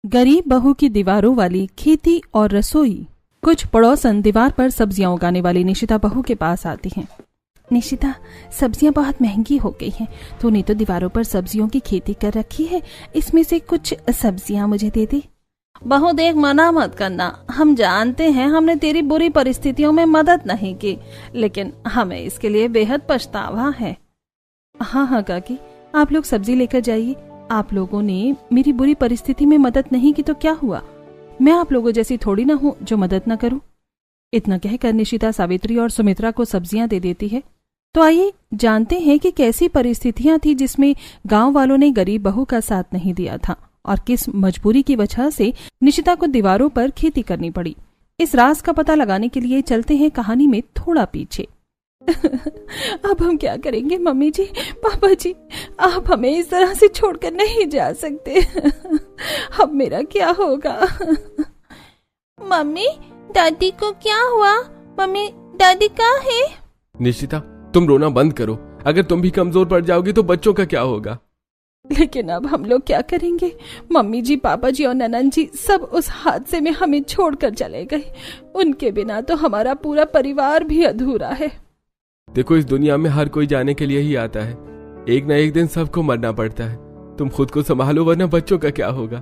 गरीब बहू की दीवारों वाली खेती और रसोई। कुछ पड़ोसन दीवार पर सब्जियां उगाने वाली निशिता बहू के पास आती हैं। निशिता, सब्जियां बहुत महंगी हो गई हैं। तूने तो दीवारों पर सब्जियों की खेती कर रखी है, इसमें से कुछ सब्जियां मुझे दे दे। बहू देख, मना मत करना। हम जानते हैं हमने तेरी बुरी परिस्थितियों में मदद नहीं की, लेकिन हमें इसके लिए बेहद पछतावा है। हाँ हाँ काकी, आप लोग सब्जी लेकर जाइए। आप लोगों ने मेरी बुरी परिस्थिति में मदद नहीं की तो क्या हुआ? मैं आप लोगों जैसी थोड़ी ना हूँ जो मदद न करूं। इतना कहकर निशिता सावित्री और सुमित्रा को सब्जियां दे देती है। तो आइए जानते हैं कि कैसी परिस्थितियां थी जिसमें गांव वालों ने गरीब बहू का साथ नहीं दिया था और किस मजबूरी की वजह से निशिता को दीवारों पर खेती करनी पड़ी। इस राज का पता लगाने के लिए चलते हैं कहानी में थोड़ा पीछे। अब हम क्या करेंगे मम्मी जी, पापा जी, आप हमें इस तरह से छोड़कर नहीं जा सकते। अब मेरा क्या होगा? मम्मी, दादी को क्या हुआ? मम्मी, दादी कहाँ है? निशिता, तुम रोना बंद करो। अगर तुम भी कमजोर पड़ जाओगी तो बच्चों का क्या होगा? लेकिन अब हम लोग क्या करेंगे? मम्मी जी, पापा जी और ननन जी सब उस हादसे में हमें छोड़कर चले गए। उनके बिना तो हमारा पूरा परिवार भी अधूरा है। देखो, इस दुनिया में हर कोई जाने के लिए ही आता है। एक ना एक दिन सबको मरना पड़ता है। तुम खुद को संभालो, वरना बच्चों का क्या होगा?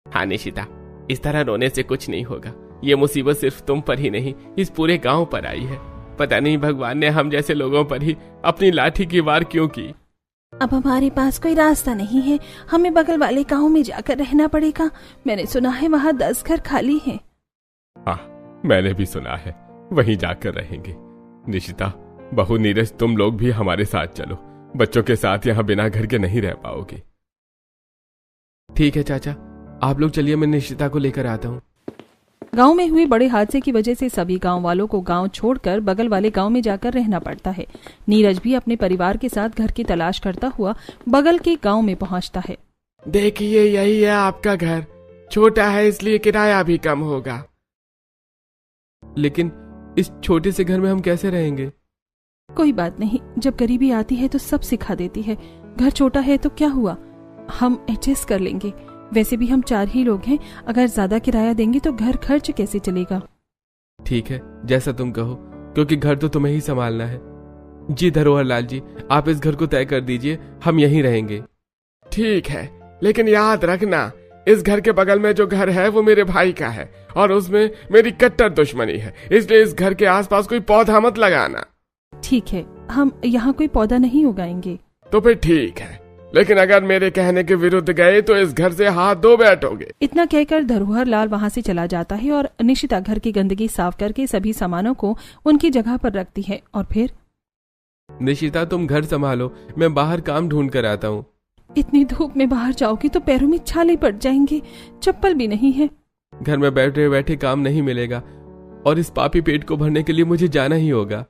हाँ निशिता, इस तरह रोने से कुछ नहीं होगा। ये मुसीबत सिर्फ तुम पर ही नहीं, इस पूरे गांव पर आई है। पता नहीं भगवान ने हम जैसे लोगों पर ही अपनी लाठी की वार क्यों की। अब हमारे पास कोई रास्ता नहीं है, हमें बगल वाले गांव में जाकर रहना पड़ेगा। मैंने सुना है वहाँ 10 घर खाली हैं। हाँ, मैंने भी सुना है, वहीं जाकर रहेंगे। निशिता, बहू, नीरज, तुम लोग भी हमारे साथ चलो। बच्चों के साथ यहाँ बिना घर के नहीं रह पाओगे। ठीक है चाचा, आप लोग चलिए, मैं निशिता को लेकर आता हूँ। गांव में हुए बड़े हादसे की वजह से सभी गांव वालों को गांव छोड़कर बगल वाले गांव में जाकर रहना पड़ता है। नीरज भी अपने परिवार के साथ घर की तलाश करता हुआ बगल के गांव में पहुंचता है। देखिए, यही है आपका घर। छोटा है इसलिए किराया भी कम होगा। लेकिन इस छोटे से घर में हम कैसे रहेंगे? कोई बात नहीं, जब गरीबी आती है तो सब सिखा देती है। घर छोटा है तो क्या हुआ, हम एडजस्ट कर लेंगे। वैसे भी हम 4 ही लोग हैं, अगर ज्यादा किराया देंगे तो घर खर्च कैसे चलेगा? ठीक है, जैसा तुम कहो, क्योंकि घर तो तुम्हें ही संभालना है। जी धरोहर लाल जी, आप इस घर को तय कर दीजिए, हम यहीं रहेंगे। ठीक है, लेकिन याद रखना, इस घर के बगल में जो घर है वो मेरे भाई का है और उसमें मेरी कट्टर दुश्मनी है, इसलिए इस घर के आसपास कोई पौधा मत लगाना। ठीक है, हम यहाँ कोई पौधा नहीं उगाएंगे। तो फिर ठीक है, लेकिन अगर मेरे कहने के विरुद्ध गए तो इस घर से हाथ धो बैठोगे। इतना कहकर धरोहर लाल वहाँ से चला जाता है और निशिता घर की गंदगी साफ करके सभी सामानों को उनकी जगह पर रखती है। और फिर, निशिता, तुम घर संभालो, मैं बाहर काम ढूंढ कर आता हूँ। इतनी धूप में बाहर जाओगी तो पैरों में छाले पड़ जाएंगे, चप्पल भी नहीं है। घर में बैठे बैठे काम नहीं मिलेगा और इस पापी पेट को भरने के लिए मुझे जाना ही होगा।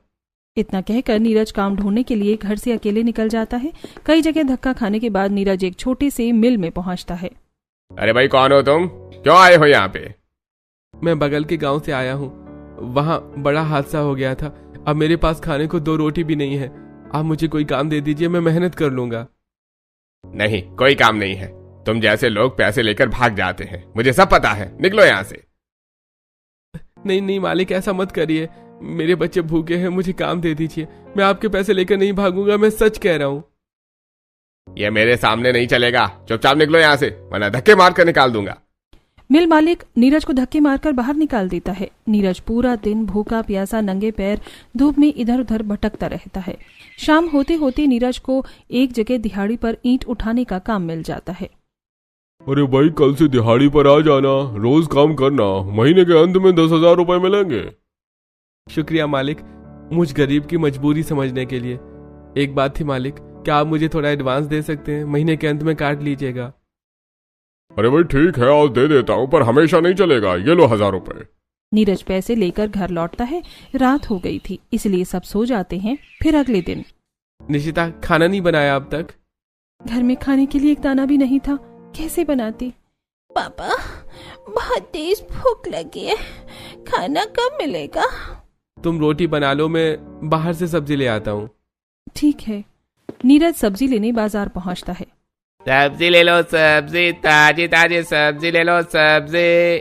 इतना कहकर नीरज काम ढूंढने के लिए घर से अकेले निकल जाता है। कई जगह धक्का खाने के बाद नीरज एक छोटे से मिल में पहुंचता है। अरे भाई, कौन हो तुम? क्यों आए हो यहाँ पे? मैं बगल के गांव से आया हूँ, वहाँ बड़ा हादसा हो गया था। अब मेरे पास खाने को 2 रोटी भी नहीं है। आप मुझे कोई काम दे दीजिए, मैं मेहनत कर लूंगा। नहीं, कोई काम नहीं है। तुम जैसे लोग पैसे लेकर भाग जाते हैं, मुझे सब पता है। निकलो यहाँ से। नहीं नहीं मालिक, ऐसा मत करिए। मेरे बच्चे भूखे हैं, मुझे काम दे दीजिए। मैं आपके पैसे लेकर नहीं भागूंगा, मैं सच कह रहा हूँ। ये मेरे सामने नहीं चलेगा। चुपचाप निकलो यहाँ से, वरना धक्के मार कर निकाल दूंगा। मिल मालिक नीरज को धक्के मारकर बाहर निकाल देता है। नीरज पूरा दिन भूखा प्यासा नंगे पैर धूप में इधर उधर भटकता रहता है। शाम होते होते नीरज को एक जगह दिहाड़ी पर ईंट उठाने का काम मिल जाता है। अरे भाई, कल से दिहाड़ी पर आ जाना, रोज काम करना, महीने के अंत में 10,000 रुपए मिलेंगे। शुक्रिया मालिक, मुझ गरीब की मजबूरी समझने के लिए। एक बात थी मालिक, क्या आप मुझे थोड़ा एडवांस दे सकते हैं? महीने के अंत में काट लीजिएगा। अरे भाई ठीक है, आज दे देता हूँ, पर हमेशा नहीं चलेगा। ये लो 1,000 रुपए। नीरज पैसे लेकर घर लौटता है। रात हो गई थी, इसलिए सब सो जाते हैं। फिर अगले दिन, निशिता, खाना नहीं बनाया अब तक? घर में खाने के लिए एक दाना भी नहीं था, कैसे बनाती? पापा, बहुत तेज भूख लगी है, खाना कब मिलेगा? तुम रोटी बना लो, मैं बाहर से सब्जी ले आता हूँ। ठीक है। नीरज सब्जी लेने बाजार पहुँचता है। सब्जी ले लो, सब्जी, ताजी ताजी सब्जी ले लो, सब्जी।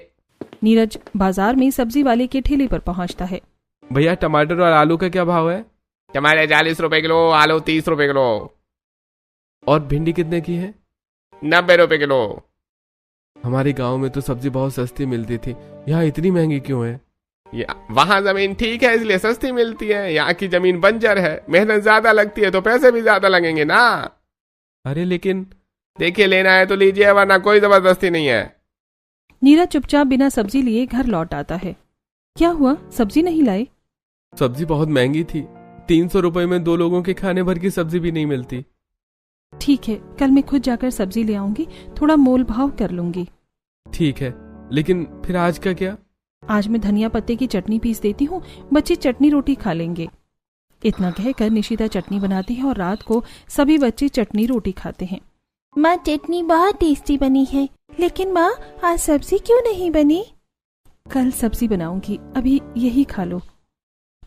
नीरज बाजार में सब्जी वाले के ठेले पर पहुंचता है। भैया टमाटर और आलू का क्या भाव है? टमाटर 40 रुपए किलो, आलू 30 रुपए किलो। और भिंडी कितने की है? 90 रुपए किलो। हमारे गांव में तो सब्जी बहुत सस्ती मिलती थी, यहाँ इतनी महंगी क्यों है? वहाँ जमीन ठीक है इसलिए सस्ती मिलती है, यहाँ की जमीन बंजर है, मेहनत ज्यादा लगती है तो पैसे भी ज्यादा लगेंगे ना। अरे लेकिन देखिए, लेना है तो लीजिए, वरना कोई जबरदस्ती नहीं है। नीरज चुपचाप बिना सब्जी लिए घर लौट आता है। क्या हुआ, सब्जी नहीं लाए? सब्जी बहुत महंगी थी, 300 रुपए में 2 लोगों के खाने भर की सब्जी भी नहीं मिलती। ठीक है, कल मैं खुद जाकर सब्जी ले आऊंगी, थोड़ा मोल भाव कर लूंगी। ठीक है, लेकिन फिर आज का क्या? आज मैं धनिया पत्ते की चटनी पीस देती हूँ, बच्चे चटनी रोटी खा लेंगे। इतना कहकर निशिता चटनी बनाती है और रात को सभी बच्चे चटनी रोटी खाते हैं। माँ, चटनी बहुत टेस्टी बनी है, लेकिन माँ आज सब्जी क्यों नहीं बनी? कल सब्जी बनाऊंगी, अभी यही खा लो।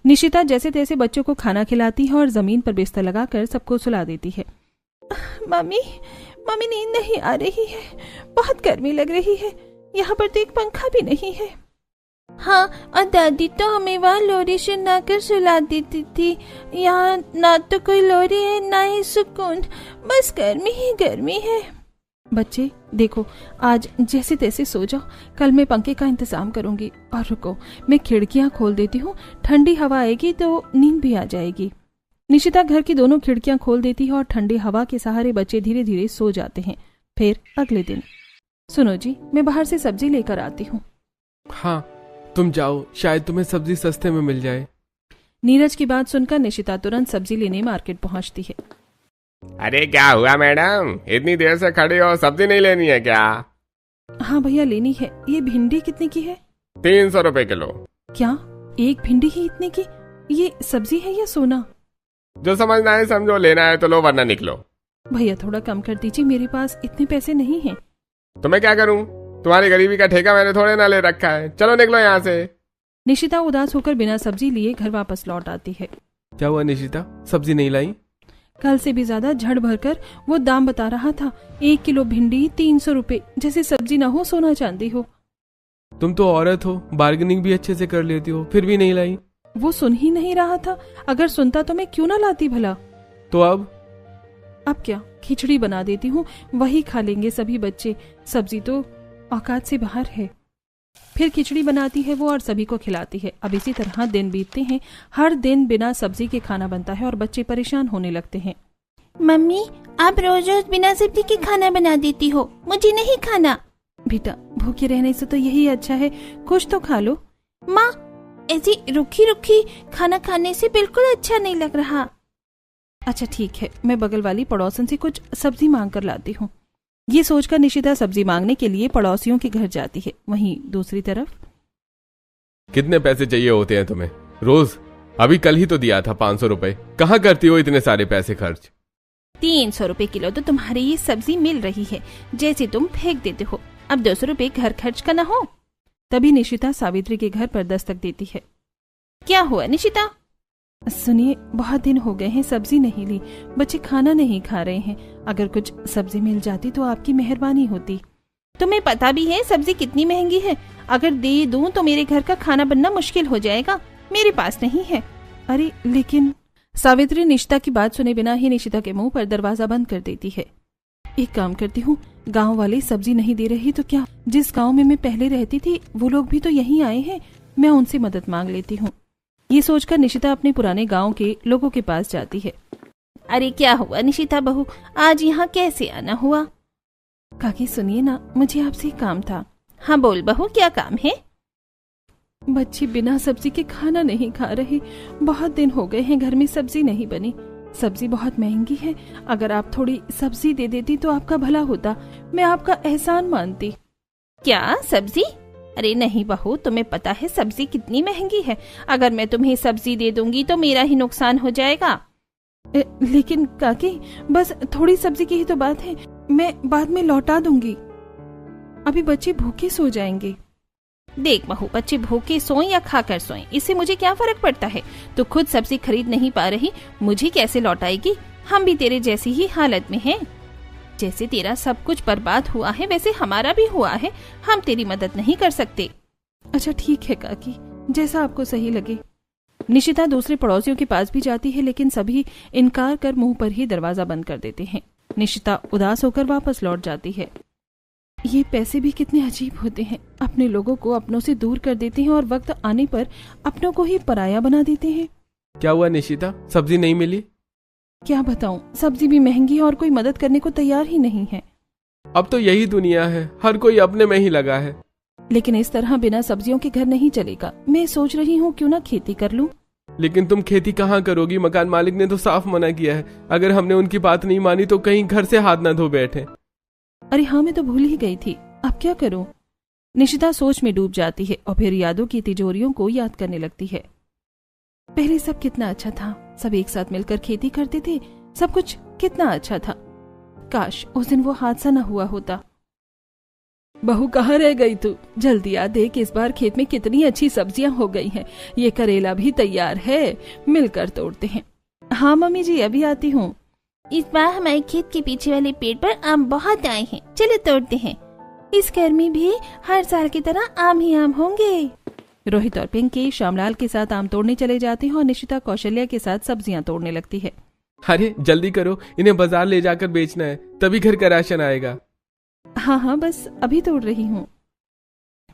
निशिता जैसे तैसे बच्चों को खाना खिलाती है और जमीन पर बिस्तर लगाकर सबको सुला देती है। मम्मी, मम्मी नींद नहीं आ रही है, बहुत गर्मी लग रही है, यहाँ पर तो एक पंखा भी नहीं है। हाँ, और दादी तो हमें वहाँ लोरी सुनाकर सुला देती थी, यहाँ ना तो कोई लोरी है ना ही सुकून, बस गर्मी ही गर्मी है। बच्चे देखो, आज जैसे तैसे सो जाओ, कल मैं पंखे का इंतजाम करूंगी। और रुको, मैं खिड़कियां खोल देती हूँ, ठंडी हवा आएगी तो नींद भी आ जाएगी। निशिता घर की दोनों खिड़कियां खोल देती है और ठंडी हवा के सहारे बच्चे धीरे धीरे सो जाते हैं। फिर अगले दिन, सुनो जी, मैं बाहर से सब्जी लेकर आती हूँ। हाँ, तुम जाओ, शायद तुम्हें सब्जी सस्ते में मिल जाए। नीरज की बात सुनकर निशिता तुरंत सब्जी लेने मार्केट पहुँचती है। अरे क्या हुआ मैडम, इतनी देर से खड़ी हो, सब्जी नहीं लेनी है क्या? हाँ भैया, लेनी है। ये भिंडी कितने की है? 300 रुपए किलो। क्या, एक भिंडी ही इतने की? ये सब्जी है या सोना? जो समझना है समझो, लेना है तो लो वरना निकलो। भैया थोड़ा कम कर दीजिए, मेरे पास इतने पैसे नहीं हैं। तो मैं क्या करूं, तुम्हारी गरीबी का ठेका मैंने थोड़े ना ले रखा है, चलो निकलो यहाँ से। निशिता उदास होकर बिना सब्जी लिए घर वापस लौट आती है। क्या हुआ निशिता, सब्जी नहीं लाई? कल से भी ज्यादा झड़ भरकर वो दाम बता रहा था। 1 किलो भिंडी 300 रुपए, जैसे सब्जी ना हो सोना चांदी हो। तुम तो औरत हो, बार्गेनिंग भी अच्छे से कर लेती हो, फिर भी नहीं लाई। वो सुन ही नहीं रहा था, अगर सुनता तो मैं क्यों ना लाती भला। तो अब क्या, खिचड़ी बना देती हूँ, वही खा लेंगे सभी बच्चे, सब्जी तो औकात से बाहर है। फिर खिचड़ी बनाती है वो और सभी को खिलाती है। अब इसी तरह दिन बीतते हैं, हर दिन बिना सब्जी के खाना बनता है और बच्चे परेशान होने लगते हैं। मम्मी, आप रोज रोज बिना सब्जी के खाना बना देती हो, मुझे नहीं खाना। बेटा, भूखे रहने से तो यही अच्छा है, कुछ तो खा लो। माँ, ऐसी रुखी रुखी खाना खाने से बिल्कुल अच्छा नहीं लग रहा। अच्छा ठीक है, मैं बगल वाली पड़ोसन से कुछ सब्जी मांग कर लाती हूँ। ये सोचकर निशिता सब्जी मांगने के लिए पड़ोसियों के घर जाती है। वहीं दूसरी तरफ, कितने पैसे चाहिए होते हैं तुम्हें रोज? अभी कल ही तो दिया था 500 रुपए, कहाँ करती हो इतने सारे पैसे खर्च? 300 रुपए किलो तो तुम्हारी ये सब्जी मिल रही है, जैसे तुम फेंक देते हो, अब 200 रुपए घर खर्च करना हो। तभी निशिता सावित्री के घर पर दस्तक देती है। क्या हुआ निशिता? सुनिए, बहुत दिन हो गए हैं सब्जी नहीं ली, बच्चे खाना नहीं खा रहे हैं, अगर कुछ सब्जी मिल जाती तो आपकी मेहरबानी होती। तुम्हें पता भी है सब्जी कितनी महंगी है, अगर दे दूं तो मेरे घर का खाना बनना मुश्किल हो जाएगा, मेरे पास नहीं है। अरे लेकिन, सावित्री निशिता की बात सुने बिना ही निशिता के मुंह पर दरवाजा बंद कर देती है। एक काम करती हूँ, गांव वाले सब्जी नहीं दे रही तो क्या, जिस गांव में मैं पहले रहती थी वो लोग भी तो यहीं आए हैं, मैं उनसे मदद मांग लेती हूँ। ये सोचकर निशिता अपने पुराने गांव के लोगों के पास जाती है। अरे क्या हुआ निशिता बहू, आज यहाँ कैसे आना हुआ? काकी सुनिए ना, मुझे आपसे काम था। हाँ बोल बहू, क्या काम है? बच्चे बिना सब्जी के खाना नहीं खा रहे, बहुत दिन हो गए हैं घर में सब्जी नहीं बनी, सब्जी बहुत महंगी है, अगर आप थोड़ी सब्जी दे देती तो आपका भला होता, मैं आपका एहसान मानती। क्या सब्जी? अरे नहीं बहू, तुम्हें पता है सब्जी कितनी महंगी है, अगर मैं तुम्हें सब्जी दे दूंगी तो मेरा ही नुकसान हो जाएगा। लेकिन काकी, बस थोड़ी सब्जी की ही तो बात है, मैं बाद में लौटा दूंगी, अभी बच्चे भूखे सो जाएंगे। देख बहू, बच्चे भूखे सोएं या खाकर सोएं, इससे मुझे क्या फर्क पड़ता है, तो खुद सब्जी खरीद नहीं पा रही, मुझे कैसे लौटाएगी, हम भी तेरे जैसी ही हालत में हैं। जैसे तेरा सब कुछ बर्बाद हुआ है वैसे हमारा भी हुआ है, हम तेरी मदद नहीं कर सकते। अच्छा ठीक है काकी, जैसा आपको सही लगे। निशिता दूसरे पड़ोसियों के पास भी जाती है, लेकिन सभी इनकार कर मुंह पर ही दरवाजा बंद कर देते हैं। निशिता उदास होकर वापस लौट जाती है। ये पैसे भी कितने अजीब होते हैं, अपने लोगों को अपनों से दूर कर देते हैं और वक्त आने पर अपनों को ही पराया बना देते हैं। क्या हुआ निशिता, सब्जी नहीं मिली? क्या बताऊं, सब्जी भी महंगी है और कोई मदद करने को तैयार ही नहीं है। अब तो यही दुनिया है, हर कोई अपने में ही लगा है। लेकिन इस तरह बिना सब्जियों के घर नहीं चलेगा। मैं सोच रही हूँ क्यों ना खेती कर लूं। लेकिन तुम खेती कहाँ करोगी? मकान मालिक ने तो साफ मना किया है। अगर हमने उनकी बात नहीं मानी तो कहीं घर से हाथ न धो बैठे। अरे हाँ, मैं तो भूल ही गई थी, अब क्या करूं? निशिता सोच में डूब जाती है और फिर यादों की तिजोरियों को याद करने लगती है। पहले सब कितना अच्छा था, सब एक साथ मिलकर खेती करते थे, सब कुछ कितना अच्छा था। काश उस दिन वो हादसा न हुआ होता। बहू कहाँ रह गई तू? जल्दी आ, देख इस बार खेत में कितनी अच्छी सब्जियां हो गई हैं। ये करेला भी तैयार है, मिलकर तोड़ते हैं। हाँ मम्मी जी, अभी आती हूँ। इस बार हमारे खेत के पीछे वाले पेड़ पर आम बहुत आए हैं, चलो तोड़ते हैं। इस गर्मी भी हर साल की तरह आम ही आम होंगे। रोहित और पिंकी श्यामलाल के साथ आम तोड़ने चले जाते हैं और निशिता कौशल्या के साथ सब्जियां तोड़ने लगती है। अरे जल्दी करो, इन्हें बाजार ले जाकर बेचना है, तभी घर का राशन आएगा। हाँ हाँ, बस अभी तोड़ रही हूँ।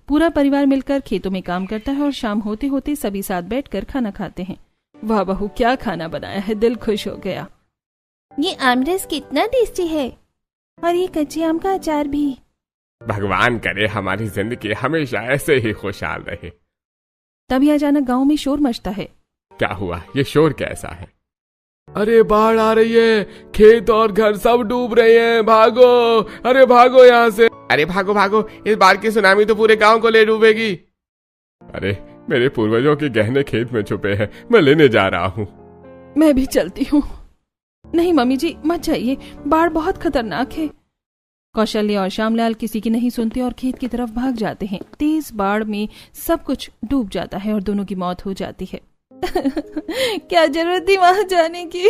पूरा परिवार मिलकर खेतों में काम करता है और शाम होते होते सभी साथ बैठकर खाना खाते हैं। वाह बहू, क्या खाना बनाया है, दिल खुश हो गया। ये आमरस कितना टेस्टी है, और ये कच्चे आम का अचार भी। भगवान करे हमारी जिंदगी हमेशा ऐसे ही खुशहाल रहे। तभी अचानक गांव में शोर मचता है। क्या हुआ, ये शोर कैसा है? अरे बाढ़ आ रही है, खेत और घर सब डूब रहे हैं, भागो, अरे भागो यहाँ से। अरे भागो भागो, इस बार की सुनामी तो पूरे गांव को ले डूबेगी। अरे मेरे पूर्वजों के गहने खेत में छुपे हैं, मैं लेने जा रहा हूँ। मैं भी चलती हूँ। नहीं मम्मी जी, मत जाइए, बाढ़ बहुत खतरनाक है। कौशल्या और श्यामलाल किसी की नहीं सुनते और खेत की तरफ भाग जाते हैं। तेज बाढ़ में सब कुछ डूब जाता है और दोनों की मौत हो जाती है। क्या जरूरत थी वहां जाने की?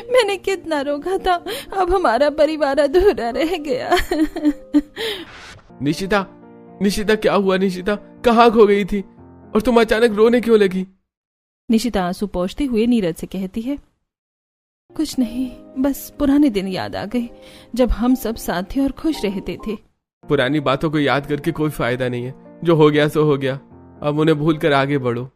मैंने कितना रोका था, अब हमारा परिवार अधूरा रह गया। निशिता, निशिता क्या हुआ? निशिता कहाँ खो गई थी और तुम अचानक रोने क्यों लगी? निशिता आंसू पोंछते हुए नीरज से कहती है, कुछ नहीं, बस पुराने दिन याद आ गए जब हम सब साथ थे और खुश रहते थे। पुरानी बातों को याद करके कोई फायदा नहीं है, जो हो गया सो हो गया, अब उन्हें भूल कर आगे बढ़ो।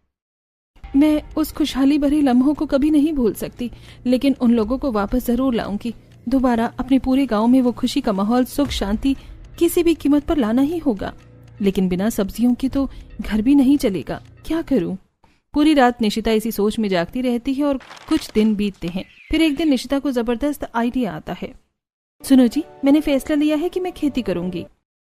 मैं उस खुशहाली भरे लम्हों को कभी नहीं भूल सकती, लेकिन उन लोगों को वापस जरूर लाऊंगी। दोबारा अपने पूरे गांव में वो खुशी का माहौल, सुख शांति किसी भी कीमत पर लाना ही होगा। लेकिन बिना सब्जियों के तो घर भी नहीं चलेगा, क्या करूं? पूरी रात निशिता इसी सोच में जागती रहती है और कुछ दिन बीतते हैं। फिर एक दिन निशिता को जबरदस्त आइडिया आता है। सुनो जी, मैंने फैसला लिया है कि मैं खेती करूंगी।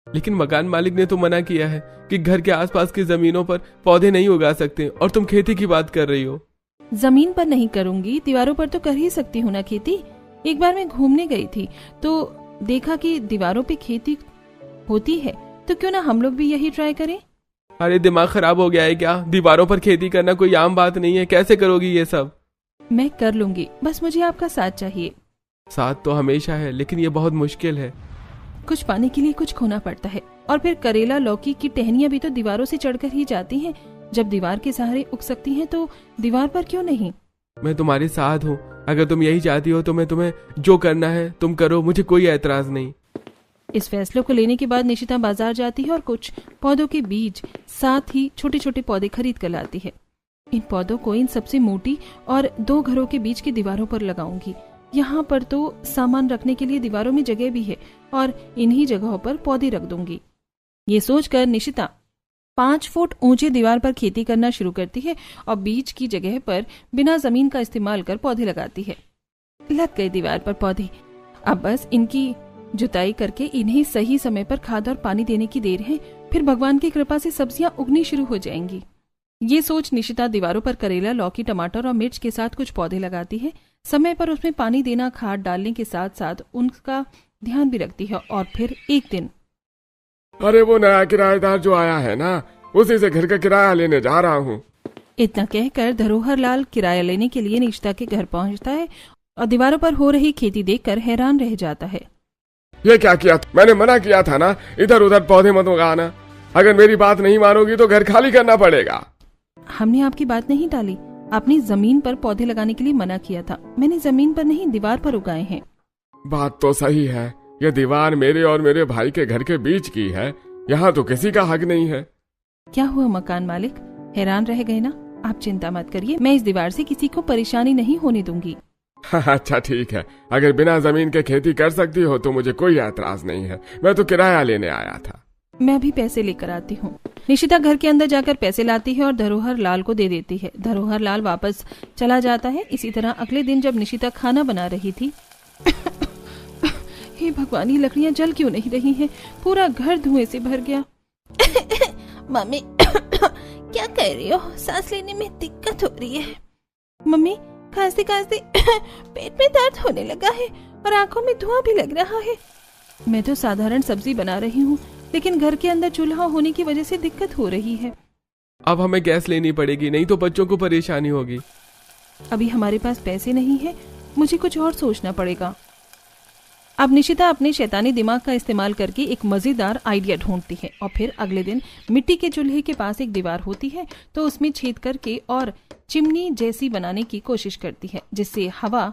लेकिन मकान मालिक ने तो मना किया है कि घर के आसपास की जमीनों पर पौधे नहीं उगा सकते, और तुम खेती की बात कर रही हो। जमीन पर नहीं करूंगी, दीवारों पर तो कर ही सकती हूँ ना खेती। एक बार मैं घूमने गई थी तो देखा कि दीवारों पे खेती होती है, तो क्यों ना हम लोग भी यही ट्राई करें। अरे दिमाग खराब हो गया है क्या? दीवारों पर खेती करना कोई आम बात नहीं है, कैसे करोगी ये सब? मैं कर लूंगी, बस मुझे आपका साथ चाहिए। साथ तो हमेशा है, लेकिन ये बहुत मुश्किल है। कुछ पाने के लिए कुछ खोना पड़ता है। और फिर करेला, लौकी की टहनियां भी तो दीवारों से चढ़कर ही जाती हैं। जब दीवार के सहारे उग सकती हैं तो दीवार पर क्यों नहीं? मैं तुम्हारे साथ हूँ, अगर तुम यही चाहती हो तो मैं तुम्हें जो करना है तुम करो, मुझे कोई ऐतराज नहीं। इस फैसले को लेने के बाद निशिता बाजार जाती है और कुछ पौधों के बीज, साथ ही छोटे छोटे पौधे खरीद कर लाती है। इन पौधों को इन सबसे मोटी और 2 घरों के बीच की दीवारों पर लगाऊंगी। यहाँ पर तो सामान रखने के लिए दीवारों में जगह भी है और इन्हीं जगहों पर पौधे रख दूंगी। ये सोचकर निशिता 5 फुट ऊंचे दीवार पर खेती करना शुरू करती है और बीच की जगह पर बिना जमीन का इस्तेमाल कर पौधे लगाती है। लग गए दीवार पर पौधे। अब बस इनकी जुताई करके इन्हें सही समय पर खाद और पानी देने की देर है, फिर भगवान की कृपा से सब्जियां उगनी शुरू हो जाएंगी। ये सोच निशिता दीवारों पर करेला, लौकी, टमाटर और मिर्च के साथ कुछ पौधे लगाती है। समय पर उसमें पानी देना, खाद डालने के साथ साथ उनका ध्यान भी रखती है। और फिर एक दिन, अरे वो नया किराएदार जो आया है ना, उसी से घर का किराया लेने जा रहा हूँ। इतना कहकर धरोहर लाल किराया लेने के लिए निशिता के घर पहुंचता है और दीवारों पर हो रही खेती देखकर हैरान रह जाता है। ये क्या किया? मैंने मना किया था ना, इधर उधर पौधे मत उगाना। अगर मेरी बात नहीं मानोगी तो घर खाली करना पड़ेगा। हमने आपकी बात नहीं टाली। आपने जमीन पर पौधे लगाने के लिए मना किया था। मैंने जमीन पर नहीं, दीवार पर उगाए हैं। बात तो सही है, ये दीवार मेरे और मेरे भाई के घर के बीच की है, यहाँ तो किसी का हक नहीं है। क्या हुआ मकान मालिक, हैरान रह गए ना? आप चिंता मत करिए, मैं इस दीवार से किसी को परेशानी नहीं होने दूंगी। अच्छा ठीक है, अगर बिना जमीन के खेती कर सकती हो तो मुझे कोई ऐतराज नहीं है। मैं तो किराया लेने आया था। मैं अभी पैसे लेकर आती हूँ। निशिता घर के अंदर जाकर पैसे लाती है और धरोहर लाल को दे देती है। धरोहर लाल वापस चला जाता है। इसी तरह अगले दिन जब निशिता खाना बना रही थी हे भगवान, ये लकड़ियां जल क्यों नहीं रही हैं? पूरा घर धुएं से भर गया। मम्मी क्या कर रही हो? सांस लेने में दिक्कत हो रही है। मम्मी, खांसते खांसते पेट में दर्द होने लगा है और आंखों में धुआं भी लग रहा है। मैं तो साधारण सब्जी बना रही हूँ, लेकिन घर के अंदर चूल्हा होने की वजह से दिक्कत हो रही है। अब हमें गैस लेनी पड़ेगी, नहीं तो बच्चों को परेशानी होगी। अभी हमारे पास पैसे नहीं है, मुझे कुछ और सोचना पड़ेगा। अब निशिता अपने शैतानी दिमाग का इस्तेमाल करके एक मजेदार आइडिया ढूंढती है और फिर अगले दिन मिट्टी के चूल्हे के पास एक दीवार होती है तो उसमें छेद करके और चिमनी जैसी बनाने की कोशिश करती है, जिससे हवा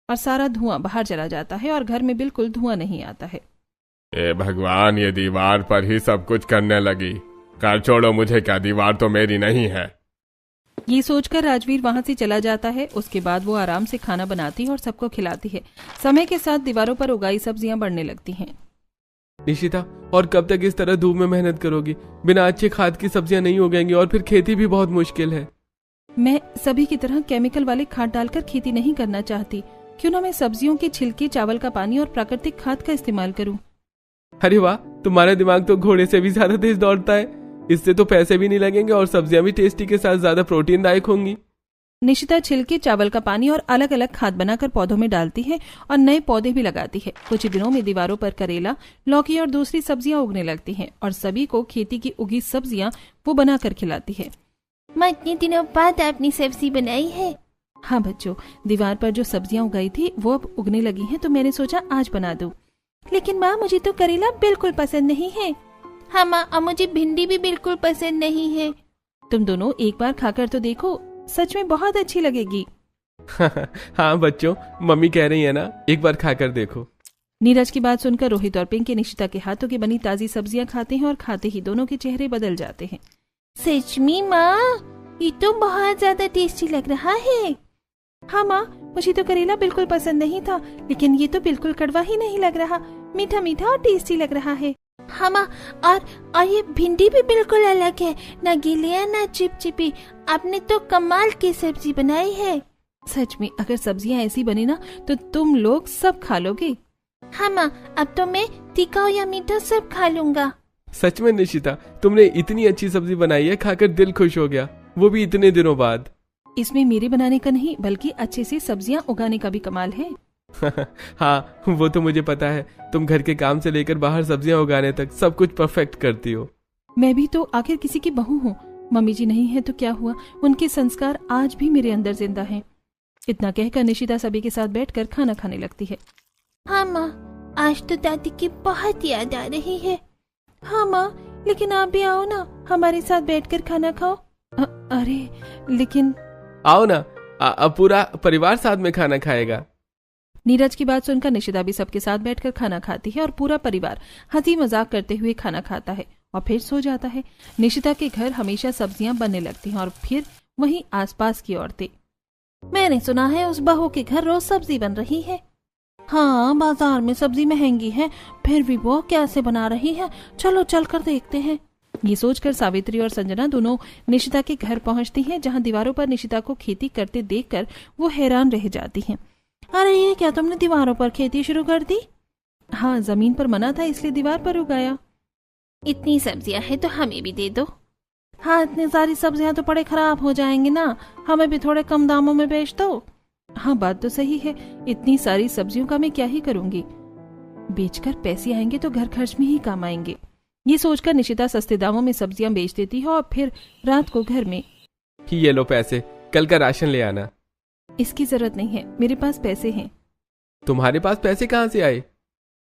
और सारा धुआं बाहर चला जाता है और घर में बिल्कुल धुआं नहीं आता है। ए भगवान, ये दीवार पर ही सब कुछ करने लगी। कर छोड़ो मुझे, क्या दीवार तो मेरी नहीं है। ये सोचकर राजवीर वहां से चला जाता है। उसके बाद वो आराम से खाना बनाती है और सबको खिलाती है। समय के साथ दीवारों पर उगाई सब्जियां बढ़ने लगती हैं। निशिता, और कब तक इस तरह धूप में मेहनत करोगी? बिना अच्छे खाद की सब्जियां नहीं उगेंगी और फिर खेती भी बहुत मुश्किल है। मैं सभी की तरह केमिकल वाले खाद डालकर खेती नहीं करना चाहती। क्यों ना मैं सब्जियों के छिलके, चावल का पानी और प्राकृतिक खाद का इस्तेमाल करूं। अरे वाह, तुम्हारा दिमाग तो घोड़े से भी ज्यादा तेज दौड़ता है। इससे तो पैसे भी नहीं लगेंगे और सब्जियां भी टेस्टी के साथ ज्यादा प्रोटीन दायक होंगी। निशिता छिलके, चावल का पानी और अलग अलग खाद बनाकर पौधों में डालती है और नए पौधे भी लगाती है। कुछ ही दिनों में दीवारों पर करेला, लौकी और दूसरी सब्जियां उगने लगती हैं और सभी को खेती की उगी सब्जियां वो बनाकर खिलाती है। माँ, इतने दिनों बाद आपने सब्जी बनाई है? हाँ बच्चों, दीवार पर जो सब्जियां उगाई थी वो अब उगने लगी हैं तो मैंने सोचा आज बना दूं। लेकिन माँ, मुझे तो करेला बिल्कुल पसंद नहीं है। हाँ माँ, और मुझे भिंडी भी बिल्कुल पसंद नहीं है। तुम दोनों एक बार खाकर तो देखो, सच में बहुत अच्छी लगेगी। हाँ बच्चों, मम्मी कह रही है ना, एक बार खाकर देखो। नीरज की बात सुनकर रोहित और पिंकी निशिता के हाथों की बनी ताजी सब्जियां खाते हैं और खाते ही दोनों के चेहरे बदल जाते हैं। सच में माँ, ये तो बहुत ज्यादा टेस्टी लग रहा है। हाँ माँ, मुझे तो करेला बिल्कुल पसंद नहीं था, लेकिन ये तो बिल्कुल कड़वा ही नहीं लग रहा, मीठा मीठा और टेस्टी लग रहा है। हाँ माँ, और ये भिंडी भी बिल्कुल अलग है, ना गीलिया ना चिपचिपी। आपने तो कमाल की सब्जी बनाई है। सच में, अगर सब्जियां ऐसी बनी ना तो तुम लोग सब खा लोगे। हाँ माँ, अब तो मैं तीखा या मीठा सब खा लूंगा। सच में निशिता, तुमने इतनी अच्छी सब्जी बनाई है, खाकर दिल खुश हो गया, वो भी इतने दिनों बाद। इसमें मेरे बनाने का नहीं, बल्कि अच्छे से सब्जियां उगाने का भी कमाल है। हाँ, वो तो मुझे पता है, तुम घर के काम से लेकर बाहर सब्जियां उगाने तक सब कुछ परफेक्ट करती हो। मैं भी तो आखिर किसी की बहू हूँ। मम्मी जी नहीं है तो क्या हुआ, उनके संस्कार आज भी मेरे अंदर जिंदा हैं। इतना कहकर निशिता सभी के साथ बैठकर खाना खाने लगती है। हाँ माँ, आज तो दादी की बहुत याद आ रही है। हाँ माँ, लेकिन आप भी आओ ना, हमारे साथ बैठकर खाना खाओ। अरे लेकिन आओ ना, अब पूरा परिवार साथ में खाना खाएगा। नीरज की बात सुनकर निशिता भी सबके साथ बैठकर खाना खाती है और पूरा परिवार हंसी मजाक करते हुए खाना खाता है और फिर सो जाता है। निशिता के घर हमेशा सब्जियां बनने लगती हैं और फिर वहीं आसपास की औरतें। मैंने सुना है उस बहू के घर रोज सब्जी बन रही है। हाँ, बाजार में सब्जी महंगी है, फिर भी वो कैसे बना रही है, चलो चलकर देखते हैं। ये सोचकर सावित्री और संजना दोनों निशिता के घर पहुंचती हैं, जहां दीवारों पर निशिता को खेती करते देखकर वो हैरान रह जाती हैं। अरे ये क्या, तुमने दीवारों पर खेती शुरू कर दी? हाँ, जमीन पर मना था इसलिए दीवार पर उगाया। इतनी सब्जियां हैं तो हमें भी दे दो। हाँ, इतनी सारी सब्जियां तो बड़े खराब हो जाएंगी ना, हमें भी थोड़े कम दामों में बेच दो। हाँ, बात तो सही है, इतनी सारी सब्जियों का मैं क्या ही करूंगी, बेचकर पैसे आएंगे तो घर खर्च में ही काम आएंगे। ये सोचकर निशिता सस्ते दामों में सब्जियां बेच देती है और फिर रात को घर में, ये लो पैसे, कल का राशन ले आना। इसकी जरूरत नहीं है, मेरे पास पैसे हैं। तुम्हारे पास पैसे कहाँ से आए?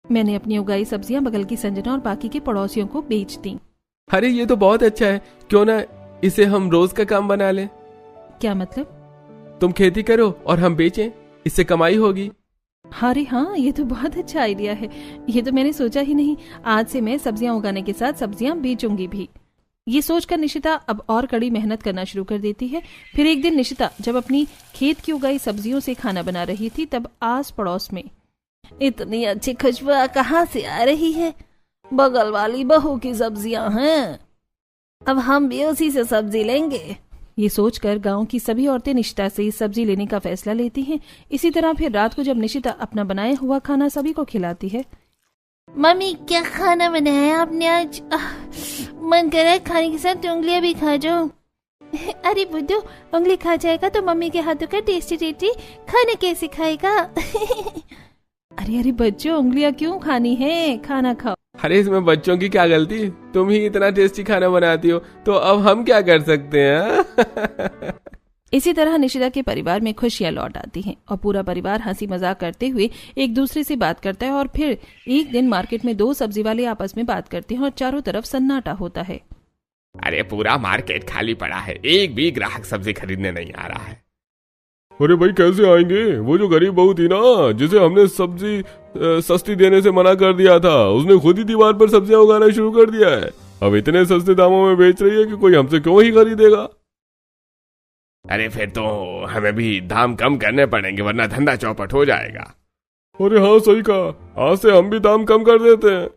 मैंने अपनी उगाई सब्जियां बगल की संजना और बाकी के पड़ोसियों को बेच दी। अरे ये तो बहुत अच्छा है, क्यों ना इसे हम रोज का काम बना लें। क्या मतलब? तुम खेती करो और हम बेचें, इससे कमाई होगी। अरे हाँ, ये तो बहुत अच्छा आइडिया है। ये तो मैंने सोचा ही नहीं। आज से मैं सब्जियां उगाने के साथ सब्जियां बेचूंगी भी। ये सोचकर निशिता अब और कड़ी मेहनत करना शुरू कर देती है। फिर एक दिन निशिता जब अपनी खेत की उगाई सब्जियों से खाना बना रही थी, तब आस पड़ोस में इतनी अच्छी खुशबू कहाँ से आ रही है? बगल वाली बहू की सब्जियां हैं, अब हम भी उसी से सब्जी लेंगे। ये सोचकर गांव की सभी औरतें निशिता से सब्जी लेने का फैसला लेती हैं। इसी तरह फिर रात को जब निशिता अपना बनाया हुआ खाना सभी को खिलाती है। मम्मी क्या खाना बनाया है आपने आज? मन कर रहा है खाने के साथ उंगलियां भी खा जाऊं। अरे बुद्धू, उंगली खा जाएगा तो मम्मी के हाथों का टेस्टी टेस्टी खाना कैसे खाएगा? अरे अरे बच्चों, उंगलियां क्यों खानी है, खाना खाओ। अरे इसमें बच्चों की क्या गलती? तुम ही इतना टेस्टी खाना बनाती हो तो अब हम क्या कर सकते हैं? इसी तरह निशिता के परिवार में खुशियां लौट आती हैं और पूरा परिवार हंसी मजाक करते हुए एक दूसरे से बात करता है। और फिर एक दिन मार्केट में दो सब्जी वाले आपस में बात करते हैं और चारों तरफ सन्नाटा होता है। अरे पूरा मार्केट खाली पड़ा है, एक भी ग्राहक सब्जी खरीदने नहीं आ रहा है। अरे भाई कैसे आएंगे? वो जो गरीब बहू थी ना, जिसे हमने सब्जी सस्ती देने से मना कर दिया था, उसने खुद ही दीवार पर सब्जियां उगाना शुरू कर दिया है। अब इतने सस्ते दामों में बेच रही है कि कोई हमसे क्यों ही खरीदेगा। अरे फिर तो हमें भी दाम कम करने पड़ेंगे, वरना धंधा चौपट हो जाएगा। अरे हाँ सही कहा, आज से हम भी दाम कम कर देते हैं।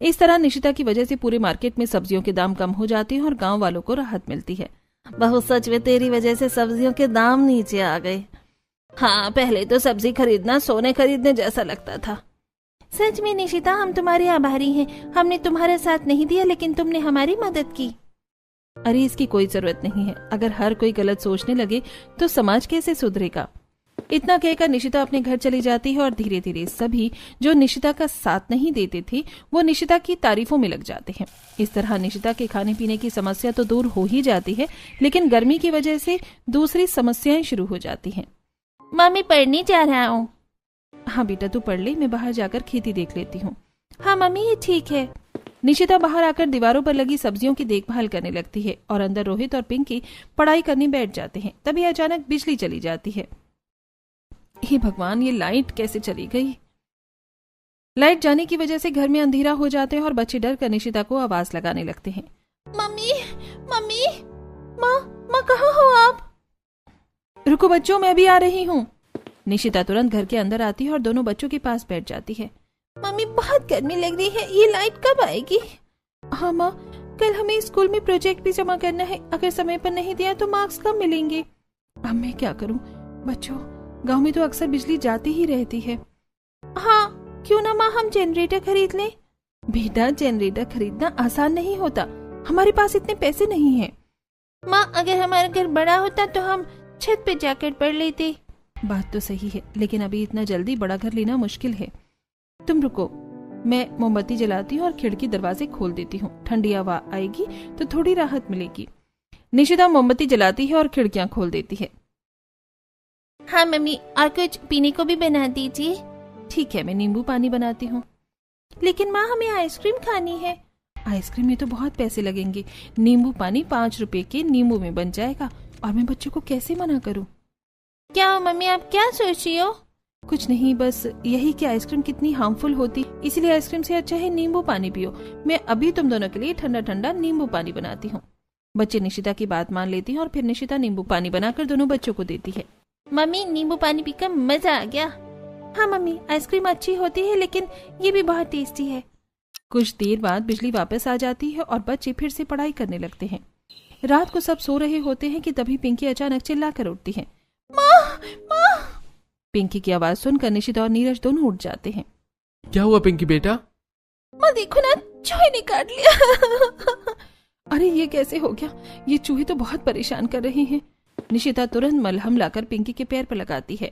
इस तरह निशिता की वजह से पूरे मार्केट में सब्जियों के दाम कम हो जाते हैं और गांव वालों को राहत मिलती है। बहुत सच में तेरी वजह से सब्जियों के दाम नीचे आ गए। हाँ, पहले तो सब्जी खरीदना सोने खरीदने जैसा लगता था। सच में निशिता, हम तुम्हारे आभारी हैं। हमने तुम्हारा साथ नहीं दिया, लेकिन तुमने हमारी मदद की। अरे इसकी कोई जरूरत नहीं है। अगर हर कोई गलत सोचने लगे तो समाज कैसे सुधरेगा। इतना कहकर निशिता अपने घर चली जाती है और धीरे धीरे सभी जो निशिता का साथ नहीं देते थे वो निशिता की तारीफों में लग जाते हैं। इस तरह निशिता के खाने पीने की समस्या तो दूर हो ही जाती है, लेकिन गर्मी की वजह से दूसरी समस्याएं शुरू हो जाती हैं। मम्मी पढ़ने जा रहा हूँ। हाँ बेटा तू पढ़ ले, मैं बाहर जाकर खेती देख लेती हूँ। हाँ मम्मी ये ठीक है। निशिता बाहर आकर दीवारों पर लगी सब्जियों की देखभाल करने लगती है और अंदर रोहित और पिंकी पढ़ाई करने बैठ जाते हैं। तभी अचानक बिजली चली जाती है। हे भगवान, ये लाइट कैसे चली गई? लाइट जाने की वजह से घर में अंधेरा हो जाते हैं और बच्चे डर कर निशिता को आवाज लगाने लगते हैं। मम्मी मम्मी, माँ कहाँ हो आप? रुको बच्चों, मैं भी आ रही हूँ। निशिता तुरंत घर के अंदर आती है और दोनों बच्चों के पास बैठ जाती है। मम्मी बहुत गर्मी लग रही है, ये लाइट कब आएगी? हाँ माँ, कल हमें स्कूल में प्रोजेक्ट भी जमा करना है। अगर समय पर नहीं दिया तो मार्क्स कम मिलेंगे। अब मैं क्या करूँ? बच्चों, गांव में तो अक्सर बिजली जाती ही रहती है। हाँ, क्यों ना माँ हम जनरेटर खरीद लें? बेटा, जनरेटर खरीदना आसान नहीं होता, हमारे पास इतने पैसे नहीं हैं। माँ अगर हमारा घर बड़ा होता तो हम छत पे जाकर पढ़ लेते। बात तो सही है, लेकिन अभी इतना जल्दी बड़ा घर लेना मुश्किल है। तुम रुको, मैं मोमबत्ती जलाती हूँ और खिड़की दरवाजे खोल देती हूँ। ठंडी हवा आएगी तो थोड़ी राहत मिलेगी। निशिता मोमबत्ती जलाती है और खिड़कियां खोल देती है। हाँ मम्मी, और कुछ पीने को भी बना दीजिए। ठीक है, मैं नींबू पानी बनाती हूँ। लेकिन माँ हमें आइसक्रीम खानी है। आइसक्रीम में तो बहुत पैसे लगेंगे। नींबू पानी 5 रुपए के नींबू में बन जाएगा और मैं बच्चों को कैसे मना करूँ? क्या मम्मी, आप क्या सोच रही हो? कुछ नहीं, बस यही कि आइसक्रीम कितनी हार्मफुल होती, इसलिए आइसक्रीम से अच्छा है नींबू पानी पियो। मैं अभी तुम दोनों के लिए ठंडा ठंडा नींबू पानी बनाती हूँ। बच्चे निशिता की बात मान लेती हैं और फिर निशिता नींबू पानी बनाकर दोनों बच्चों को देती है। मम्मी नींबू पानी पीकर मजा आ गया। हाँ मम्मी, आइसक्रीम अच्छी होती है लेकिन ये भी बहुत टेस्टी है। कुछ देर बाद बिजली वापस आ जाती है और बच्चे फिर से पढ़ाई करने लगते हैं। रात को सब सो रहे होते हैं कि तभी पिंकी अचानक चिल्लाकर उठती है। माँ माँ। पिंकी की आवाज सुनकर निशिता और नीरज दोनों उठ जाते हैं। क्या हुआ पिंकी बेटा? माँ देखो ना, चूहे ने काट लिया। अरे ये कैसे हो गया? ये चूहे तो बहुत परेशान कर रहे हैं। निशिता तुरंत मलहम लाकर पिंकी के पैर पर लगाती है।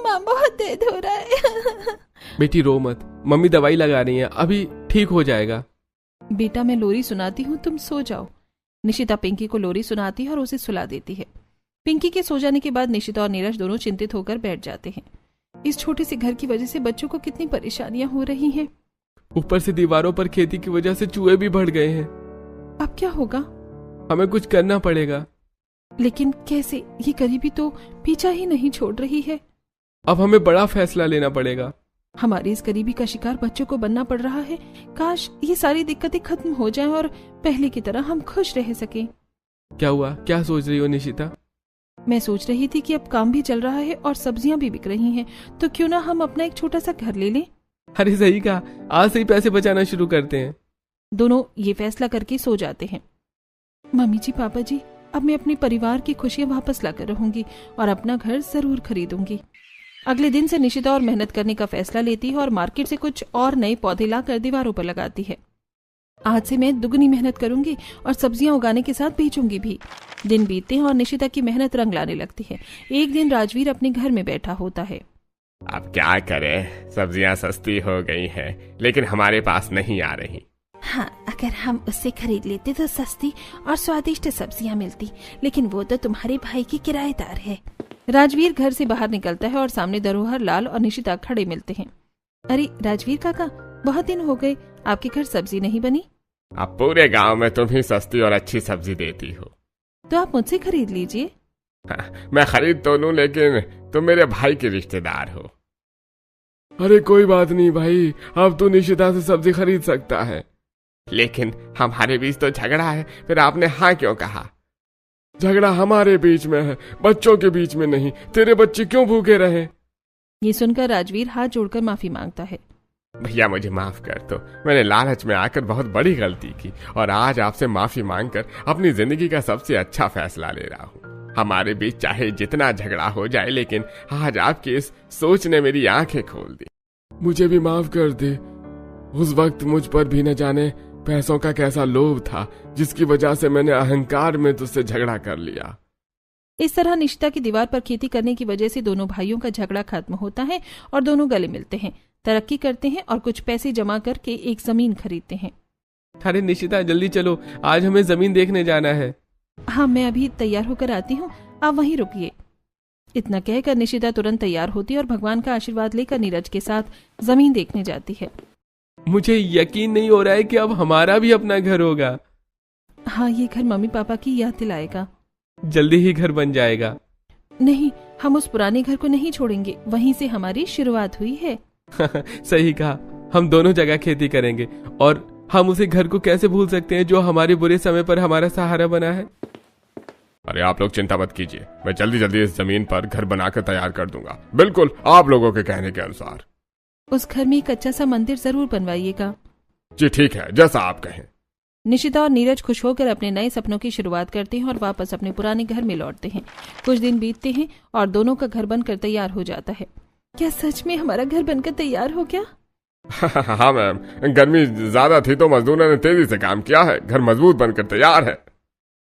माँ बहुत दर्द हो रहा है। बेटी रो मत, मम्मी दवाई लगा रही है, अभी ठीक हो जाएगा। बेटा मैं लोरी सुनाती हूँ, तुम सो जाओ। निशिता पिंकी को लोरी सुनाती है और उसे सुला देती है। पिंकी के सो जाने के बाद निशिता और नीरज दोनों चिंतित होकर बैठ जाते हैं। इस छोटे से घर की वजह से बच्चों को कितनी परेशानियां हो रही हैं। ऊपर से दीवारों पर खेती की वजह से चूहे भी बढ़ गए हैं। अब क्या होगा? हमें कुछ करना पड़ेगा। लेकिन कैसे? ये गरीबी तो पीछा ही नहीं छोड़ रही है। अब हमें बड़ा फैसला लेना पड़ेगा। हमारी इस गरीबी का शिकार बच्चों को बनना पड़ रहा है। काश ये सारी दिक्कतें खत्म हो जाएं और पहले की तरह हम खुश रह सकें। क्या हुआ? क्या सोच रही हो निशिता? मैं सोच रही थी कि अब काम भी चल रहा है और सब्जियां भी बिक रही हैं, तो क्यों ना हम अपना एक छोटा सा घर ले लें। अरे सही कहा, आज से ही पैसे बचाना शुरू करते हैं। दोनों ये फैसला करके सो जाते हैं। मम्मी जी, पापा जी, अब मैं अपने परिवार की खुशियां वापस लाकर रहूंगी और अपना घर जरूर खरीदूंगी। अगले दिन से निशिता और मेहनत करने का फैसला लेती है और मार्केट से कुछ और नए पौधे लाकर दीवारों पर लगाती है। आज से मैं दुगनी मेहनत करूंगी और सब्जियां उगाने के साथ बेचूंगी भी। दिन बीतते हैं और निशिता की मेहनत रंग लाने लगती है। एक दिन राजवीर अपने घर में बैठा होता है। अब क्या करें, सब्जियां सस्ती हो गई हैं, लेकिन हमारे पास नहीं आ रही। हाँ, अगर हम उससे खरीद लेते तो सस्ती और स्वादिष्ट सब्जियां मिलती, लेकिन वो तो तुम्हारे भाई की किराएदार है। राजवीर घर से बाहर निकलता है और सामने धरोहर लाल और निशिता खड़े मिलते हैं। अरे राजवीर काका, बहुत दिन हो गए, आपके घर सब्जी नहीं बनी। अब पूरे गांव में तुम ही सस्ती और अच्छी सब्जी देती हो, तो आप मुझसे खरीद लीजिए। हाँ, मैं खरीद तो लूं, लेकिन तुम मेरे भाई के रिश्तेदार हो। अरे कोई बात नहीं भाई, अब तू निशिता से सब्जी खरीद सकता है। लेकिन हमारे बीच तो झगड़ा है, फिर आपने हाँ क्यों कहा? झगड़ा हमारे बीच में है, बच्चों के बीच में नहीं। तेरे बच्चे क्यों भूखे रहे? ये सुनकर राजवीर हाथ जोड़कर माफी मांगता है। भैया मुझे माफ कर दो, मैंने लालच में आकर बहुत बड़ी गलती की और आज आपसे माफी मांगकर अपनी जिंदगी का सबसे अच्छा फैसला ले रहा हूँ। हमारे बीच चाहे जितना झगड़ा हो जाए, लेकिन आज आपकी इस सोच ने मेरी आंखें खोल दी। मुझे भी माफ कर दे। उस वक्त मुझ पर भी न जाने पैसों का कैसा लोभ था, जिसकी वजह से मैंने अहंकार में तुझसे झगड़ा कर लिया। इस तरह निशिता की दीवार पर खेती करने की वजह से दोनों भाइयों का झगड़ा खत्म होता है और दोनों गले मिलते हैं, तरक्की करते हैं और कुछ पैसे जमा करके एक जमीन खरीदते हैं। अरे निशिता जल्दी चलो, आज हमें जमीन देखने जाना है। हाँ, मैं अभी तैयार होकर आती हूँ, आप वहीं रुकिए। इतना कहकर निशिता तुरंत तैयार होती है और भगवान का आशीर्वाद लेकर नीरज के साथ जमीन देखने जाती है। मुझे यकीन नहीं हो रहा है कि अब हमारा भी अपना घर होगा। हाँ, ये घर मम्मी पापा की याद दिलाएगा। जल्दी ही घर बन जाएगा। नहीं, हम उस पुराने घर को नहीं छोड़ेंगे, वहीं से हमारी शुरुआत हुई है। सही कहा, हम दोनों जगह खेती करेंगे और हम उसे घर को कैसे भूल सकते हैं जो हमारे बुरे समय पर हमारा सहारा बना है। अरे आप लोग चिंता मत कीजिए, मैं जल्दी जल्दी इस जमीन पर घर बनाकर तैयार कर दूंगा, बिल्कुल आप लोगों के कहने के अनुसार। उस घर में एक अच्छा सा मंदिर जरूर बनवाइएगा। जी ठीक है, जैसा आप कहें। निशिता और नीरज खुश होकर अपने नए सपनों की शुरुआत करते हैं और वापस अपने पुराने घर में लौटते हैं। कुछ दिन बीतते हैं और दोनों का घर बनकर तैयार हो जाता है। क्या सच में हमारा घर बनकर तैयार हो गया? हाँ मैम, गर्मी ज्यादा थी तो मजदूरों ने तेजी से काम किया है, घर मजबूत बनकर तैयार है।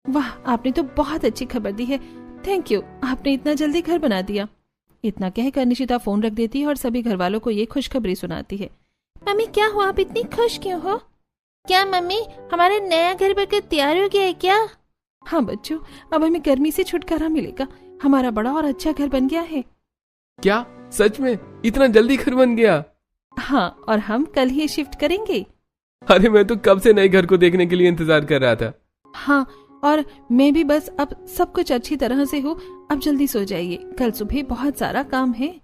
वाह, आपने तो बहुत अच्छी खबर दी है। थैंक यू, आपने इतना जल्दी घर बना दिया। इतना कहकर निशिता फोन रख देती है और सभी घर वालों को ये खुशखबरी सुनाती है। मम्मी क्या हुआ, आप इतनी खुश क्यों हो? क्या मम्मी, हमारा नया घर बनकर तैयार हो गया है क्या? हाँ बच्चों, अब हमें गर्मी से छुटकारा मिलेगा। हमारा बड़ा और अच्छा घर बन गया है। क्या सच में इतना जल्दी घर बन गया? हाँ, और हम कल ही शिफ्ट करेंगे। अरे मैं तो कब से नए घर को देखने के लिए इंतजार कर रहा था। हाँ, और मैं भी बस अब सब कुछ अच्छी तरह से हो। अब जल्दी सो जाइए, कल सुबह बहुत सारा काम है।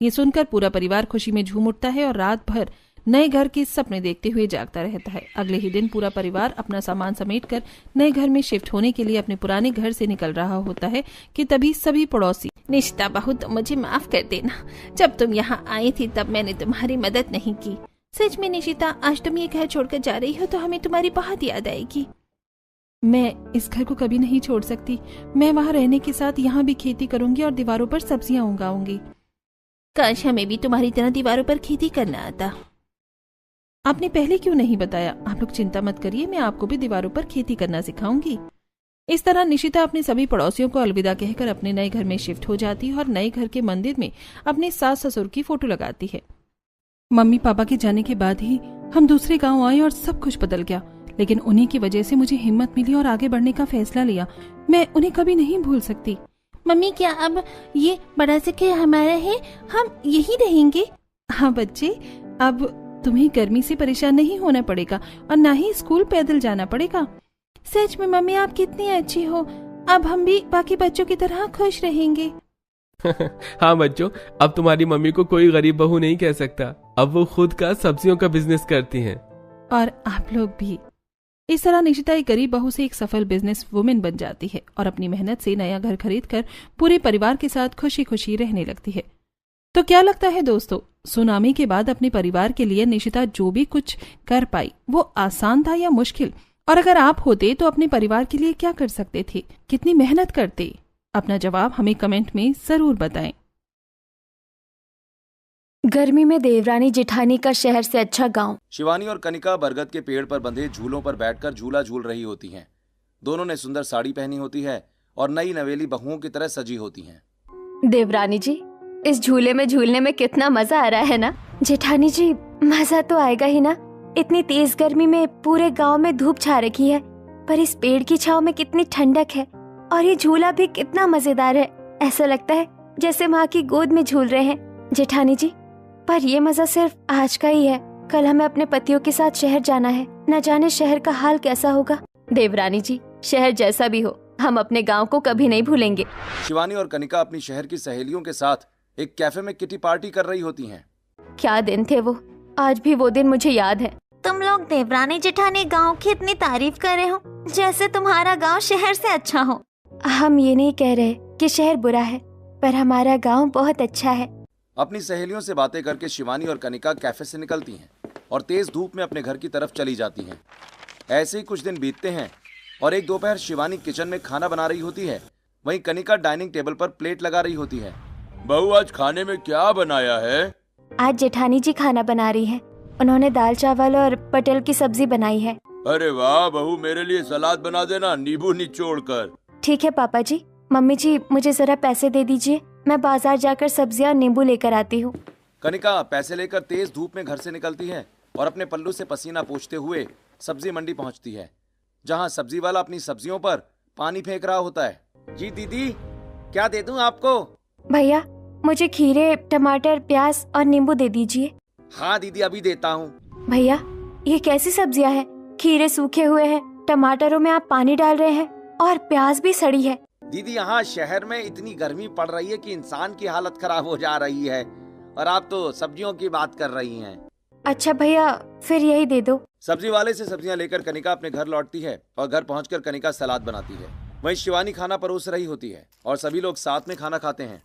ये सुनकर पूरा परिवार खुशी में झूम उठता है और रात भर नए घर के सपने देखते हुए जागता रहता है। अगले ही दिन पूरा परिवार अपना सामान समेटकर नए घर में शिफ्ट होने के लिए अपने पुराने घर से निकल रहा होता है कि तभी सभी पड़ोसी, निशिता बहू, तुम मुझे माफ कर देना। जब तुम यहाँ आई थी तब मैंने तुम्हारी मदद नहीं की। सच में निशिता, आज तुम ये घर छोड़कर जा रही हो तो हमें तुम्हारी बहुत याद आएगी। मैं इस घर को कभी नहीं छोड़ सकती। मैं वहाँ रहने के साथ यहाँ भी खेती करूंगी और दीवारों पर सब्जियां उगाऊंगी। काश हमें भी तुम्हारी तरह दीवारों पर खेती करना आता। आपने पहले क्यों नहीं बताया? आप लोग चिंता मत करिए, मैं आपको भी दीवारों पर खेती करना सिखाऊंगी। इस तरह निशिता अपने सभी पड़ोसियों को अलविदा कहकर अपने नए घर में शिफ्ट हो जाती है और नए घर के मंदिर में अपने सास ससुर की फोटो लगाती है। मम्मी पापा के जाने के बाद ही हम दूसरे गाँव आए और सब कुछ बदल गया, लेकिन उन्हीं की वजह से मुझे हिम्मत मिली और आगे बढ़ने का फैसला लिया। मैं उन्हें कभी नहीं भूल सकती। मम्मी क्या अब ये बड़ा सा घर हमारा है, हम यही रहेंगे? हाँ बच्चे, अब तुम्हें गर्मी से परेशान नहीं होना पड़ेगा और ना ही स्कूल पैदल जाना पड़ेगा। सच में मम्मी आप कितनी अच्छी हो, अब हम भी बाकी बच्चों की तरह खुश रहेंगे। हाँ बच्चों, अब तुम्हारी मम्मी को कोई गरीब बहू नहीं कह सकता, अब वो खुद का सब्जियों का बिजनेस करती हैं। और आप लोग भी। इस तरह निशिता एक गरीब बहू से एक सफल बिजनेस वुमेन बन जाती है और अपनी मेहनत से नया घर खरीदकर पूरे परिवार के साथ खुशी खुशी रहने लगती है। तो क्या लगता है दोस्तों, सुनामी के बाद अपने परिवार के लिए निशिता जो भी कुछ कर पाई वो आसान था या मुश्किल? और अगर आप होते तो अपने परिवार के लिए क्या कर सकते थे, कितनी मेहनत करते? अपना जवाब हमें कमेंट में जरूर बताएं। गर्मी में देवरानी जेठानी का शहर से अच्छा गांव। शिवानी और कनिका बरगद के पेड़ पर बंधे झूलों पर बैठकर झूला झूल रही होती हैं। दोनों ने सुंदर साड़ी पहनी होती है और नई नवेली बहुओं की तरह सजी होती हैं। देवरानी जी, इस झूले में झूलने में कितना मजा आ रहा है ना। जेठानी जी, मजा तो आएगा ही ना। इतनी तेज गर्मी में पूरे गांव में धूप छा रखी है, पर इस पेड़ की छांव में कितनी ठंडक है और ये झूला भी कितना मजेदार है। ऐसा लगता है जैसे माँ की गोद में झूल रहे हैं। जेठानी जी, पर ये मजा सिर्फ आज का ही है, कल हमें अपने पतियों के साथ शहर जाना है, न जाने शहर का हाल कैसा होगा। देवरानी जी, शहर जैसा भी हो, हम अपने गांव को कभी नहीं भूलेंगे। शिवानी और कनिका अपनी शहर की सहेलियों के साथ एक कैफे में किटी पार्टी कर रही होती हैं। क्या दिन थे वो, आज भी वो दिन मुझे याद है। तुम लोग देवरानी जेठानी गांव की इतनी तारीफ कर रहे हो जैसे तुम्हारा गांव शहर से अच्छा हो। हम ये नहीं कह रहे कि शहर बुरा है, पर हमारा गांव बहुत अच्छा है। अपनी सहेलियों से बातें करके शिवानी और कनिका कैफे से निकलती हैं और तेज धूप में अपने घर की तरफ चली जाती हैं। ऐसे ही कुछ दिन बीतते हैं और एक दोपहर शिवानी किचन में खाना बना रही होती है, वहीं कनिका डाइनिंग टेबल पर प्लेट लगा रही होती है। बहू, आज खाने में क्या बनाया है? आज जेठानी जी खाना बना रही है, उन्होंने दाल चावल और पटेल की सब्जी बनाई है। अरे वाह बहू, मेरे लिए सलाद बना देना, नींबू निचोड़ कर। ठीक है पापा जी। मम्मी जी, मुझे जरा पैसे दे दीजिए, मैं बाजार जाकर सब्जियां और नींबू लेकर आती हूँ। कनिका पैसे लेकर तेज धूप में घर से निकलती है और अपने पल्लू से पसीना पोंछते हुए सब्जी मंडी पहुँचती है, जहाँ सब्जी वाला अपनी सब्जियों पर पानी फेंक रहा होता है। जी दीदी, क्या दे दूं आपको? भैया, मुझे खीरे, टमाटर, प्याज और नींबू दे दीजिए। हाँ दीदी, अभी देता हूँ। भैया, ये कैसी सब्जियां हैं? खीरे सूखे हुए हैं, टमाटरों में आप पानी डाल रहे हैं और प्याज भी सड़ी है। दीदी, यहाँ शहर में इतनी गर्मी पड़ रही है कि इंसान की हालत खराब हो जा रही है और आप तो सब्जियों की बात कर रही हैं। अच्छा भैया, फिर यही दे दो। सब्जी वाले से सब्जियां लेकर कनिका अपने घर लौटती है और घर पहुंचकर कनिका सलाद बनाती है। वहीं शिवानी खाना परोस रही होती है और सभी लोग साथ में खाना खाते हैं।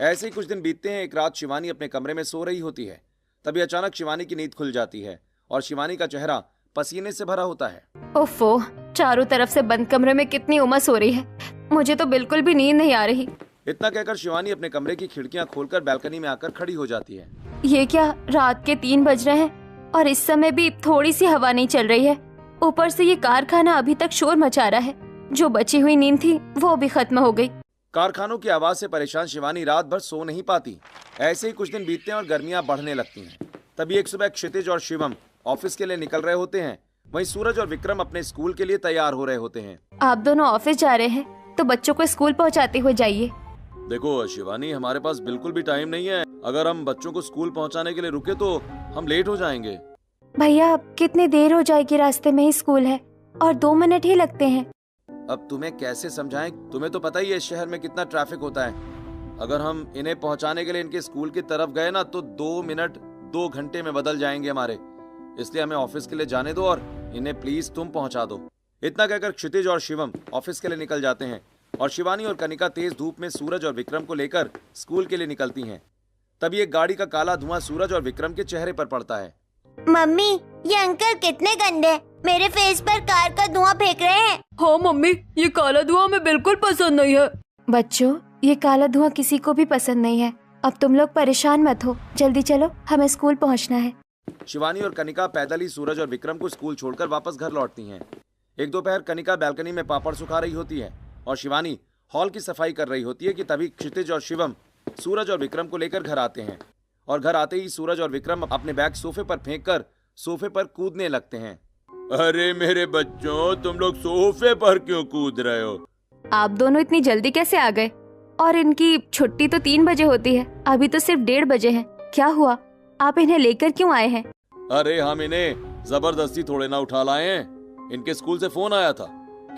ऐसे ही कुछ दिन बीतते हैं। एक रात शिवानी अपने कमरे में सो रही होती है, तभी अचानक शिवानी की नींद खुल जाती है और शिवानी का चेहरा पसीने से भरा होता है। ओफो, चारों तरफ से बंद कमरे में कितनी उमस हो रही है, मुझे तो बिल्कुल भी नींद नहीं आ रही। इतना कहकर शिवानी अपने कमरे की खिड़कियां खोलकर बालकनी में आकर खड़ी हो जाती है। ये क्या, रात के 3 बज रहे हैं और इस समय भी थोड़ी सी हवा नहीं चल रही है। ऊपर से ये कारखाना अभी तक शोर मचा रहा है, जो बची हुई नींद थी वो भी खत्म हो गई। कारखानों की आवाज से परेशान शिवानी रात भर सो नहीं पाती। ऐसे ही कुछ दिन बीतते हैं और गर्मियां बढ़ने लगती हैं। तभी एक सुबह क्षितिज और शिवम ऑफिस के लिए निकल रहे होते हैं, वहीं सूरज और विक्रम अपने स्कूल के लिए तैयार हो रहे होते हैं। आप दोनों ऑफिस जा रहे हैं तो बच्चों को स्कूल पहुंचाते हुए जाइए। देखो शिवानी, हमारे पास बिल्कुल भी टाइम नहीं है। अगर हम बच्चों को स्कूल पहुंचाने के लिए रुके तो हम लेट हो जाएंगे। भैया, कितनी देर हो जाएगी, रास्ते में ही स्कूल है और 2 मिनट ही लगते हैं। अब तुम्हें कैसे समझाएं, तुम्हें तो पता ही है शहर में कितना ट्रैफिक होता है। अगर हम इन्हें पहुंचाने के लिए इनके स्कूल की तरफ गए ना तो 2 मिनट 2 घंटे में बदल जाएंगे हमारे। इसलिए हमें ऑफिस के लिए जाने दो और इन्हें प्लीज तुम पहुंचा दो। इतना कहकर क्षितिज और शिवम ऑफिस के लिए निकल जाते हैं और शिवानी और कनिका तेज धूप में सूरज और विक्रम को लेकर स्कूल के लिए निकलती हैं। तभी एक गाड़ी का काला धुआं सूरज और विक्रम के चेहरे पर पड़ता है। मम्मी, ये अंकल कितने गंदे, मेरे फेस पर कार का धुआं फेंक रहे हैं। हाँ मम्मी, ये काला धुआं हमें बिल्कुल पसंद नहीं है। बच्चों, ये काला धुआं किसी को भी पसंद नहीं है। अब तुम लोग परेशान मत हो, जल्दी चलो, हमें स्कूल पहुंचना है। शिवानी और कनिका पैदल ही सूरज और विक्रम को स्कूल छोड़कर वापस घर लौटती हैं। एक दोपहर कनिका बालकनी में पापड़ सुखा रही होती है और शिवानी हॉल की सफाई कर रही होती है कि तभी क्षितिज और शिवम सूरज और विक्रम को लेकर घर आते हैं और घर आते ही सूरज और विक्रम अपने बैग सोफे पर फेंककर सोफे पर कूदने लगते हैं। अरे मेरे बच्चों, तुम लोग सोफे पर क्यों कूद रहे हो? आप दोनों इतनी जल्दी कैसे आ गए? और इनकी छुट्टी तो 3 बजे होती है, अभी तो सिर्फ 1:30 बजे है। क्या हुआ, आप इन्हें लेकर क्यों आए हैं? अरे हम इन्हें जबरदस्ती थोड़े ना उठा लाए हैं। इनके स्कूल से फोन आया था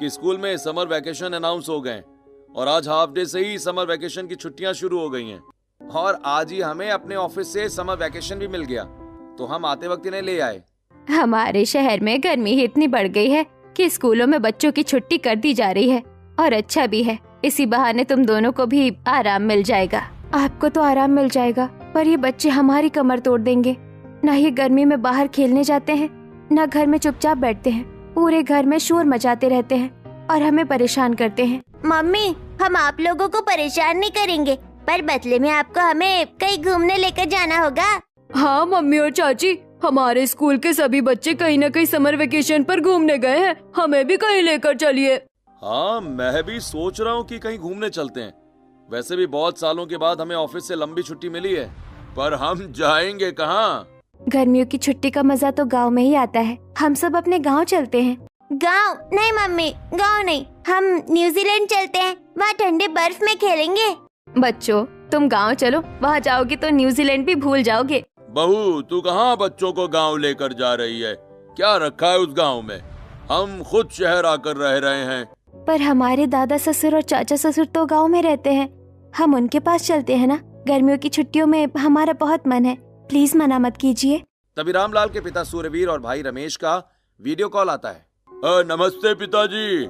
कि स्कूल में समर वैकेशन अनाउंस हो गए और आज हाफ डे से ही समर वैकेशन की छुट्टियां शुरू हो गई हैं और आज ही हमें अपने ऑफिस से समर वैकेशन भी मिल गया, तो हम आते वक्त इन्हें ले आए। हमारे शहर में गर्मी ही इतनी बढ़ गई है कि स्कूलों में बच्चों की छुट्टी कर दी जा रही है, और अच्छा भी है, इसी बहाने तुम दोनों को भी आराम मिल जाएगा। आपको तो आराम मिल जाएगा, पर ये बच्चे हमारी कमर तोड़ देंगे। न ये गर्मी में बाहर खेलने जाते हैं, न घर में चुपचाप बैठते हैं, पूरे घर में शोर मचाते रहते हैं और हमें परेशान करते हैं। मम्मी, हम आप लोगों को परेशान नहीं करेंगे, पर बदले में आपको हमें कहीं घूमने लेकर जाना होगा। हाँ मम्मी और चाची, हमारे स्कूल के सभी बच्चे कहीं न कहीं समर वेकेशन पर घूमने गए हैं, हमें भी कहीं लेकर चलिए। हाँ, मैं भी सोच रहा हूँ कि कहीं घूमने चलते हैं। वैसे भी बहुत सालों के बाद हमें ऑफिस से लंबी छुट्टी मिली है, पर हम जाएंगे कहाँ? गर्मियों की छुट्टी का मजा तो गांव में ही आता है। हम सब अपने गांव चलते हैं। गांव नहीं मम्मी, गांव नहीं, हम न्यूजीलैंड चलते हैं, वहाँ ठंडे बर्फ में खेलेंगे। बच्चों, तुम गांव चलो, वहाँ जाओगे तो न्यूजीलैंड भी भूल जाओगे। बहू, तू कहाँ बच्चों को गांव लेकर जा रही है? क्या रखा है उस गांव में? हम खुद शहर आकर रह रहे हैं। पर हमारे दादा ससुर और चाचा ससुर तो गांव में रहते हैं, हम उनके पास चलते हैं ना। गर्मियों की छुट्टियों में हमारा बहुत मन है, प्लीज मना मत कीजिए। तभी रामलाल के पिता सूर्यवीर और भाई रमेश का वीडियो कॉल आता है। नमस्ते पिताजी।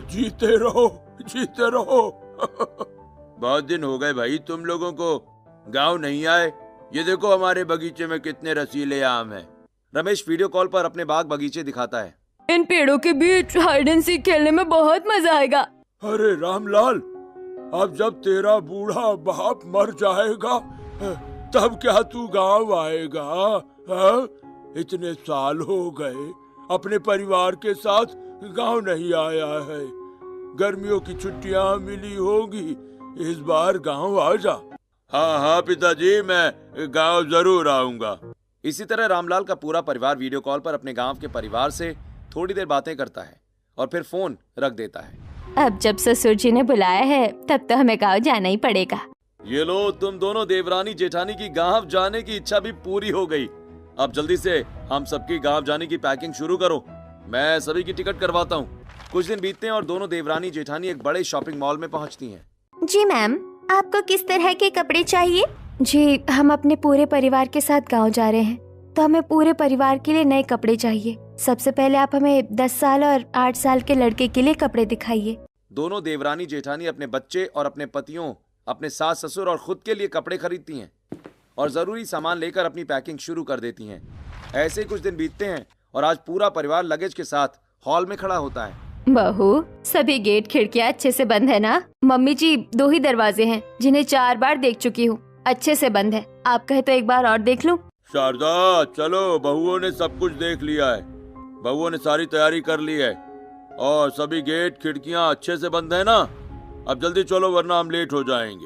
जीते रहो, जीते रहो। बहुत दिन हो गए भाई तुम लोगों को गांव नहीं आए। ये देखो हमारे बगीचे में कितने रसीले आम हैं। रमेश वीडियो कॉल पर अपने बाग बगीचे दिखाता है। इन पेड़ों के बीच हाइड एंड सीक खेलने में बहुत मजा आएगा। अरे रामलाल, अब जब तेरा बूढ़ा बाप मर जाएगा तब क्या तू गांव आएगा? इतने साल हो गए अपने परिवार के साथ गांव नहीं आया है। गर्मियों की छुट्टियां मिली होगी, इस बार गांव आ जा। हाँ हाँ पिताजी, मैं गांव जरूर आऊंगा। इसी तरह रामलाल का पूरा परिवार वीडियो कॉल पर अपने गांव के परिवार से थोड़ी देर बातें करता है और फिर फोन रख देता है। अब जब ससुर जी ने बुलाया है तब तो हमें गांव जाना ही पड़ेगा। ये लो, तुम दोनों देवरानी जेठानी की गांव जाने की इच्छा भी पूरी हो गई। अब जल्दी से हम सबकी गांव जाने की पैकिंग शुरू करो, मैं सभी की टिकट करवाता हूँ। कुछ दिन बीतते हैं और दोनों देवरानी जेठानी एक बड़े शॉपिंग मॉल में पहुँचती हैं। जी मैम, आपको किस तरह के कपड़े चाहिए? जी, हम अपने पूरे परिवार के साथ गांव जा रहे हैं, तो हमें पूरे परिवार के लिए नए कपड़े चाहिए। सबसे पहले आप हमें 10 साल और 8 साल के लड़के के लिए कपड़े दिखाइए। दोनों देवरानी जेठानी अपने बच्चे और अपने पतियों, अपने सास ससुर और खुद के लिए कपड़े खरीदती हैं और जरूरी सामान लेकर अपनी पैकिंग शुरू कर देती हैं। ऐसे ही कुछ दिन बीतते हैं और आज पूरा परिवार लगेज के साथ हॉल में खड़ा होता है। बहू, सभी गेट खिड़कियाँ अच्छे से बंद है ना? मम्मी जी, 2 ही दरवाजे हैं जिन्हें 4 बार देख चुकी हूँ, अच्छे से बंद है। आप कहे तो एक बार और देख लूं? शारदा, चलो, बहुओं ने सब कुछ देख लिया है, बहुओं ने सारी तैयारी कर ली है और सभी गेट खिड़कियां अच्छे से बंद है ना? अब जल्दी चलो वरना हम लेट हो जाएंगे।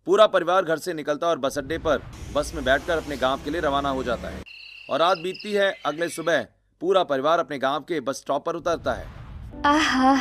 पूरा परिवार घर से निकलता और बस अड्डे पर बस में बैठकर अपने गांव के लिए रवाना हो जाता है और रात बीतती है। अगले सुबह पूरा परिवार अपने गांव के बस स्टॉप पर उतरता है। आहा,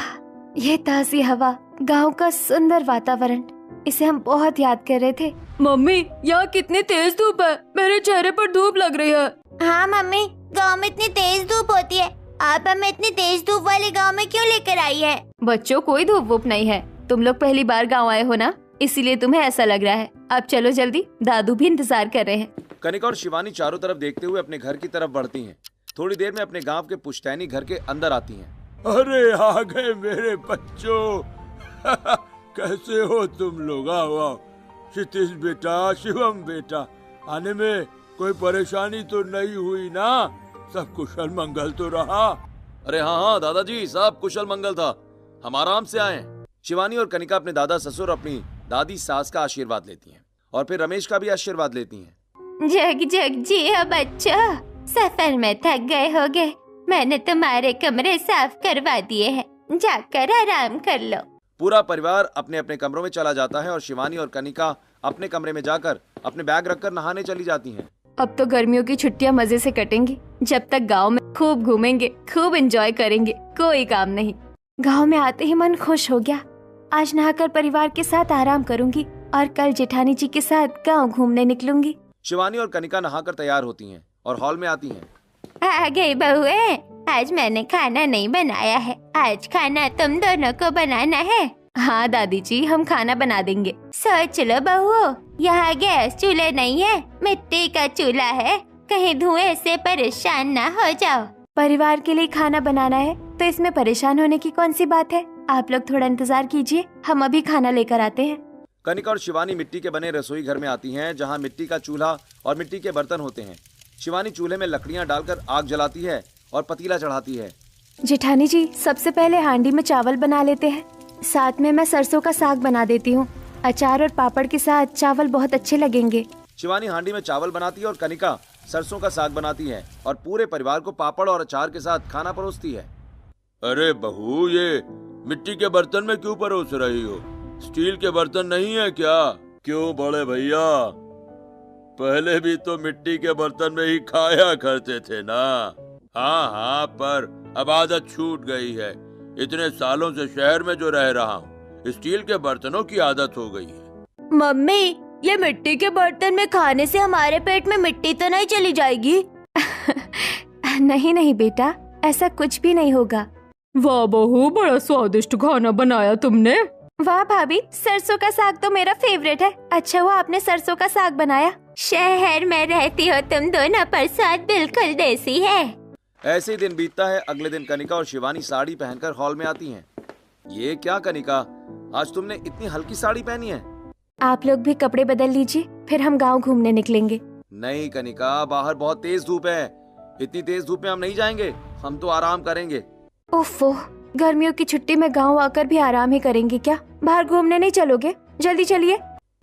ये ताज़ी हवा, गांव का सुंदर वातावरण, इसे हम बहुत याद कर रहे थे। मम्मी, यहाँ कितनी तेज धूप है, मेरे चेहरे पर धूप लग रही है। हाँ मम्मी, गांव में इतनी तेज धूप होती है, आप हमें इतनी तेज धूप वाले गांव में क्यों लेकर आई है? बच्चों, कोई धूप वूप नहीं है, तुम लोग पहली बार गांव आए हो ना, इसीलिए तुम्हें ऐसा लग रहा है। अब चलो जल्दी, दादू भी इंतजार कर रहे हैं। कनिका और शिवानी चारों तरफ देखते हुए अपने घर की तरफ बढ़ती हैं। थोड़ी देर में अपने गांव के पुश्तैनी घर के अंदर आती हैं। अरे आ गए मेरे बच्चों। कैसे हो तुम लोग? आओ, क्षितिज बेटा, शिवम बेटा, आने में कोई परेशानी तो नहीं हुई ना? सब कुशल मंगल तो रहा? अरे हाँ हाँ दादाजी, सब कुशल मंगल था, हम आराम से आए। शिवानी और कनिका अपने दादा ससुर, अपनी दादी सास का आशीर्वाद लेती हैं और फिर रमेश का भी आशीर्वाद लेती हैं। जग जग जियो बच्चों, सफर में थक गए होगे, मैंने तुम्हारे कमरे साफ करवा दिए हैं, जाकर आराम कर लो। पूरा परिवार अपने अपने कमरों में चला जाता है और शिवानी और कनिका अपने कमरे में जाकर अपने बैग रखकर नहाने चली जाती हैं। अब तो गर्मियों की छुट्टियां मजे से कटेंगी, जब तक गांव में खूब घूमेंगे, खूब एंजॉय करेंगे, कोई काम नहीं। गांव में आते ही मन खुश हो गया, आज नहाकर परिवार के साथ आराम करूंगी और कल जेठानी जी के साथ गांव घूमने निकलूंगी। शिवानी और कनिका नहाकर तैयार होती हैं और हॉल में आती हैं। आ गई बहुए, आज मैंने खाना नहीं बनाया है, आज खाना तुम दोनों को बनाना है। हाँ दादी जी, हम खाना बना देंगे। सोच लो बहुओं, यहाँ गैस चूल्हे नहीं है, मिट्टी का चूल्हा है, कहीं धुएं से परेशान ना हो जाओ। परिवार के लिए खाना बनाना है तो इसमें परेशान होने की कौन सी बात है। आप लोग थोड़ा इंतजार कीजिए, हम अभी खाना लेकर आते हैं। कनिका और शिवानी मिट्टी के बने रसोई घर में आती हैं, जहाँ मिट्टी का चूल्हा और मिट्टी के बर्तन होते हैं। शिवानी चूल्हे में लकड़ियाँ डालकर आग जलाती है और पतीला चढ़ाती है। जेठानी जी, सबसे पहले हांडी में चावल बना लेते हैं, साथ में मैं सरसों का साग बना देती हूँ। अचार और पापड़ के साथ चावल बहुत अच्छे लगेंगे। शिवानी हांडी में चावल बनाती है और कनिका सरसों का साग बनाती है और पूरे परिवार को पापड़ और अचार के साथ खाना परोसती है। अरे बहू, ये मिट्टी के बर्तन में क्यों परोस रही हो? स्टील के बर्तन नहीं है क्या? क्यों बड़े भैया, पहले भी तो मिट्टी के बर्तन में ही खाया करते थे ना। हाँ हाँ, पर अब आदत छूट गई है। इतने सालों से शहर में जो रह रहा हूँ, स्टील के बर्तनों की आदत हो गई है। मम्मी, ये मिट्टी के बर्तन में खाने से हमारे पेट में मिट्टी तो नहीं चली जाएगी? नहीं नहीं बेटा, ऐसा कुछ भी नहीं होगा। वाह बहू, बड़ा स्वादिष्ट खाना बनाया तुमने। वाह भाभी, सरसों का साग तो मेरा फेवरेट है। अच्छा हुआ आपने सरसों का साग बनाया। शहर में रहती हो तुम दोनों, पर स्वाद बिल्कुल देसी है। ऐसे ही दिन बीतता है। अगले दिन कनिका और शिवानी साड़ी पहनकर हॉल में आती हैं। ये क्या कनिका, आज तुमने इतनी हल्की साड़ी पहनी है? आप लोग भी कपड़े बदल लीजिए, फिर हम गांव घूमने निकलेंगे। नहीं कनिका, बाहर बहुत तेज धूप है। इतनी तेज धूप में हम नहीं जाएंगे, हम तो आराम करेंगे। ओफो, गर्मियों की छुट्टी में गांव आकर भी आराम ही करेंगे क्या? बाहर घूमने नहीं चलोगे? जल्दी चलिए।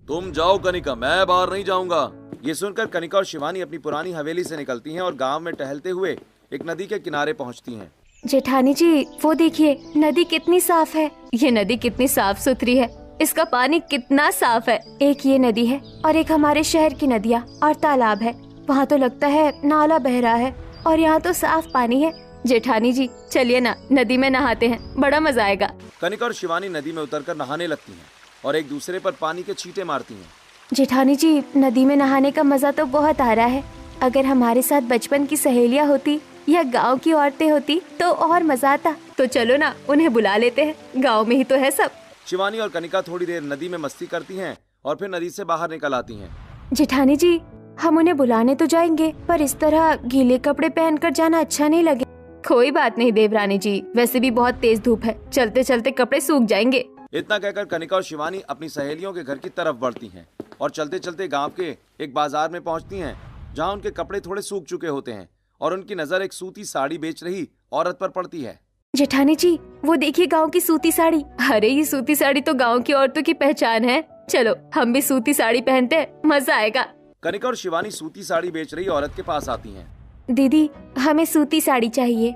तुम जाओ कनिका, मैं बाहर नहीं जाऊंगा। ये सुनकर कनिका और शिवानी अपनी पुरानी हवेली से निकलती हैं और गांव में टहलते हुए एक नदी के किनारे पहुंचती हैं। जेठानी जी, वो देखिए नदी कितनी साफ है। ये नदी कितनी साफ सुथरी है, इसका पानी कितना साफ है। एक ये नदी है और एक हमारे शहर की नदियाँ और तालाब है। वहाँ तो लगता है नाला बह रहा है और यहाँ तो साफ पानी है। जेठानी जी, चलिए ना, नदी में नहाते हैं, बड़ा मजा आएगा। कनिका और शिवानी नदी में उतरकर नहाने लगती हैं और एक दूसरे पर पानी के छींटे मारती हैं। जेठानी जी, नदी में नहाने का मजा तो बहुत आ रहा है। अगर हमारे साथ बचपन की सहेलियाँ होती या गांव की औरतें होती तो और मजा आता। तो चलो ना, उन्हें बुला लेते हैं, गांव में ही तो है सब। शिवानी और कनिका थोड़ी देर नदी में मस्ती करती हैं और फिर नदी से बाहर निकल आती हैं। जेठानी जी, हम उन्हें बुलाने तो जाएंगे, पर इस तरह गीले कपड़े पहनकर जाना अच्छा नहीं लगे। कोई बात नहीं देवरानी जी, वैसे भी बहुत तेज धूप है, चलते चलते कपड़े सूख जाएंगे। इतना कहकर कनिका और शिवानी अपनी सहेलियों के घर की तरफ बढ़ती हैं और चलते चलते गांव के एक बाजार में पहुंचती हैं, जहां उनके कपड़े थोड़े सूख चुके होते हैं और उनकी नजर एक सूती साड़ी बेच रही औरत पर पड़ती है। जेठानी जी, वो देखिए गांव की सूती साड़ी। अरे ये सूती साड़ी तो गांव की औरतों की पहचान है। चलो हम भी सूती साड़ी पहनते हैं, मजा आएगा। कनिका और शिवानी सूती साड़ी बेच रही औरत के पास आती हैं। दीदी, हमें सूती साड़ी चाहिए।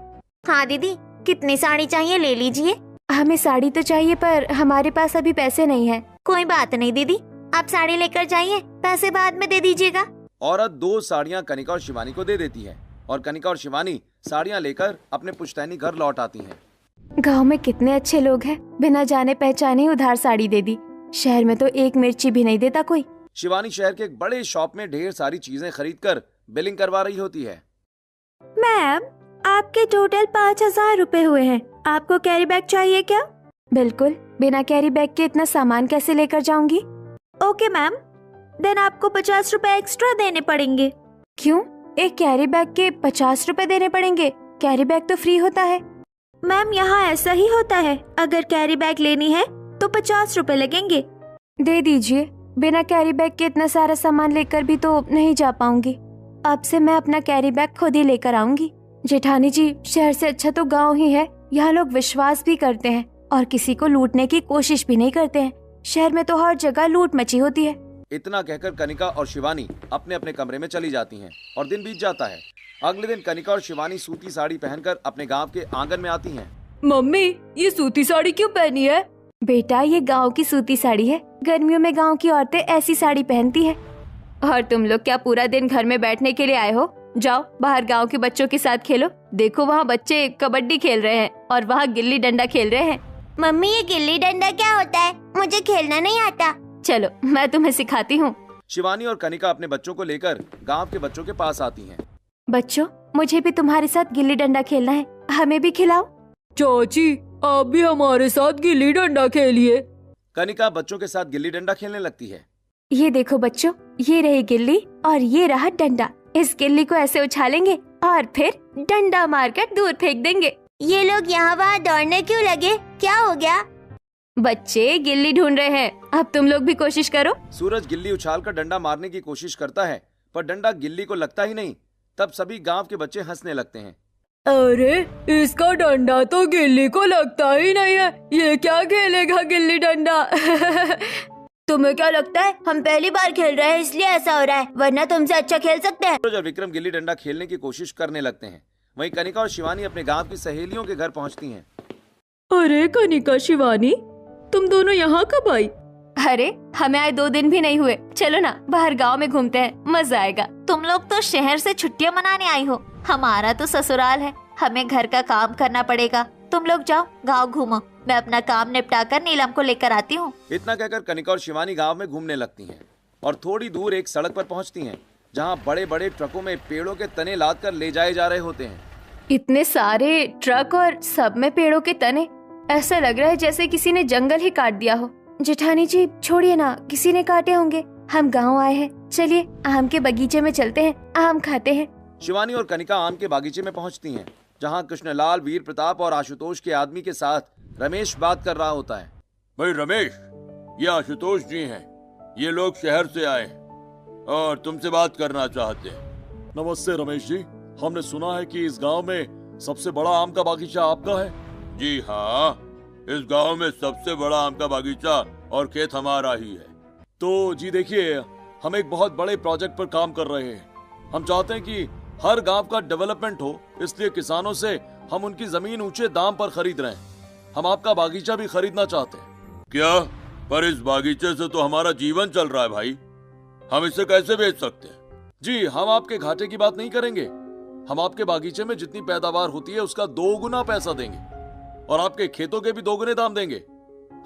हाँ दीदी, कितनी साड़ी चाहिए ले लीजिए। हमें साड़ी तो चाहिए, पर हमारे पास अभी पैसे नहीं है। कोई बात नहीं दीदी, आप साड़ी लेकर जाइए, पैसे बाद में दे दीजिएगा। औरत 2 साड़ियाँ कनिका और शिवानी को दे देती है और कनिका और शिवानी साड़ियाँ लेकर अपने पुश्तैनी घर लौट आती हैं। गांव में कितने अच्छे लोग हैं, बिना जाने पहचाने ही उधार साड़ी दे दी। शहर में तो एक मिर्ची भी नहीं देता कोई। शिवानी शहर के एक बड़े शॉप में ढेर सारी चीजें खरीदकर बिलिंग करवा रही होती है। मैम, आपके टोटल 5,000 रुपए हुए हैं। आपको कैरी बैग चाहिए क्या? बिल्कुल, बिना कैरी बैग के इतना सामान कैसे लेकर जाऊंगी? ओके मैम, देन आपको 50 रुपए एक्स्ट्रा देने पड़ेंगे। क्यों? एक कैरी बैग के 50 रुपए देने पड़ेंगे? कैरी बैग तो फ्री होता है। मैम, यहाँ ऐसा ही होता है, अगर कैरी बैग लेनी है तो 50 रुपए लगेंगे। दे दीजिए, बिना कैरी बैग के इतना सारा सामान लेकर भी तो नहीं जा पाऊंगी। अब से मैं अपना कैरी बैग खुद ही लेकर आऊंगी। जेठानी जी, शहर से अच्छा तो गांव ही है। यहाँ लोग विश्वास भी करते हैं और किसी को लूटने की कोशिश भी नहीं करते हैं। शहर में तो हर जगह लूट मची होती है। इतना कहकर कनिका और शिवानी अपने अपने कमरे में चली जाती हैं और दिन बीत जाता है। अगले दिन कनिका और शिवानी सूती साड़ी पहनकर अपने गांव के आंगन में आती हैं। मम्मी, ये सूती साड़ी क्यों पहनी है? बेटा, ये गांव की सूती साड़ी है। गर्मियों में गांव की औरतें ऐसी साड़ी पहनती है। और तुम लोग क्या पूरा दिन घर में बैठने के लिए आए हो? जाओ बाहर गांव के बच्चों के साथ खेलो। देखो वहाँ बच्चे कबड्डी खेल रहे हैं और वहाँ गिल्ली डंडा खेल रहे हैं। मम्मी ये गिल्ली डंडा क्या होता है? मुझे खेलना नहीं आता। चलो मैं तुम्हें सिखाती हूँ। शिवानी और कनिका अपने बच्चों को लेकर गांव के बच्चों के पास आती हैं। बच्चों, मुझे भी तुम्हारे साथ गिल्ली डंडा खेलना है, हमें भी खिलाओ। चाची, आप भी हमारे साथ गिल्ली डंडा खेलिए। कनिका बच्चों के साथ गिल्ली डंडा खेलने लगती है। ये देखो बच्चों, ये रही गिल्ली और ये रहा डंडा। इस गिल्ली को ऐसे उछालेंगे और फिर डंडा मारकर दूर फेंक देंगे। ये लोग यहाँ वहाँ दौड़ने क्यों लगे? क्या हो गया? बच्चे गिल्ली ढूंढ रहे हैं, अब तुम लोग भी कोशिश करो। सूरज गिल्ली उछालकर डंडा मारने की कोशिश करता है, पर डंडा गिल्ली को लगता ही नहीं। तब सभी गांव के बच्चे हंसने लगते हैं। अरे, इसका डंडा तो गिल्ली को लगता ही नहीं है, ये क्या खेलेगा गिल्ली डंडा? तुम्हें क्या लगता है हम पहली बार खेल रहे हैं इसलिए ऐसा हो रहा है, वरना तुमसे अच्छा खेल सकते हैं। सूरज और विक्रम गिल्ली डंडा खेलने की कोशिश करने लगते हैं। वहीं कनिका और शिवानी अपने गांव की सहेलियों के घर पहुंचती हैं। अरे कनिका, शिवानी, तुम दोनों यहाँ कब आई? अरे हमें आए 2 दिन भी नहीं हुए। चलो ना बाहर गांव में घूमते हैं, मजा आएगा। तुम लोग तो शहर से छुट्टियां मनाने आई हो, हमारा तो ससुराल है, हमें घर का काम करना पड़ेगा। तुम लोग जाओ गांव घूमो, मैं अपना काम निपटाकर नीलम को लेकर आती हूँ। इतना कहकर कनिका और शिवानी गांव में घूमने लगती हैं और थोड़ी दूर एक सड़क पर पहुंचती हैं, जहां बड़े बड़े ट्रकों में पेड़ों के तने लाद कर ले जाए जा रहे होते हैं। इतने सारे ट्रक और सब में पेड़ों के तने, ऐसा लग रहा है जैसे किसी ने जंगल ही काट दिया हो। जेठानी जी छोड़िए ना, किसी ने काटे होंगे। हम गांव आए हैं, चलिए आम के बगीचे में चलते हैं, आम खाते हैं। शिवानी और कनिका आम के बागीचे में पहुंचती हैं, जहां कृष्णलाल, वीर प्रताप और आशुतोष के आदमी के साथ रमेश बात कर रहा होता है। भाई रमेश, ये आशुतोष जी हैं। ये लोग शहर से आए हैं और तुमसे बात करना चाहते हैं। नमस्ते रमेश जी, हमने सुना है कि इस गांव में सबसे बड़ा आम का बागीचा आपका है। जी हाँ, इस गांव में सबसे बड़ा आम का बागीचा और खेत हमारा ही है। तो जी देखिए, हम एक बहुत बड़े प्रोजेक्ट पर काम कर रहे हैं। हम चाहते हैं कि हर गांव का डेवलपमेंट हो, इसलिए किसानों से हम उनकी जमीन ऊंचे दाम पर खरीद रहे हैं। हम आपका बागीचा भी खरीदना चाहते हैं। क्या? पर इस बागीचे से तो हमारा जीवन चल रहा है भाई, हम इसे कैसे बेच सकते हैं? जी, हम आपके घाटे की बात नहीं करेंगे। हम आपके बागीचे में जितनी पैदावार होती है उसका 2 गुना पैसा देंगे और आपके खेतों के भी 2 गुने दाम देंगे।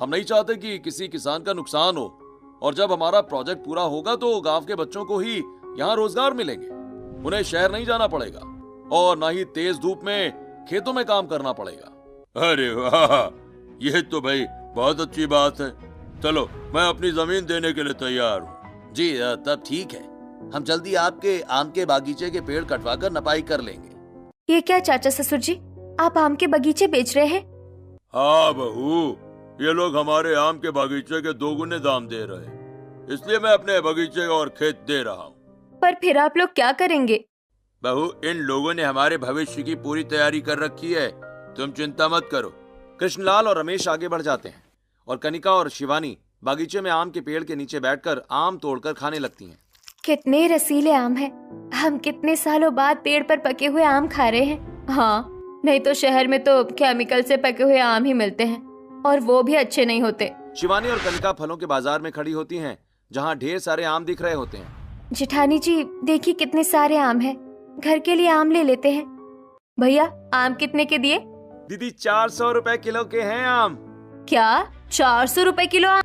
हम नहीं चाहते कि किसी किसान का नुकसान हो, और जब हमारा प्रोजेक्ट पूरा होगा तो गांव के बच्चों को ही यहाँ रोजगार मिलेंगे। उन्हें शहर नहीं जाना पड़ेगा और ना ही तेज धूप में खेतों में काम करना पड़ेगा। अरे वाह, ये तो भाई बहुत अच्छी बात है। चलो, मैं अपनी जमीन देने के लिए तैयार हूँ। जी तब ठीक है, हम जल्दी आपके आम के बागीचे के पेड़ कटवाकर नपाई कर लेंगे। ये क्या चाचा ससुर जी, आप आम के बगीचे बेच रहे हैं? हाँ बहू, ये लोग हमारे आम के बागीचे के 2 गुने दाम दे रहे हैं, इसलिए मैं अपने बगीचे और खेत दे रहा हूँ। पर फिर आप लोग क्या करेंगे? बहू, इन लोगों ने हमारे भविष्य की पूरी तैयारी कर रखी है, तुम चिंता मत करो। कृष्णलाल और रमेश आगे बढ़ जाते हैं और कनिका और शिवानी बागीचे में आम के पेड़ के नीचे बैठकर आम तोड़कर खाने लगती हैं। कितने रसीले आम हैं। हम कितने सालों बाद पेड़ पर पके हुए आम खा रहे हैं। हाँ, नहीं तो शहर में तो केमिकल से पके हुए आम ही मिलते हैं और वो भी अच्छे नहीं होते। शिवानी और कनिका फलों के बाजार में खड़ी होती हैं, जहाँ ढेर सारे आम दिख रहे होते हैं। जेठानी जी देखिए कितने सारे आम हैं, घर के लिए आम ले लेते हैं। भैया, आम कितने के दिए? दीदी 400 रुपए किलो के हैं आम। क्या 400 रुपए किलो आम?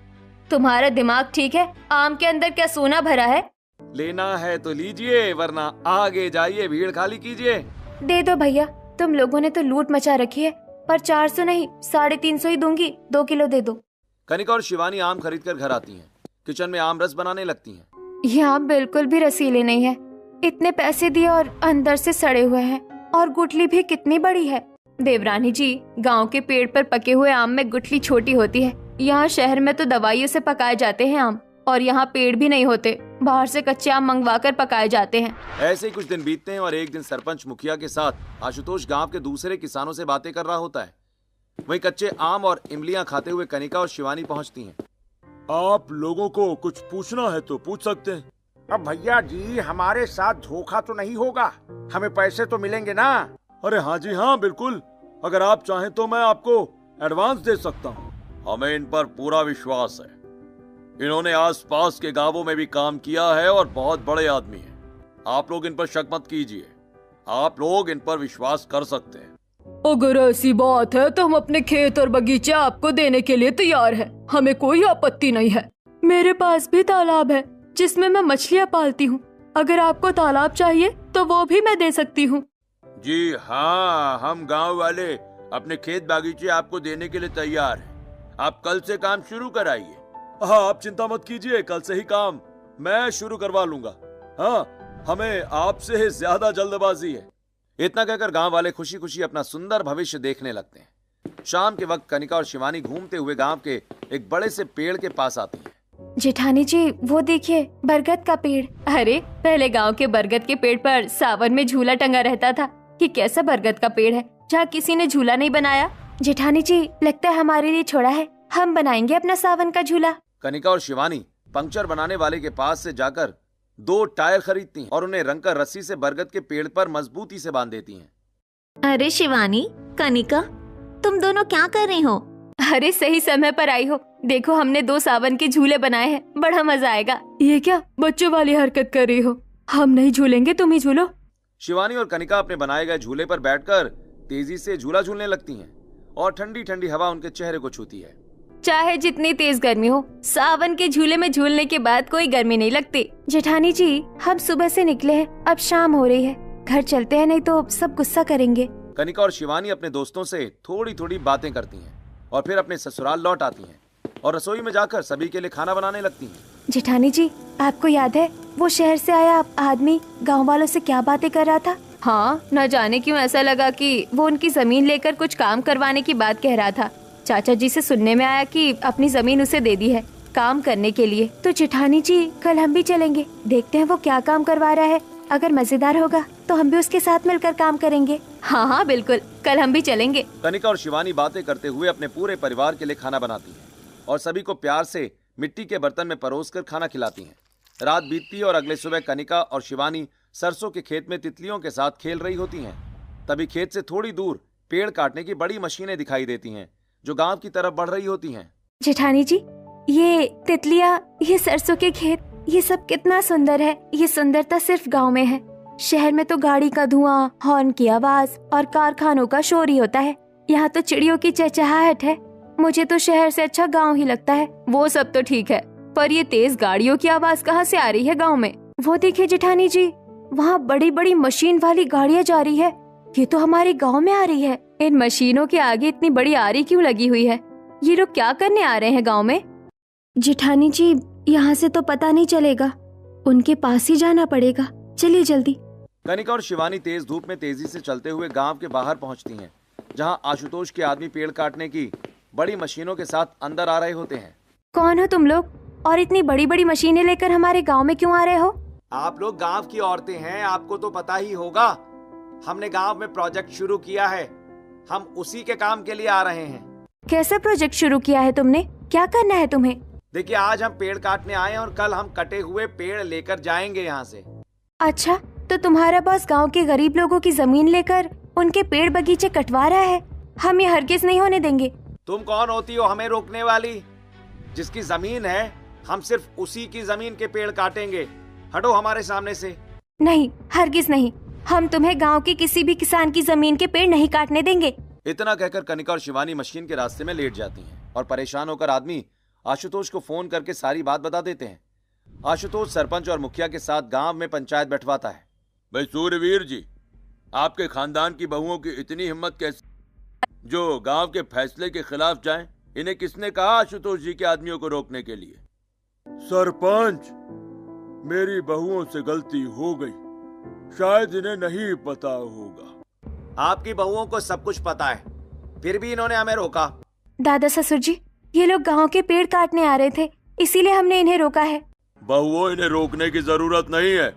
तुम्हारा दिमाग ठीक है? आम के अंदर क्या सोना भरा है? लेना है तो लीजिए, वरना आगे जाइए, भीड़ खाली कीजिए। दे दो भैया, तुम लोगों ने तो लूट मचा रखी है। पर 400 नहीं, 350 ही दूंगी। 2 किलो दे दो। कनिका और शिवानी आम खरीद कर घर आती हैं, किचन में आम रस बनाने लगती हैं। ये आम बिल्कुल भी रसीले नहीं है। इतने पैसे दिए और अंदर से सड़े हुए हैं, और गुठली भी कितनी बड़ी है। देवरानी जी, गांव के पेड़ पर पके हुए आम में गुठली छोटी होती है। यहाँ शहर में तो दवाइयों से पकाए जाते हैं आम, और यहाँ पेड़ भी नहीं होते, बाहर से कच्चे आम मंगवा कर पकाए जाते हैं। ऐसे ही कुछ दिन बीतते हैं और एक दिन सरपंच मुखिया के साथ आशुतोष गांव के दूसरे किसानों से बातें कर रहा होता है। वहीं कच्चे आम और इमलियां खाते हुए कनिका और शिवानी पहुंचती हैं। आप लोगों को कुछ पूछना है तो पूछ सकते हैं। अब भैया जी, हमारे साथ धोखा तो नहीं होगा, हमें पैसे तो मिलेंगे ना? अरे हाँ जी हाँ, बिल्कुल। अगर आप चाहें तो मैं आपको एडवांस दे सकता हूँ। हमें इन पर पूरा विश्वास है। इन्होंने आसपास के गांवों में भी काम किया है और बहुत बड़े आदमी हैं। आप लोग इन पर शक मत कीजिए, आप लोग इन पर विश्वास कर सकते हैं। अगर ऐसी बात है तो हम अपने खेत और बगीचे आपको देने के लिए तैयार हैं। हमें कोई आपत्ति नहीं है। मेरे पास भी तालाब है जिसमें मैं मछलियाँ पालती हूँ। अगर आपको तालाब चाहिए तो वो भी मैं दे सकती हूँ। जी हाँ, हम गांव वाले अपने खेत बागीचे आपको देने के लिए तैयार हैं। आप कल से काम शुरू कराइए। हाँ, आप चिंता मत कीजिए, कल से ही काम मैं शुरू करवा लूंगा। हाँ, हमें आपसे ज्यादा जल्दबाजी है। इतना कहकर गांव वाले खुशी खुशी अपना सुंदर भविष्य देखने लगते हैं। शाम के वक्त कनिका और शिवानी घूमते हुए गांव के एक बड़े से पेड़ के पास आती हैं। जेठानी जी, वो देखिए बरगद का पेड़। अरे, पहले गांव के बरगद के पेड़ पर सावन में झूला टंगा रहता था। ये कैसा बरगद का पेड़ है जहाँ किसी ने झूला नहीं बनाया? जेठानी जी, लगता है हमारे लिए छोड़ा है। हम बनाएंगे अपना सावन का झूला। कनिका और शिवानी पंक्चर बनाने वाले के पास से जाकर 2 टायर खरीदती हैं और उन्हें रंगकर रस्सी से बरगद के पेड़ पर मजबूती से बांध देती हैं। अरे शिवानी, कनिका, तुम दोनों क्या कर रही हो? अरे, सही समय पर आई हो। देखो, हमने 2 सावन के झूले बनाए हैं। बड़ा मजा आएगा। ये क्या बच्चों वाली हरकत कर रही हो? हम नहीं झूलेंगे, तुम ही झूलो। शिवानी और कनिका अपने बनाए गए झूले पर बैठकर तेजी से झूला झूलने लगती हैं और ठंडी ठंडी हवा उनके चेहरे को छूती है। चाहे जितनी तेज गर्मी हो, सावन के झूले में झूलने के बाद कोई गर्मी नहीं लगती। जेठानी जी, हम सुबह से निकले हैं, अब शाम हो रही है। घर चलते हैं, नहीं तो सब गुस्सा करेंगे। कनिका और शिवानी अपने दोस्तों से थोड़ी थोड़ी बातें करती हैं और फिर अपने ससुराल लौट आती हैं और रसोई में जाकर सभी के लिए खाना बनाने लगती हैं। जेठानी जी, आपको याद है वो शहर से आया आदमी गांव वालों से क्या बातें कर रहा था? हाँ, न जाने क्यों ऐसा लगा कि वो उनकी जमीन लेकर कुछ काम करवाने की बात कह रहा था। चाचा जी से सुनने में आया कि अपनी जमीन उसे दे दी है काम करने के लिए। तो जेठानी जी, कल हम भी चलेंगे, देखते हैं वो क्या काम करवा रहा है। अगर मजेदार होगा तो हम भी उसके साथ मिलकर काम करेंगे। हाँ हाँ, बिल्कुल, कल हम भी चलेंगे। कनिका और शिवानी बातें करते हुए अपने पूरे परिवार के लिए खाना बनाती हैं और सभी को प्यार से मिट्टी के बर्तन में परोसकर खाना खिलाती हैं। रात बीतती है और अगले सुबह कनिका और शिवानी सरसों के खेत में तितलियों के साथ खेल रही होती हैं। तभी खेत से थोड़ी दूर पेड़ काटने की बड़ी मशीनें दिखाई देती हैं जो गांव की तरफ बढ़ रही होती हैं। जेठानी जी, ये तितलियाँ, ये सरसों के खेत, ये सब कितना सुंदर है। ये सुंदरता सिर्फ गांव में है। शहर में तो गाड़ी का धुआं, हॉर्न की आवाज और कारखानों का शोर ही होता है। यहाँ तो चिड़ियों की चहचहाहट है। मुझे तो शहर से अच्छा गांव ही लगता है। वो सब तो ठीक है, पर ये तेज गाड़ियों की आवाज कहाँ से आ रही है गांव में? वो देखिए जेठानी जी, वहाँ बड़ी बड़ी मशीन वाली गाड़ियाँ जा रही है। ये तो हमारे गांव में आ रही है। इन मशीनों के आगे इतनी बड़ी आरी क्यों लगी हुई है? ये लोग क्या करने आ रहे हैं गांव में? जेठानी जी, यहाँ से तो पता नहीं चलेगा, उनके पास ही जाना पड़ेगा। चलिए जल्दी। कनिका और शिवानी तेज धूप में तेजी से चलते हुए गांव के बाहर पहुंचती हैं, जहां आशुतोष के आदमी पेड़ काटने की बड़ी मशीनों के साथ अंदर आ रहे होते हैं। कौन हो तुम लोग और इतनी बड़ी बड़ी मशीनें लेकर हमारे गांव में क्यों आ रहे हो? आप लोग गांव की औरतें हैं, आपको तो पता ही होगा। हमने गांव में प्रोजेक्ट शुरू किया है, हम उसी के काम के लिए आ रहे हैं। कैसा प्रोजेक्ट शुरू किया है तुमने? क्या करना है तुम्हें? देखिए, आज हम पेड़ काटने आए हैं और कल हम कटे हुए पेड़ लेकर जाएंगे यहाँ से। अच्छा, तो तुम्हारा बॉस गांव के गरीब लोगों की जमीन लेकर उनके पेड़ बगीचे कटवा रहा है। हम ये हरगिज नहीं होने देंगे। तुम कौन होती हो हमें रोकने वाली? जिसकी जमीन है, हम सिर्फ उसी की जमीन के पेड़ काटेंगे। हटो हमारे सामने से। नहीं, हरगिज नहीं। हम तुम्हें गांव के किसी भी किसान की जमीन के पेड़ नहीं काटने देंगे। इतना कहकर कनिका और शिवानी मशीन के रास्ते में लेट जाती हैं और परेशान होकर आदमी आशुतोष को फोन करके सारी बात बता देते हैं। आशुतोष सरपंच और मुखिया के साथ गांव में पंचायत बैठवाता है। भाई सूर्यवीर जी, आपके खानदान की बहुओं की इतनी हिम्मत कैसे जो गांव के फैसले के खिलाफ जाएं? इन्हें किसने कहा आशुतोष जी के आदमियों को रोकने के लिए? सरपंच, मेरी बहुओं से गलती हो गई, शायद इन्हें नहीं पता होगा। आपकी बहुओं को सब कुछ पता है, फिर भी इन्होंने हमें रोका। दादा ससुर जी, ये लोग गांव के पेड़ काटने आ रहे थे, इसीलिए हमने इन्हें रोका है। बहुओं, इन्हें रोकने की जरूरत नहीं है।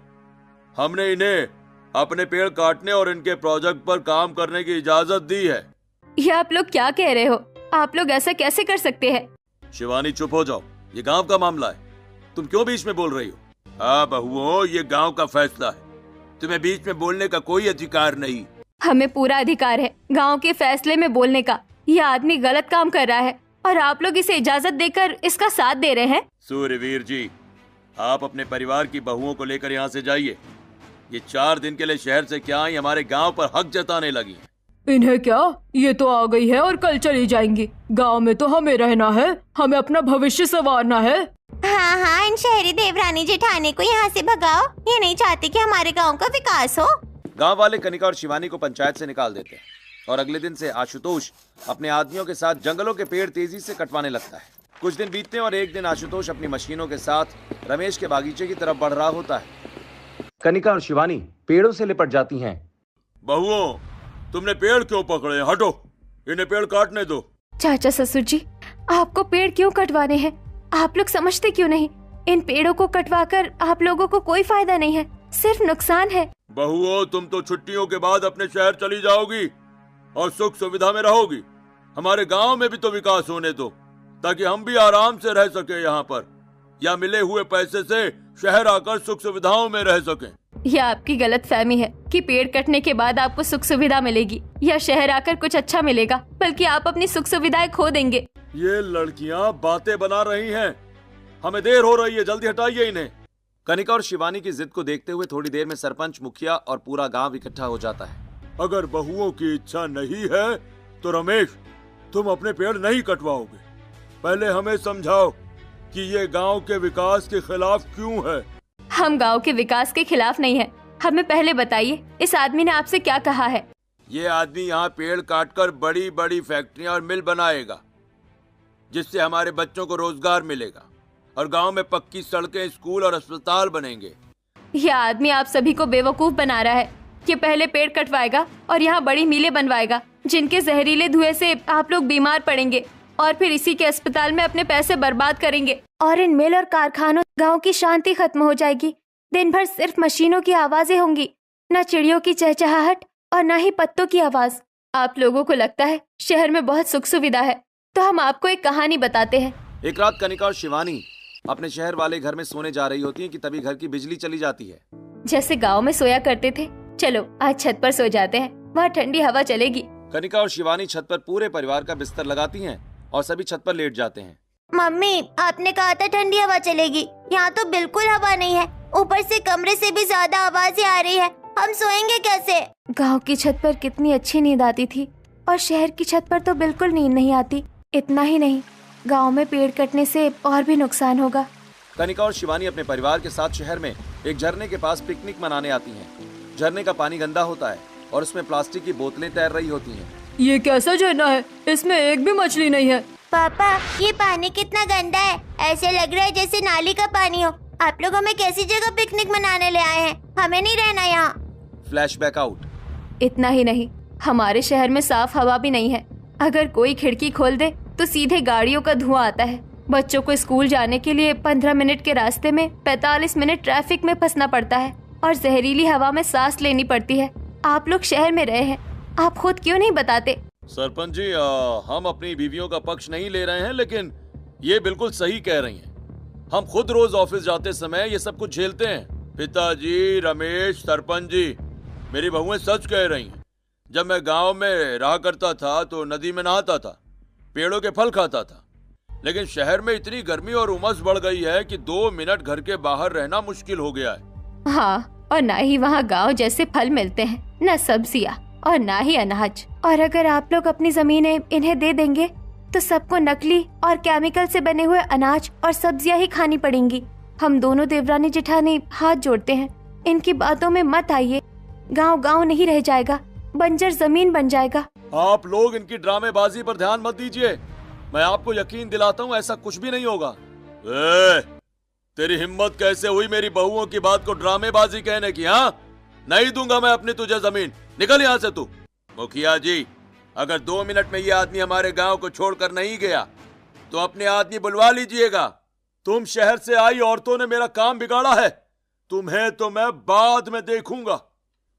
हमने इन्हें अपने पेड़ काटने और इनके प्रोजेक्ट पर काम करने की इजाजत दी है। ये आप लोग क्या कह रहे हो? आप लोग ऐसा कैसे कर सकते हैं? शिवानी चुप हो जाओ, ये गांव का मामला है, तुम क्यों बीच में बोल रही हो? हाँ बहुओं, ये गांव का फैसला है, तुम्हें बीच में बोलने का कोई अधिकार नहीं। हमें पूरा अधिकार है गांव के फैसले में बोलने का। ये आदमी गलत काम कर रहा है और आप लोग इसे इजाजत देकर इसका साथ दे रहे हैं। सूर्यवीर जी, आप अपने परिवार की बहुओं को लेकर यहाँ से जाइए। ये 4 दिन के लिए शहर से क्या आई हमारे गांव पर हक जताने लगी हैं। इन्हें क्या, ये तो आ गई है और कल चली जाएंगी। गांव में तो हमें रहना है, हमें अपना भविष्य संवारना है। हाँ हाँ, इन शहरी देवरानी जेठानी को यहाँ से भगाओ। ये नहीं चाहते कि हमारे गांव का विकास हो। गांव वाले कनिका और शिवानी को पंचायत से निकाल देते हैं और अगले दिन से आशुतोष अपने आदमियों के साथ जंगलों के पेड़ तेजी से कटवाने लगता है। कुछ दिन बीतते हैं और एक दिन आशुतोष अपनी मशीनों के साथ रमेश के बागीचे की तरफ बढ़ रहा होता है। कनिका और शिवानी पेड़ों से लिपट जाती हैं। बहुओं, तुमने पेड़ क्यों पकड़े? हटो, इन्हें पेड़ काटने दो। चाचा ससुर जी, आपको पेड़ क्यों कटवाने हैं? आप लोग समझते क्यों नहीं? इन पेड़ों को कटवाकर आप लोगों को कोई फायदा नहीं है, सिर्फ नुकसान है। बहुओं, तुम तो छुट्टियों के बाद अपने शहर चली जाओगी और सुख सुविधा में रहोगी। हमारे गांव में भी तो विकास होने दो, ताकि हम भी आराम से रह सके यहाँ पर, या मिले हुए पैसे से शहर आकर सुख सुविधाओं में रह सकें। यह आपकी गलत फहमी है कि पेड़ कटने के बाद आपको सुख सुविधा मिलेगी या शहर आकर कुछ अच्छा मिलेगा, बल्कि आप अपनी सुख सुविधाएं खो देंगे। ये लड़कियाँ बातें बना रही हैं, हमें देर हो रही है, जल्दी हटाइए इन्हें। कनिका और शिवानी की जिद को देखते हुए थोड़ी देर में सरपंच, मुखिया और पूरा गांव इकट्ठा हो जाता है। अगर बहुओं की इच्छा नहीं है तो रमेश, तुम अपने पेड़ नहीं कटवाओगे। पहले हमें समझाओ कि ये गांव के विकास के खिलाफ क्यों है। हम गांव के विकास के खिलाफ नहीं है। हमें पहले बताइए, इस आदमी ने आपसे क्या कहा है? ये आदमी यहाँ पेड़ काटकर बड़ी बड़ी फैक्ट्रियाँ और मिल बनाएगा, जिससे हमारे बच्चों को रोजगार मिलेगा और गांव में पक्की सड़कें, स्कूल और अस्पताल बनेंगे। यह आदमी आप सभी को बेवकूफ बना रहा है। ये पहले पेड़ कटवाएगा और यहाँ बड़ी मिलें बनवाएगा, जिनके जहरीले धुएं से आप लोग बीमार पड़ेंगे और फिर इसी के अस्पताल में अपने पैसे बर्बाद करेंगे। और इन मिल और कारखानों गांव की शांति खत्म हो जाएगी। दिन भर सिर्फ मशीनों की आवाजें होंगी, न चिड़ियों की चहचहाहट और न ही पत्तों की आवाज। आप लोगों को लगता है शहर में बहुत सुख सुविधा है, तो हम आपको एक कहानी बताते हैं। एक रात कनिका और शिवानी अपने शहर वाले घर में सोने जा रही होती हैं कि तभी घर की बिजली चली जाती है। जैसे गाँव में सोया करते थे, चलो आज छत पर सो जाते हैं, वहाँ ठंडी हवा चलेगी। कनिका और शिवानी छत पर पूरे परिवार का बिस्तर लगाती हैं और सभी छत पर लेट जाते हैं। मम्मी, आपने कहा था ठंडी हवा चलेगी, यहाँ तो बिल्कुल हवा नहीं है। ऊपर से कमरे से भी ज्यादा आवाजें आ रही है, हम सोएंगे कैसे? गांव की छत पर कितनी अच्छी नींद आती थी और शहर की छत पर तो बिल्कुल नींद नहीं आती। इतना ही नहीं, गांव में पेड़ कटने से और भी नुकसान होगा। कनिका और शिवानी अपने परिवार के साथ शहर में एक झरने के पास पिकनिक मनाने आती हैं। झरने का पानी गंदा होता है और उसमें प्लास्टिक की बोतलें तैर रही होती हैं। ये कैसा झरना है? इसमें एक भी मछली नहीं है। पापा, ये पानी कितना गंदा है, ऐसे लग रहा है जैसे नाली का पानी हो। आप लोग हमें कैसी जगह पिकनिक मनाने ले आए हैं? हमें नहीं रहना यहाँ। Flashback out. इतना ही नहीं, हमारे शहर में साफ हवा भी नहीं है। अगर कोई खिड़की खोल दे तो सीधे गाड़ियों का धुआं आता है। बच्चों को स्कूल जाने के लिए 15 मिनट के रास्ते में 45 मिनट ट्रैफिक में फंसना पड़ता है और जहरीली हवा में सांस लेनी पड़ती है। आप लोग शहर में रहे हैं, आप खुद क्यों नहीं बताते? सरपंच जी, हम अपनी बीवियों का पक्ष नहीं ले रहे हैं, लेकिन ये बिल्कुल सही कह रही हैं। हम खुद रोज ऑफिस जाते समय ये सब कुछ झेलते हैं। पिताजी, रमेश, सरपंच जी, मेरी बहुएं सच कह रही हैं। जब मैं गांव में रहा करता था तो नदी में नहाता था, पेड़ों के फल खाता था, लेकिन शहर में इतनी गर्मी और उमस बढ़ गई है कि 2 मिनट घर के बाहर रहना मुश्किल हो गया है। हाँ, और ना ही वहाँ गांव जैसे फल मिलते हैं, न सब्जियाँ और ना ही अनाज। और अगर आप लोग अपनी जमीनें इन्हें दे देंगे तो सबको नकली और केमिकल से बने हुए अनाज और सब्जियां ही खानी पड़ेंगी। हम दोनों देवरानी जेठानी हाथ जोड़ते हैं, इनकी बातों में मत आइए। गांव गांव नहीं रह जाएगा, बंजर जमीन बन जाएगा। आप लोग इनकी ड्रामेबाजी पर ध्यान मत दीजिए। मैं आपको यकीन दिलाता हूँ ऐसा कुछ भी नहीं होगा। तेरी हिम्मत कैसे हुई मेरी बहुओं की बात को ड्रामेबाजी कहने की? हाँ, नहीं दूंगा मैं अपनी तुझे जमीन, निकल यहाँ से तू। मुखिया जी, अगर 2 मिनट में ये आदमी हमारे गांव को छोड़कर नहीं गया तो अपने आदमी बुलवा लीजिएगा। तुम शहर से आई औरतों ने मेरा काम बिगाड़ा है, तुम्हें तो मैं बाद में देखूंगा।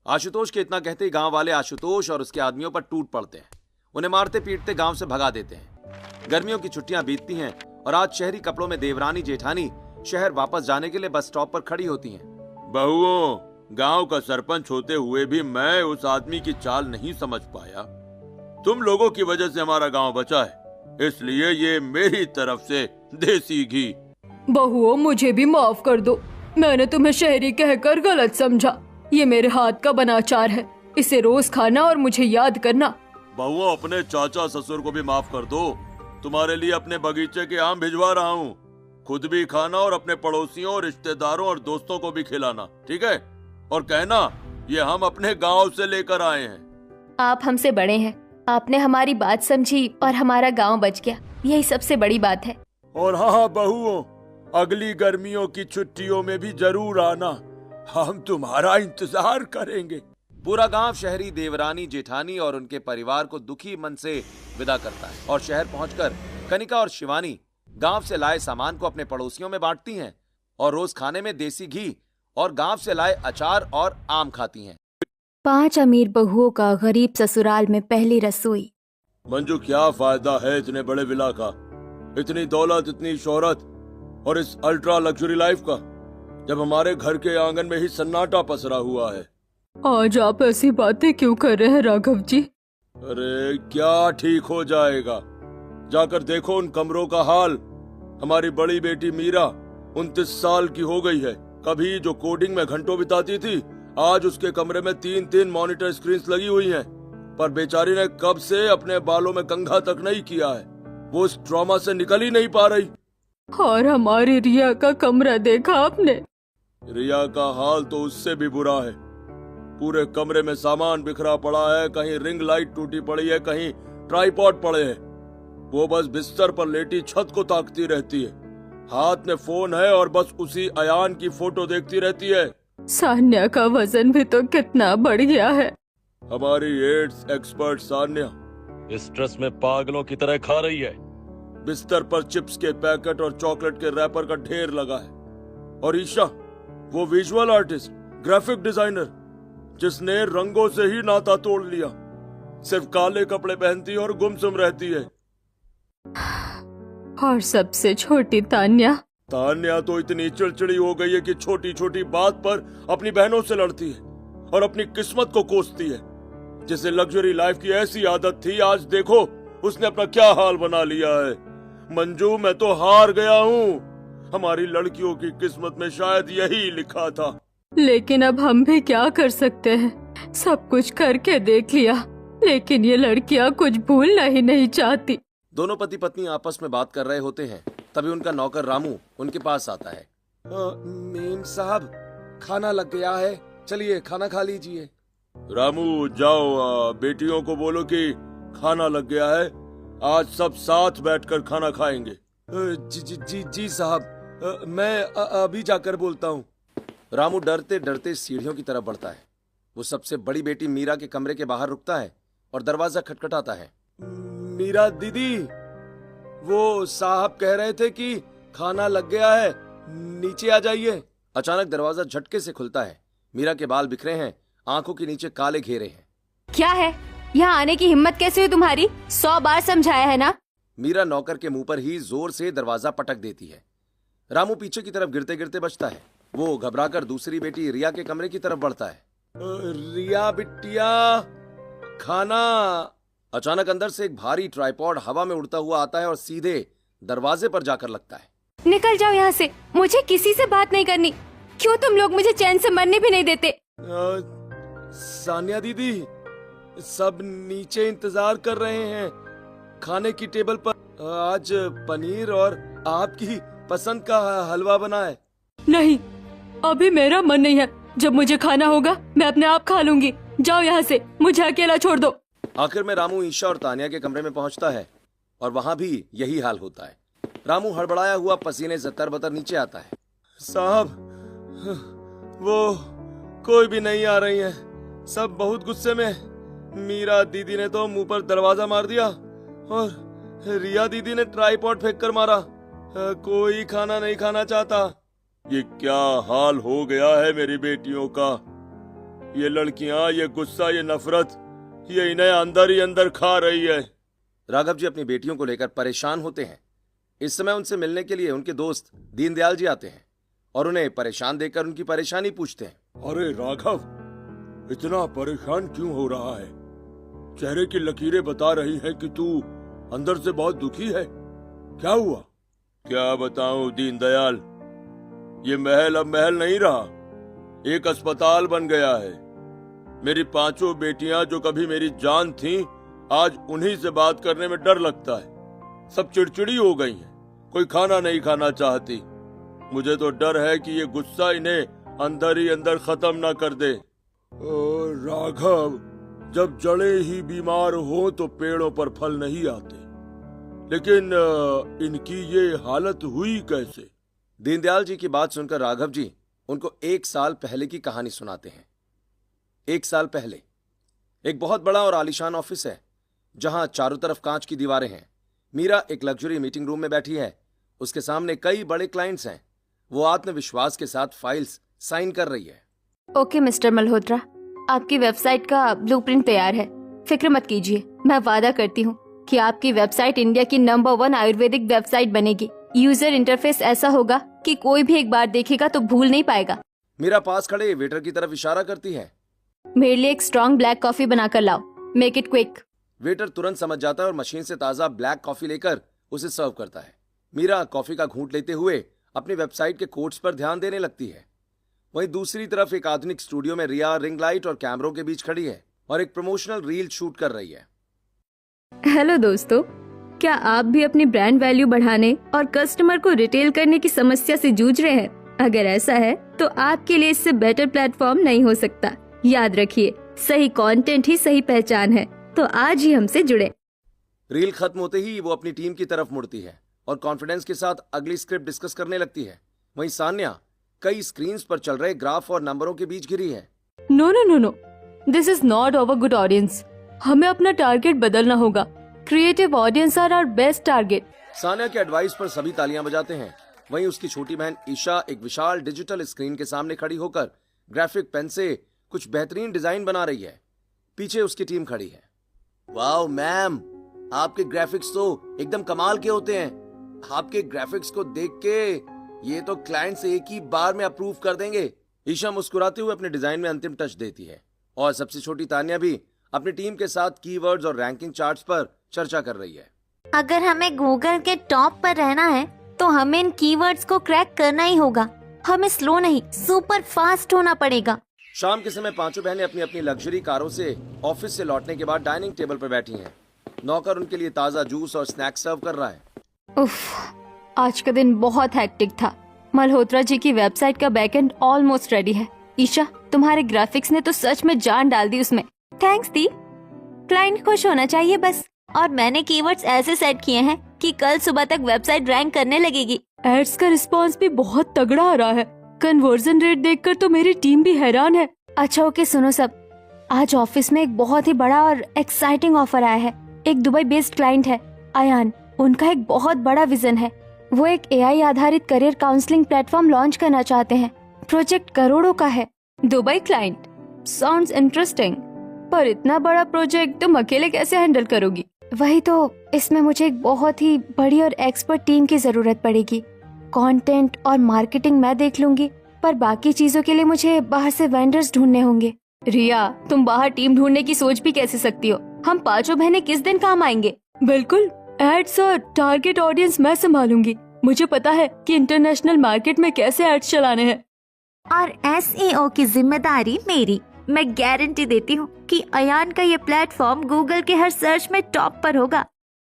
आशुतोष के इतना कहते ही गांव वाले आशुतोष और उसके आदमियों पर टूट पड़ते हैं। उन्हें मारते पीटते गांव से भगा देते हैं। गर्मियों की छुट्टियां बीतती हैं और आज शहरी कपड़ों में देवरानी जेठानी शहर वापस जाने के लिए बस स्टॉप पर खड़ी होती हैं। बहुओं, गांव का सरपंच होते हुए भी मैं उस आदमी की चाल नहीं समझ पाया। तुम लोगों की वजह से हमारा गांव बचा है, इसलिए ये मेरी तरफ से देसी घी। बहुओं, मुझे भी माफ कर दो, मैंने तुम्हें शहरी कहकर गलत समझा। ये मेरे हाथ का बना अचार है, इसे रोज खाना और मुझे याद करना। बहुओं, अपने चाचा ससुर को भी माफ कर दो। तुम्हारे लिए अपने बगीचे के आम भिजवा रहा हूँ। खुद भी खाना और अपने पड़ोसियों, रिश्तेदारों और दोस्तों को भी खिलाना, ठीक है? और कहना ये हम अपने गांव से लेकर आए हैं। आप हमसे बड़े हैं, आपने हमारी बात समझी और हमारा गांव बच गया, यही सबसे बड़ी बात है। और हाँ बहुओं, अगली गर्मियों की छुट्टियों में भी जरूर आना, हम तुम्हारा इंतजार करेंगे। पूरा गांव शहरी देवरानी, जेठानी और उनके परिवार को दुखी मन से विदा करता है और शहर पहुंचकर कनिका और शिवानी गांव से लाए सामान को अपने पड़ोसियों में बांटती हैं और रोज खाने में देसी घी और गांव से लाए अचार और आम खाती हैं। 5 अमीर बहुओं का गरीब ससुराल में पहली रसोई। मंजू, क्या फायदा है इतने बड़े विला का, इतनी दौलत, इतनी शोहरत और इस अल्ट्रा लग्जरी लाइफ का, जब हमारे घर के आंगन में ही सन्नाटा पसरा हुआ है। आज आप ऐसी बातें क्यों कर रहे हैं राघव जी? अरे क्या ठीक हो जाएगा, जाकर देखो उन कमरों का हाल। हमारी बड़ी बेटी मीरा 29 साल की हो गई है। कभी जो कोडिंग में घंटों बिताती थी, आज उसके कमरे में 3-3 मॉनिटर स्क्रीन्स लगी हुई हैं। पर बेचारी ने कब से अपने बालों में कंघा तक नहीं किया है, वो इस ट्रॉमा से निकल ही नहीं पा रही। और हमारी रिया का कमरा देखा आपने? रिया का हाल तो उससे भी बुरा है। पूरे कमरे में सामान बिखरा पड़ा है, कहीं रिंग लाइट टूटी पड़ी है, कहीं ट्राइपॉड पड़े हैं। वो बस बिस्तर पर लेटी छत को ताकती रहती है, हाथ में फोन है और बस उसी अयान की फोटो देखती रहती है। सान्या का वजन भी तो कितना बढ़ गया है। हमारी एड्स एक्सपर्ट सान्या स्ट्रेस में पागलों की तरह खा रही है। बिस्तर पर चिप्स के पैकेट और चॉकलेट के रैपर का ढेर लगा है। और ईशा, वो विजुअल आर्टिस्ट, ग्राफिक डिजाइनर, जिसने रंगों से ही नाता तोड़ लिया, सिर्फ काले कपड़े पहनती और गुमसुम रहती है। और सबसे छोटी तान्या तो इतनी चिड़चिड़ी हो गई है कि छोटी छोटी बात पर अपनी बहनों से लड़ती है और अपनी किस्मत को कोसती है। जिसे लग्जरी लाइफ की ऐसी आदत थी, आज देखो उसने अपना क्या हाल बना लिया है। मंजू, मैं तो हार गया हूँ। हमारी लड़कियों की किस्मत में शायद यही लिखा था। लेकिन अब हम भी क्या कर सकते हैं, सब कुछ करके देख लिया, लेकिन ये लड़कियां कुछ भूलना ही नहीं चाहती। दोनों पति पत्नी आपस में बात कर रहे होते हैं, तभी उनका नौकर रामू उनके पास आता है। मेम साहब, खाना लग गया है, चलिए खाना खा लीजिए। रामू, जाओ बेटियों को बोलो कि खाना लग गया है, आज सब साथ बैठकर खाना खाएंगे। जी साहब, मैं अभी जाकर बोलता हूँ। रामू डरते डरते सीढ़ियों की तरफ बढ़ता है। वो सबसे बड़ी बेटी मीरा के कमरे के बाहर रुकता है और दरवाजा खटखटाता है। मीरा दीदी, वो साहब कह रहे थे कि खाना लग गया है, नीचे आ जाइए। अचानक दरवाजा झटके से खुलता है। मीरा के बाल बिखरे हैं, आंखों के नीचे काले घेरे हैं। क्या है, यहाँ आने की हिम्मत कैसे हुई तुम्हारी? 100 बार समझाया है ना। मीरा नौकर के मुंह पर ही जोर से दरवाजा पटक देती है। रामू पीछे की तरफ गिरते गिरते बचता है। वो घबराकर दूसरी बेटी रिया के कमरे की तरफ बढ़ता है। रिया बिटिया, खाना। अचानक अंदर से एक भारी ट्राइपॉड हवा में उड़ता हुआ आता है और सीधे दरवाजे पर जाकर लगता है। निकल जाओ यहाँ से, मुझे किसी से बात नहीं करनी। क्यों तुम लोग मुझे चैन से मरने भी नहीं देते? सान्या दीदी, सब नीचे इंतजार कर रहे हैं। खाने की टेबल पर आज पनीर और आपकी पसंद का हलवा बना है। नहीं, अभी मेरा मन नहीं है। जब मुझे खाना होगा मैं अपने आप खा लूंगी। जाओ यहाँ से, मुझे अकेला छोड़ दो। आखिर में रामू ईशा और तानिया के कमरे में पहुंचता है और वहाँ भी यही हाल होता है। रामू हड़बड़ाया हुआ पसीने से तरबतर नीचे आता है। साहब, वो कोई भी नहीं आ रही है, सब बहुत गुस्से में। मीरा दीदी ने तो मुंह पर दरवाजा मार दिया और रिया दीदी ने ट्राइपॉड फेंक कर मारा। कोई खाना नहीं खाना चाहता। ये क्या हाल हो गया है मेरी बेटियों का। ये लड़कियां, ये गुस्सा, ये नफरत, ये इन्हें अंदर ही अंदर खा रही है। राघव जी अपनी बेटियों को लेकर परेशान होते हैं। इस समय उनसे मिलने के लिए उनके दोस्त दीनदयाल जी आते हैं और उन्हें परेशान देखकर उनकी परेशानी पूछते हैं। अरे राघव, इतना परेशान क्यों हो रहा है? चेहरे की लकीरें बता रही हैं कि तू अंदर से बहुत दुखी है। क्या हुआ? क्या बताऊं दीनदयाल, ये महल अब महल नहीं रहा, एक अस्पताल बन गया है। मेरी 5 बेटियां जो कभी मेरी जान थीं, आज उन्हीं से बात करने में डर लगता है। सब चिड़चिड़ी हो गई हैं, कोई खाना नहीं खाना चाहती। मुझे तो डर है कि ये गुस्सा इन्हें अंदर ही अंदर खत्म ना कर दे। राघव, जब जड़ें ही बीमार हो तो पेड़ों पर फल नहीं आते, लेकिन इनकी ये हालत हुई कैसे? दीनदयाल जी की बात सुनकर राघव जी उनको 1 साल पहले की कहानी सुनाते हैं। 1 साल पहले एक बहुत बड़ा और आलीशान ऑफिस है, जहां चारों तरफ कांच की दीवारें हैं। मीरा एक लग्जरी मीटिंग रूम में बैठी है। उसके सामने कई बड़े क्लाइंट्स हैं। वो आत्मविश्वास के साथ फाइल्स साइन कर रही है। ओके मिस्टर मल्होत्रा, आपकी वेबसाइट का ब्लूप्रिंट तैयार है। फिक्र मत कीजिए, मैं वादा करती हूँ कि आपकी वेबसाइट इंडिया की नंबर 1 आयुर्वेदिक वेबसाइट बनेगी। यूजर इंटरफेस ऐसा होगा कि कोई भी एक बार देखेगा तो भूल नहीं पाएगा। मीरा पास खड़े वेटर की तरफ इशारा करती है। मेरे लिए एक स्ट्रॉन्ग ब्लैक कॉफी बनाकर लाओ, मेक इट क्विक। वेटर तुरंत समझ जाता है और मशीन से ताजा ब्लैक कॉफी लेकर उसे सर्व करता है। मीरा कॉफी का घूंट लेते हुए अपनी वेबसाइट के कोड्स पर ध्यान देने लगती है। वहीं दूसरी तरफ एक आधुनिक स्टूडियो में रिया रिंग लाइट और कैमरों के बीच खड़ी है और एक प्रमोशनल रील शूट कर रही है। हेलो दोस्तों, क्या आप भी अपनी ब्रांड वैल्यू बढ़ाने और कस्टमर को रिटेल करने की समस्या से जूझ रहे हैं? अगर ऐसा है तो आपके लिए इससे बेटर प्लेटफॉर्म नहीं हो सकता। याद रखिए, सही कंटेंट ही सही पहचान है, तो आज ही हमसे जुड़े। रील खत्म होते ही वो अपनी टीम की तरफ मुड़ती है और कॉन्फिडेंस के साथ अगली स्क्रिप्ट डिस्कस करने लगती है। वहीं सान्या कई स्क्रीन्स पर चल रहे ग्राफ और नंबरों के बीच घिरी है। No no no no, this is not our good audience. हमें अपना टारगेट बदलना होगा। Creative audience are our best target. Sanya के एडवाइस पर सभी तालियां बजाते हैं। वहीं उसकी छोटी बहन ईशा एक विशाल डिजिटल स्क्रीन के सामने खड़ी होकर ग्राफिक पेन से कुछ बेहतरीन डिजाइन बना रही है। पीछे उसकी टीम खड़ी है। वाओ मैम, आपके ग्राफिक्स तो एकदम कमाल के होते हैं। आपके ग्राफिक्स को देख के ये तो क्लाइंट्स एक ही बार में अप्रूव कर देंगे। ईशा मुस्कुराते हुए अपने डिजाइन में अंतिम टच देती है और सबसे छोटी तान्या भी अपनी टीम के साथ कीवर्ड्स और रैंकिंग चार्ट्स पर चर्चा कर रही है। अगर हमें गूगल के टॉप पर रहना है तो हमें इन कीवर्ड्स को क्रैक करना ही होगा। हमें स्लो नहीं, सुपर फास्ट होना पड़ेगा। शाम के समय पांचों बहनें अपनी अपनी लग्जरी कारों से ऑफिस से लौटने के बाद डाइनिंग टेबल पर बैठी हैं। नौकर उनके लिए ताजा जूस और स्नैक्स सर्व कर रहा है। उफ, आज का दिन बहुत हेक्टिक था। मल्होत्रा जी की वेबसाइट का बैकएंड ऑलमोस्ट रेडी है। ईशा, तुम्हारे ग्राफिक्स ने तो सच में जान डाल दी उसमें। थैंक्स दी। क्लाइंट खुश होना चाहिए बस। और मैंने कीवर्ड्स ऐसे सेट किए हैं कि कल सुबह तक वेबसाइट रैंक करने लगेगी। एड्स का रिस्पांस भी बहुत तगड़ा आ रहा है। कन्वर्जन रेट देखकर तो मेरी टीम भी हैरान है। अच्छा ओके, सुनो सब, आज ऑफिस में एक बहुत ही बड़ा और एक्साइटिंग ऑफर आया है। एक दुबई बेस्ड क्लाइंट है, अयान। उनका एक बहुत बड़ा विजन है। वो एक AI आधारित करियर काउंसलिंग प्लेटफॉर्म लॉन्च करना चाहते हैं। प्रोजेक्ट करोड़ों का है। दुबई क्लाइंट, साउंड्स इंटरेस्टिंग, पर इतना बड़ा प्रोजेक्ट तुम अकेले कैसे हैंडल करोगी? वही तो, इसमें मुझे एक बहुत ही बड़ी और एक्सपर्ट टीम की जरूरत पड़ेगी। कंटेंट और मार्केटिंग मैं देख लूंगी, पर बाकी चीजों के लिए मुझे बाहर से वेंडर्स ढूंढने होंगे। रिया, तुम बाहर टीम ढूंढने की सोच भी कैसे सकती हो? हम पांचों बहनें किस दिन काम आएंगे? बिल्कुल, एड्स और टारगेट ऑडियंस मैं संभालूंगी। मुझे पता है कि इंटरनेशनल मार्केट में कैसे एड्स चलाने हैं। और SEO की जिम्मेदारी मेरी। मैं गारंटी देती हूँ कि अयान का ये प्लेटफॉर्म गूगल के हर सर्च में टॉप पर होगा।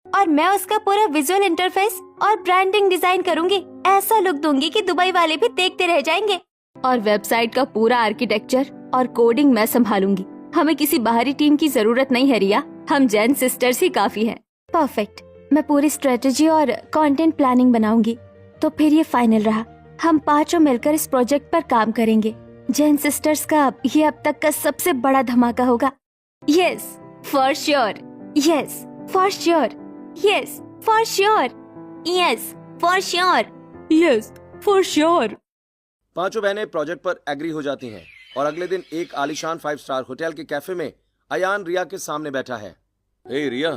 और मैं उसका पूरा विजुअल इंटरफेस और ब्रांडिंग डिजाइन करूंगी। ऐसा लुक दूंगी कि दुबई वाले भी देखते रह जाएंगे। और वेबसाइट का पूरा आर्किटेक्चर और कोडिंग मैं संभालूंगी। हमें किसी बाहरी टीम की जरूरत नहीं है रिया, हम जैन सिस्टर्स ही काफी हैं। परफेक्ट, मैं पूरी स्ट्रेटेजी और कंटेंट प्लानिंग बनाऊंगी। तो फिर ये फाइनल रहा, हम पांचों मिलकर इस प्रोजेक्ट पर काम करेंगे। जैन सिस्टर्स का ये अब तक का सबसे बड़ा धमाका होगा। Yes for sure, yes for sure, yes for sure, yes for sure, yes for sure. पांचों बहनें प्रोजेक्ट पर एग्री हो जाती हैं और अगले दिन एक आलीशान 5 स्टार होटल के कैफे में अयान रिया के सामने बैठा है। हे रिया,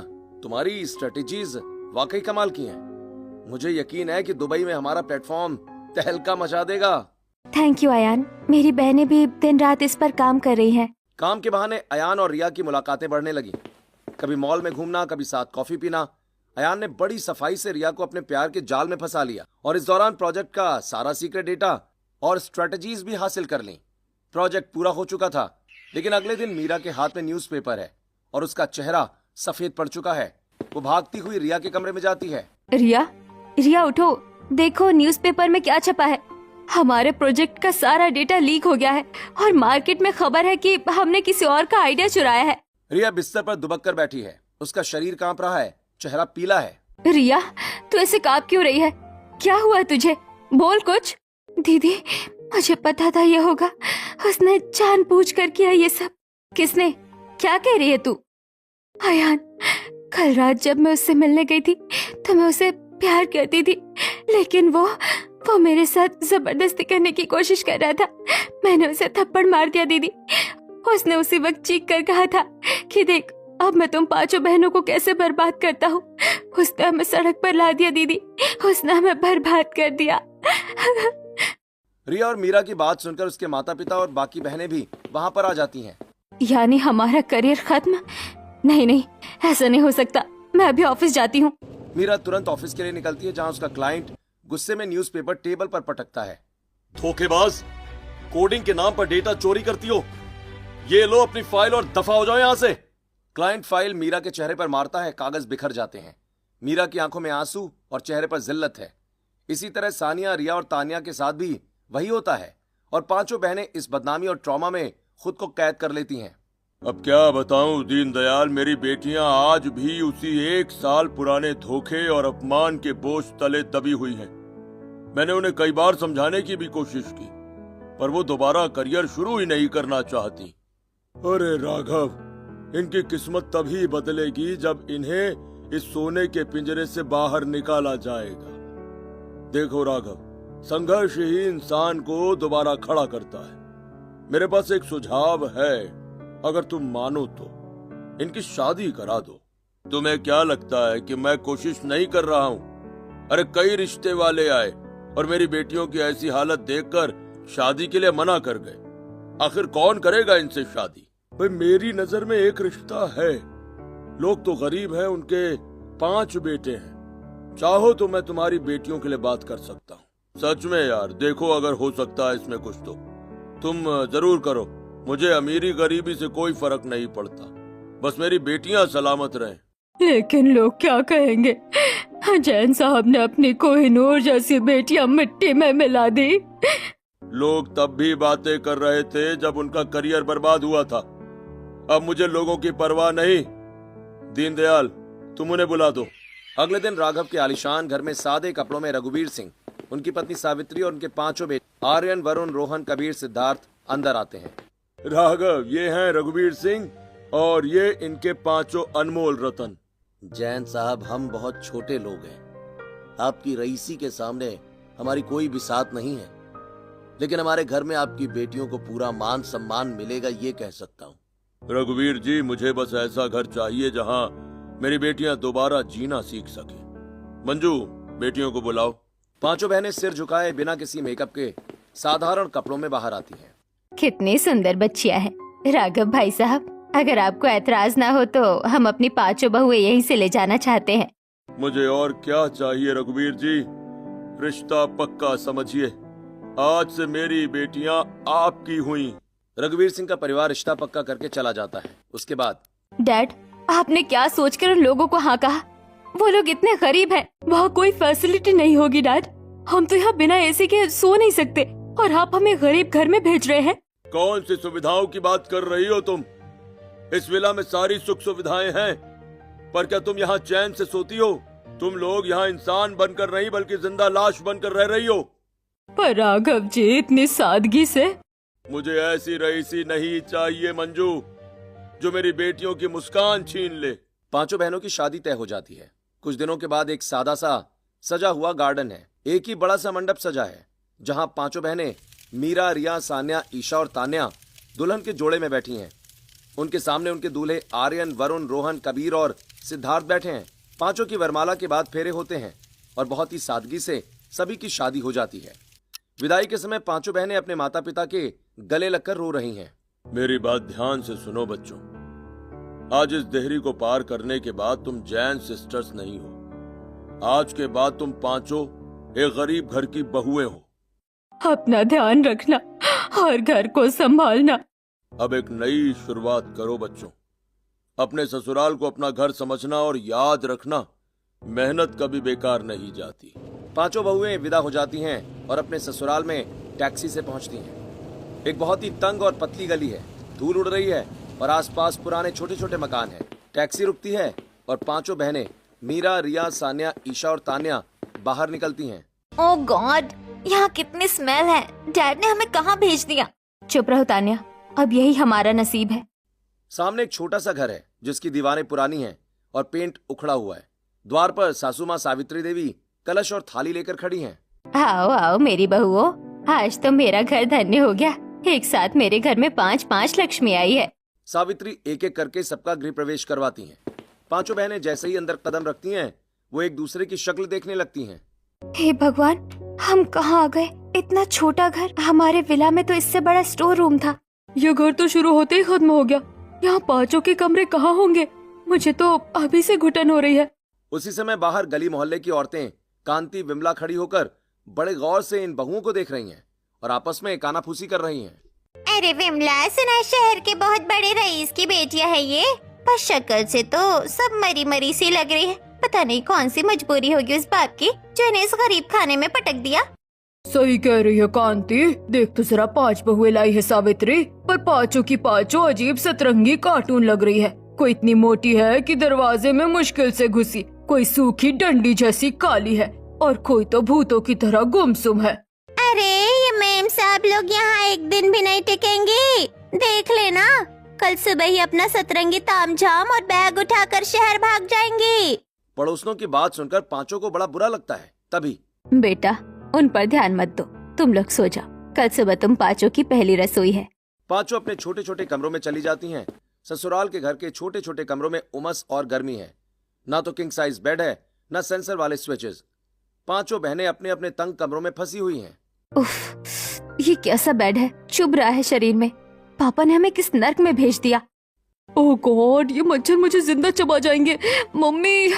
तुम्हारी स्ट्रेटेजीज वाकई कमाल की हैं। मुझे यकीन है कि दुबई में हमारा प्लेटफॉर्म तहलका मचा देगा। थैंक यू अयान, मेरी बहनें भी दिन रात इस पर काम कर रही हैं। काम के बहाने अयान और रिया की मुलाकातें बढ़ने लगी। कभी मॉल में घूमना, कभी साथ कॉफी पीना। अयान ने बड़ी सफाई से रिया को अपने प्यार के जाल में फंसा लिया और इस दौरान प्रोजेक्ट का सारा सीक्रेट डेटा और स्ट्रेटजीज भी हासिल कर ली। प्रोजेक्ट पूरा हो चुका था लेकिन अगले दिन मीरा के हाथ में न्यूज़पेपर है और उसका चेहरा सफेद पड़ चुका है। वो भागती हुई रिया के कमरे में जाती है। रिया, रिया उठो, देखो न्यूज़पेपर में क्या छपा है। हमारे प्रोजेक्ट का सारा डेटा लीक हो गया है और मार्केट में खबर है कि हमने किसी और का आइडिया चुराया है। रिया बिस्तर पर दुबक कर बैठी है। उसका शरीर कांप रहा है, चेहरा पीला है। रिया, तू ऐसे कांप क्यों रही है? क्या हुआ तुझे? बोल कुछ। दीदी, मुझे पता था ये होगा। उसने जानबूझकर किया ये सब। किसने? क्या कह रही है तू? अयान, कल रात जब मैं उससे मिलने गई थी तो मैं उसे प्यार करती थी, लेकिन वो मेरे साथ जबरदस्ती करने की कोशिश कर रहा था। मैंने उसे थप्पड़ मार दिया दीदी। उसने उसी वक्त चीख कर कहा था कि देख अब मैं तुम पांचों बहनों को कैसे बर्बाद करता हूँ। उसने हमें सड़क पर ला दिया दीदी, उसने हमें बर्बाद कर दिया। रिया और मीरा की बात सुनकर उसके माता पिता और बाकी बहनें भी वहाँ पर आ जाती हैं। यानी हमारा करियर खत्म? नहीं नहीं, ऐसा नहीं हो सकता। मैं अभी ऑफिस जाती हूँ। मीरा तुरंत ऑफिस के लिए निकलती है, जहाँ उसका क्लाइंट गुस्से में न्यूज़पेपर टेबल पर पटकता है। धोखेबाज, कोडिंग के नाम पर डेटा चोरी करती हो। ये लो अपनी फाइल और दफा हो जाओ यहाँ से। क्लाइंट फाइल मीरा के चेहरे पर मारता है, कागज बिखर जाते हैं। मीरा की आंखों में आंसू और चेहरे पर जिल्लत है। इसी तरह सानिया, रिया और तानिया के साथ भी वही होता है और पांचों बहनें इस बदनामी और ट्रॉमा में खुद को कैद कर लेती हैं। अब क्या बताऊं दीनदयाल, मेरी बेटियां आज भी उसी 1 साल पुराने धोखे और अपमान के बोझ तले दबी हुई हैं। मैंने उन्हें कई बार समझाने की भी कोशिश की, पर वो दोबारा करियर शुरू ही नहीं करना चाहती। अरे राघव, इनकी किस्मत तभी बदलेगी जब इन्हें इस सोने के पिंजरे से बाहर निकाला जाएगा। देखो राघव, संघर्ष ही इंसान को दोबारा खड़ा करता है। मेरे पास एक सुझाव है, अगर तुम मानो तो इनकी शादी करा दो। तुम्हें क्या लगता है कि मैं कोशिश नहीं कर रहा हूँ? अरे कई रिश्ते वाले आए और मेरी बेटियों की ऐसी हालत देखकर शादी के लिए मना कर गए। आखिर कौन करेगा इनसे शादी? भाई मेरी नजर में एक रिश्ता है। लोग तो गरीब हैं, उनके 5 बेटे हैं। चाहो तो मैं तुम्हारी बेटियों के लिए बात कर सकता हूँ। सच में यार, देखो अगर हो सकता है इसमें कुछ तो तुम जरूर करो। मुझे अमीरी गरीबी से कोई फर्क नहीं पड़ता, बस मेरी बेटियां सलामत रहें। लेकिन लोग क्या कहेंगे? जैन साहब ने अपनी कोहिनूर जैसी बेटियां मिट्टी में मिला दी। लोग तब भी बातें कर रहे थे जब उनका करियर बर्बाद हुआ था। अब मुझे लोगों की परवाह नहीं। दीनदयाल, तुम उन्हें बुला दो। अगले दिन राघव के आलिशान घर में सादे कपड़ों में रघुवीर सिंह, उनकी पत्नी सावित्री और उनके 5 बेटे आर्यन, वरुण, रोहन, कबीर, सिद्धार्थ अंदर आते हैं। राघव, ये हैं रघुवीर सिंह और ये इनके 5 अनमोल रतन। जैन साहब, हम बहुत छोटे लोग हैं। आपकी रईसी के सामने हमारी कोई बिसात नहीं है, लेकिन हमारे घर में आपकी बेटियों को पूरा मान सम्मान मिलेगा, ये कह सकता हूँ। रघुवीर जी, मुझे बस ऐसा घर चाहिए जहाँ मेरी बेटियां दोबारा जीना सीख सके। मंजू, बेटियों को बुलाओ। 5 बहनें सिर झुकाए बिना किसी मेकअप के साधारण कपड़ों में बाहर आती हैं। कितनी सुंदर बच्चियां हैं। राघव भाई साहब, अगर आपको ऐतराज ना हो तो हम अपनी 5 बहुएं यहीं से ले जाना चाहते हैं। मुझे और क्या चाहिए रघुवीर जी, रिश्ता पक्का समझिए। आज से मेरी बेटियां आपकी हुई। रघुवीर सिंह का परिवार रिश्ता पक्का करके चला जाता है। उसके बाद डैड, आपने क्या सोचकर उन लोगों को हाँ कहा? वो लोग इतने गरीब हैं। वहाँ कोई फैसिलिटी नहीं होगी डैड। हम तो यहाँ बिना एसी के सो नहीं सकते और आप हमें गरीब घर में भेज रहे हैं। कौन सी सुविधाओं की बात कर रही हो तुम? इस विला में सारी सुख सुविधाएं हैं, पर क्या तुम यहाँ चैन से सोती हो? तुम लोग यहाँ इंसान बनकर नहीं बल्कि जिंदा लाश बनकर रह रही हो। पर राघव जी, इतनी सादगी से। मुझे ऐसी रईसी नहीं चाहिए मंजू, जो मेरी बेटियों की मुस्कान छीन ले। 5 बहनों की शादी तय हो जाती है। कुछ दिनों के बाद एक सादा सा सजा हुआ गार्डन है। एक ही बड़ा सा मंडप सजा है, जहां 5 बहनें मीरा, रिया, सान्या, ईशा और तान्या दुल्हन के जोड़े में बैठी हैं। उनके सामने उनके दूल्हे आर्यन, वरुण, रोहन, कबीर और सिद्धार्थ बैठे हैं। 5 की वरमाला के बाद फेरे होते हैं और बहुत ही सादगी से सभी की शादी हो जाती है। विदाई के समय 5 बहनें अपने माता पिता के गले लगकर रो रही हैं। मेरी बात ध्यान से सुनो बच्चों, आज इस देहरी को पार करने के बाद तुम जैन सिस्टर्स नहीं हो। आज के बाद तुम 5 एक गरीब घर की बहुएं हो। अपना ध्यान रखना और घर को संभालना। अब एक नई शुरुआत करो बच्चों। अपने ससुराल को अपना घर समझना और याद रखना, मेहनत कभी बेकार नहीं जाती। पांचों बहुएं विदा हो जाती हैं और अपने ससुराल में टैक्सी से पहुंचती हैं। एक बहुत ही तंग और पतली गली है, धूल उड़ रही है और आसपास पुराने छोटे छोटे मकान हैं। टैक्सी रुकती है और पांचों बहनें मीरा, रिया, सान्या, ईशा और तान्या बाहर निकलती हैं। ओह गॉड, यहाँ कितनी स्मेल है। डैड ने हमें कहाँ भेज दिया? चुप रहो तान्या, अब यही हमारा नसीब है। सामने एक छोटा सा घर है जिसकी दीवारें पुरानी हैं और पेंट उखड़ा हुआ है। द्वार पर सासू माँ सावित्री देवी कलश और थाली लेकर खड़ी हैं। आओ आओ मेरी बहुओं, आज तो मेरा घर धन्य हो गया। एक साथ मेरे घर में 5-5 लक्ष्मी आई है। सावित्री एक एक करके सबका गृह प्रवेश करवाती हैं। पांचों बहनें जैसे ही अंदर कदम रखती हैं, वो एक दूसरे की शक्ल देखने लगती हैं। हे भगवान, हम कहाँ आ गए? इतना छोटा घर। हमारे विला में तो इससे बड़ा स्टोर रूम था। ये घर तो शुरू होते ही खत्म हो गया। यहाँ पांचों के कमरे कहाँ होंगे? मुझे तो अभी से घुटन हो रही है। उसी समय बाहर गली मोहल्ले की औरतें कांति, विमला खड़ी होकर बड़े गौर से इन बहुओं को देख रही हैं और आपस में कानाफूसी कर रही हैं। अरे विमला, सुना शहर के बहुत बड़े रईस की बेटियां है ये, पर शक्ल से तो सब मरी मरी सी लग रही है। पता नहीं कौन सी मजबूरी होगी उस बाप की जो इन्हें इस गरीब खाने में पटक दिया। सही कह रही है कांति, देख तो जरा 5 बहुएं लाई है सावित्री, पर पांचों की पांचों अजीब सतरंगी कार्टून लग रही है। कोई इतनी मोटी है कि दरवाजे में मुश्किल से घुसी, कोई सूखी डंडी जैसी काली है और कोई तो भूतों की तरह गुमसुम है। अरे ये मेम साहब लोग यहाँ एक दिन भी नहीं टिकेंगे। देख लेना, कल सुबह ही अपना सतरंगी तामझाम और बैग उठाकर शहर भाग जाएंगे। पड़ोसियों की बात सुनकर पांचों को बड़ा बुरा लगता है। तभी बेटा, उन पर ध्यान मत दो, तुम लोग सो जाओ। कल सुबह तुम पांचों की पहली रसोई है। पांचों अपने छोटे छोटे कमरों में चली जाती हैं। ससुराल के घर के छोटे छोटे कमरों में उमस और गर्मी है। ना तो किंग साइज बेड है, न सेंसर वाले स्विचेस। पांचों बहनें अपने अपने तंग कमरों में फंसी हुई हैं। उफ, ये कैसा बेड है, चुभ रहा है शरीर में। पापा ने हमें किस नर्क में भेज दिया। ओह गॉड, ये मच्छर मुझे जिंदा चबा जाएंगे। मम्मी,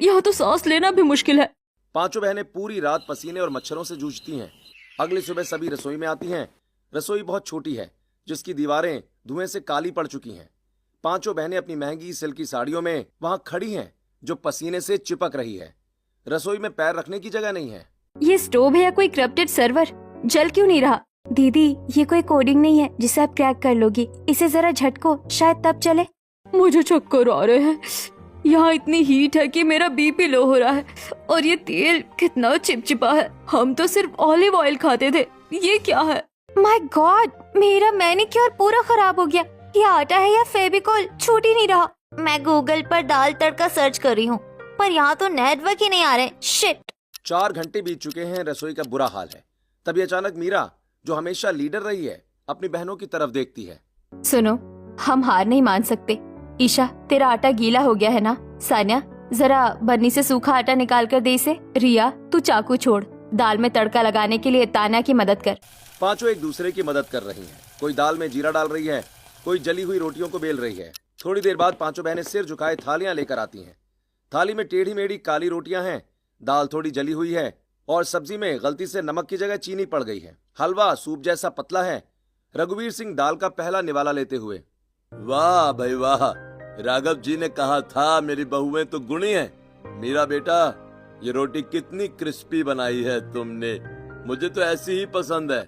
यहाँ तो सांस लेना भी मुश्किल है। पांचों बहनें पूरी रात पसीने और मच्छरों से जूझती हैं। अगली सुबह सभी रसोई में आती हैं। रसोई बहुत छोटी है, जिसकी दीवारें धुएं से काली पड़ चुकी हैं। पांचों बहनें अपनी महंगी सिल्की साड़ियों में वहाँ खड़ी हैं, जो पसीने से चिपक रही है। रसोई में पैर रखने की जगह नहीं है। ये स्टोव है या कोई करप्टेड सर्वर? जल क्यों नहीं रहा? दीदी, ये कोई कोडिंग नहीं है जिसे आप क्रैक कर लोगी। इसे जरा झटको, शायद तब चले। मुझे चक्कर आ रहे हैं। यहाँ इतनी हीट है कि मेरा बीपी लो हो रहा है। और ये तेल कितना चिपचिपा है। हम तो सिर्फ ऑलिव ऑयल खाते थे, ये क्या है? माय गॉड, मेरा मैनिक्योर पूरा खराब हो गया। ये आटा है या फेविकोल, छूट ही नहीं रहा। मैं गूगल पर दाल तड़का सर्च कर रही हूँ, पर यहाँ तो नेटवर्क ही नहीं आ रहे। शिट। 4 घंटे बीत चुके हैं, रसोई का बुरा हाल है। तभी अचानक मीरा, जो हमेशा लीडर रही है, अपनी बहनों की तरफ देखती है। सुनो, हम हार नहीं मान सकते। ईशा, तेरा आटा गीला हो गया है ना? सान्या, जरा बन्नी से सूखा आटा निकाल कर दे इसे। रिया, तू चाकू छोड़, दाल में तड़का लगाने के लिए तान्या की मदद कर। पांचों एक दूसरे की मदद कर रही हैं। कोई दाल में जीरा डाल रही है, कोई जली हुई रोटियों को बेल रही है। थोड़ी देर बाद पांचों बहनें सिर झुकाए थालियां लेकर आती हैं। थाली में टेढ़ी मेढ़ी काली रोटियां हैं, दाल थोड़ी जली हुई है और सब्जी में गलती से नमक की जगह चीनी पड़ गई है। हलवा सूप जैसा पतला है। रघुवीर सिंह दाल का पहला निवाला लेते हुए, वाह भाई वाह, राघव जी ने कहा था मेरी बहुएं तो गुणी हैं। मीरा बेटा, ये रोटी कितनी क्रिस्पी बनाई है तुमने, मुझे तो ऐसी ही पसंद है।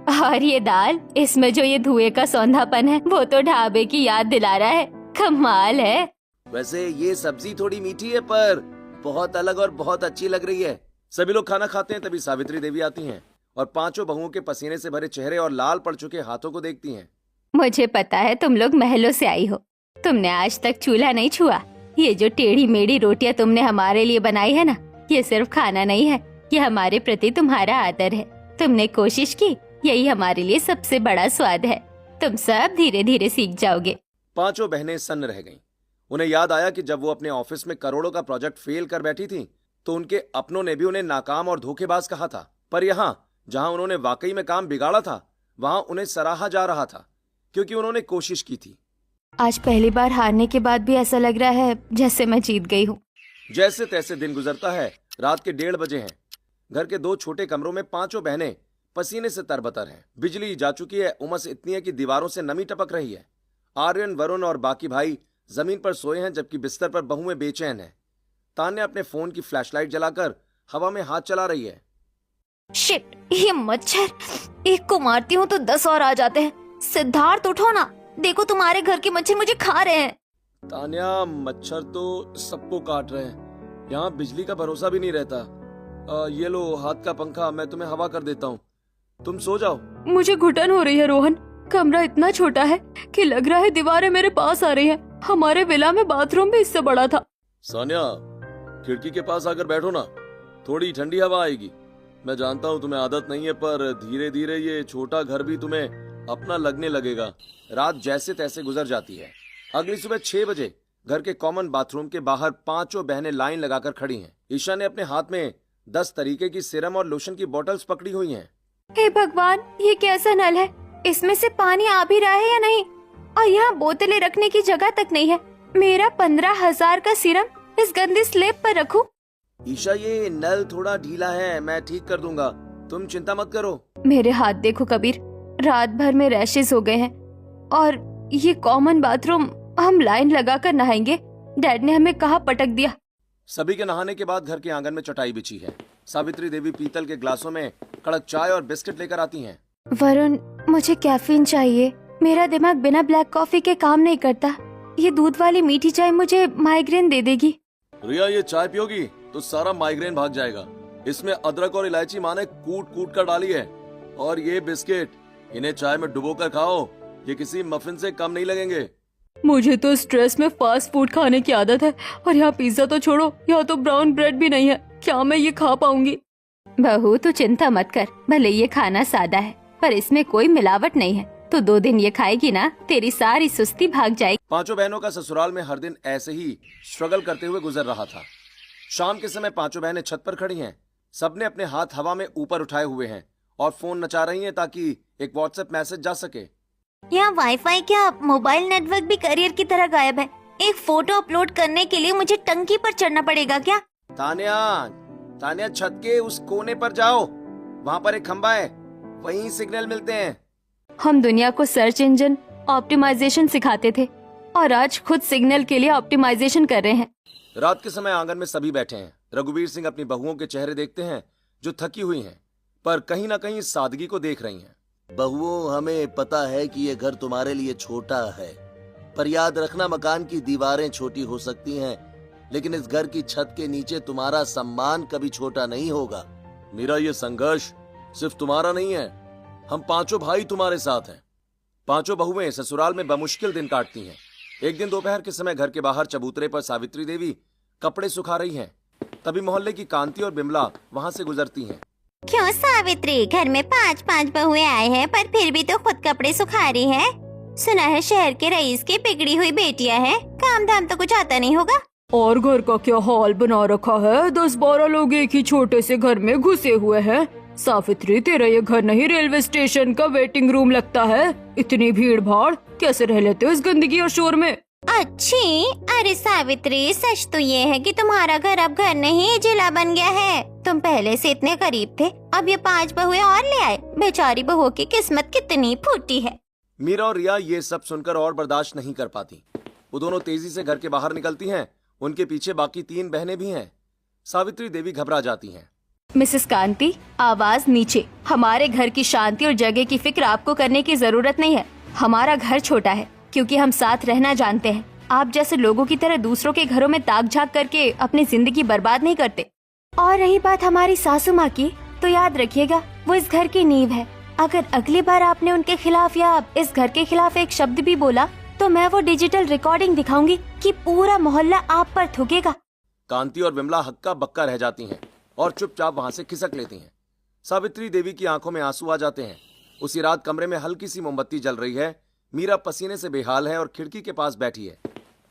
और ये दाल, इसमें जो ये धुएं का सौंधापन है, वो तो ढाबे की याद दिला रहा है। कमाल है। वैसे ये सब्जी थोड़ी मीठी है, पर बहुत अलग और बहुत अच्छी लग रही है। सभी लोग खाना खाते हैं, तभी सावित्री देवी आती हैं और पांचों बहुओं के पसीने से भरे चेहरे और लाल पड़ चुके हाथों को देखती हैं। मुझे पता है तुम लोग महलों से आई हो, तुमने आज तक चूल्हा नहीं छुआ। ये जो टेढ़ी मेढ़ी रोटियां तुमने हमारे लिए बनाई है ना, ये सिर्फ खाना नहीं है, ये हमारे प्रति तुम्हारा आदर है। तुमने कोशिश की, यही हमारे लिए सबसे बड़ा स्वाद है। तुम सब धीरे धीरे सीख जाओगे। पांचों बहनें सन्न रह गईं। उन्हें याद आया कि जब वो अपने ऑफिस में करोड़ों का प्रोजेक्ट फेल कर बैठी थी, तो उनके अपनों ने भी उन्हें नाकाम और धोखेबाज कहा था। पर यहाँ, जहाँ उन्होंने वाकई में काम बिगाड़ा था, वहाँ उन्हें सराहा जा रहा था, क्योंकि उन्होंने कोशिश की थी। आज पहली बार हारने के बाद भी ऐसा लग रहा है जैसे मैं जीत गई हूँ। जैसे तैसे दिन गुजरता है। रात के 1:30 बजे हैं। घर के 2 छोटे कमरों में पांचों बहनें पसीने से तरबतर हैं। बिजली जा चुकी है, उमस इतनी है कि दीवारों से नमी टपक रही है। आर्यन, वरुण और बाकी भाई जमीन पर सोए हैं, जबकि बिस्तर पर बहुएं बेचैन हैं। तान्या अपने फोन की फ्लैशलाइट जलाकर हवा में हाथ चला रही है। शिट, ये मच्छर, एक को मारती हूँ तो 10 और आ जाते हैं। सिद्धार्थ उठो ना, देखो तुम्हारे घर के मच्छर मुझे खा रहे हैं। तान्या, मच्छर तो सबको काट रहे हैं, यहाँ बिजली का भरोसा भी नहीं रहता। ये लो हाथ का पंखा, मैं तुम्हें हवा कर देता हूँ, तुम सो जाओ। मुझे घुटन हो रही है रोहन। कमरा इतना छोटा है कि लग रहा है दीवारें मेरे पास आ रही हैं। हमारे विला में बाथरूम भी इससे बड़ा था। सानिया, खिड़की के पास आकर बैठो ना, थोड़ी ठंडी हवा आएगी। मैं जानता हूँ तुम्हें आदत नहीं है, पर धीरे धीरे ये छोटा घर भी तुम्हें अपना लगने लगेगा। रात जैसे तैसे गुजर जाती है। अगली सुबह 6 बजे घर के कॉमन बाथरूम के बाहर पांचों बहनें लाइन लगाकर खड़ी हैं। ईशा ने अपने हाथ में 10 तरीके की सीरम और लोशन की बोतल्स पकड़ी हुई हैं। हे भगवान, ये कैसा नल है? इसमें से पानी आ भी रहा है या नहीं? और यहाँ बोतलें रखने की जगह तक नहीं है। मेरा 15,000 का सीरम इस गंदी स्लेब पर रखूं? ईशा, ये नल थोड़ा ढीला है, मैं ठीक कर दूंगा, तुम चिंता मत करो। मेरे हाथ देखो कबीर, रात भर में रैशेस हो गए हैं। और ये कॉमन बाथरूम हम लाइन लगाकर नहाएंगे, डैड ने हमें कहा पटक दिया। सभी के नहाने के बाद घर के आंगन में चटाई बिछी है। सावित्री देवी पीतल के ग्लासों में कड़क चाय और बिस्किट लेकर आती हैं। वरुण, मुझे कैफीन चाहिए, मेरा दिमाग बिना ब्लैक कॉफी के काम नहीं करता। ये दूध वाली मीठी चाय मुझे माइग्रेन दे देगी। रिया, ये चाय पियोगी तो सारा माइग्रेन भाग जाएगा। इसमें अदरक और इलायची माँ ने कूट कूट कर डाली है। और ये बिस्किट, इन्हें चाय में डुबो कर खाओ, ये किसी मफिन से कम नहीं लगेंगे। मुझे तो स्ट्रेस में फास्ट फूड खाने की आदत है, और यहाँ पिज्जा तो छोड़ो, यहाँ तो ब्राउन ब्रेड भी नहीं है। क्या मैं ये खा पाऊंगी? बहू, तू चिंता मत कर, भले ये खाना सादा है पर इसमें कोई मिलावट नहीं है। तो 2 दिन ये खाएगी ना, तेरी सारी सुस्ती भाग जाएगी। पांचों बहनों का ससुराल में हर दिन ऐसे ही स्ट्रगल करते हुए गुजर रहा था। शाम के समय पांचों बहनें छत पर खड़ी हैं। सबने अपने हाथ हवा में ऊपर उठाए हुए हैं और फोन नचा रही हैं ताकि एक व्हाट्सएप मैसेज जा सके। यहाँ वाईफाई क्या मोबाइल नेटवर्क भी करियर की तरह गायब है। एक फोटो अपलोड करने के लिए मुझे टंकी पर चढ़ना पड़ेगा क्या? तान्या, छत के उस कोने पर जाओ, वहाँ पर एक खंबा है, वहीं सिग्नल मिलते हैं। हम दुनिया को सर्च इंजन ऑप्टिमाइजेशन सिखाते थे और आज खुद सिग्नल के लिए ऑप्टिमाइजेशन कर रहे हैं। रात के समय आंगन में सभी बैठे हैं। रघुवीर सिंह अपनी बहुओं के चेहरे देखते हैं जो थकी हुई हैं, पर कहीं ना कहीं सादगी को देख रही हैं। बहुओं, हमें पता है कि ये घर तुम्हारे लिए छोटा है, पर याद रखना, मकान की दीवारें छोटी हो सकती हैं, लेकिन इस घर की छत के नीचे तुम्हारा सम्मान कभी छोटा नहीं होगा। मेरा ये संघर्ष सिर्फ तुम्हारा नहीं है, हम पांचों भाई तुम्हारे साथ हैं। पांचों बहुएं ससुराल में बमुश्किल दिन काटती हैं। एक दिन दोपहर के समय घर के बाहर चबूतरे पर सावित्री देवी कपड़े सुखा रही हैं। तभी मोहल्ले की कांति और बिमला वहां से गुजरती हैं। क्यों सावित्री, घर में 5-5 बहुएं आए हैं पर फिर भी तो खुद कपड़े सुखा रही है। सुना है शहर के रईस की बिगड़ी हुई बेटियां हैं, काम धाम तो कुछ आता नहीं होगा। और घर का क्या हाल बना रखा है, 10-12 लोग एक ही छोटे से घर में घुसे हुए हैं। सावित्री, तेरा ये घर नहीं रेलवे स्टेशन का वेटिंग रूम लगता है। इतनी भीड़ भाड़, कैसे रह लेते हो इस गंदगी और शोर में? अच्छी, अरे सावित्री, सच तो ये है कि तुम्हारा घर अब घर नहीं जिला बन गया है। तुम पहले से इतने करीब थे, अब ये 5 बहुएं और ले आए। बेचारी बहुओं की किस्मत कितनी फूटी है। मीरा और रिया ये सब सुनकर और बर्दाश्त नहीं कर पाती। वो दोनों तेजी से घर के बाहर निकलती हैं। उनके पीछे बाकी 3 बहनें भी हैं। सावित्री देवी घबरा जाती हैं। मिसेस कांति, आवाज नीचे। हमारे घर की शांति और जगह की फिक्र आपको करने की जरूरत नहीं है। हमारा घर छोटा है क्योंकि हम साथ रहना जानते हैं। आप जैसे लोगों की तरह दूसरों के घरों में ताक झांक करके अपनी जिंदगी बर्बाद नहीं करते। और रही बात हमारी सासू माँ की, तो याद रखिएगा, वो इस घर की नींव है। अगर अगली बार आपने उनके खिलाफ या इस घर के खिलाफ एक शब्द भी बोला तो मैं वो डिजिटल रिकॉर्डिंग दिखाऊंगी कि पूरा मोहल्ला आप पर थूकेगा। कांति और बिमला हक्का बक्का रह जाती हैं और चुपचाप वहां से खिसक लेती हैं। सावित्री देवी की आंखों में आंसू आ जाते हैं। उसी रात कमरे में हल्की सी मोमबत्ती जल रही है। मीरा पसीने से बेहाल है और खिड़की के पास बैठी है।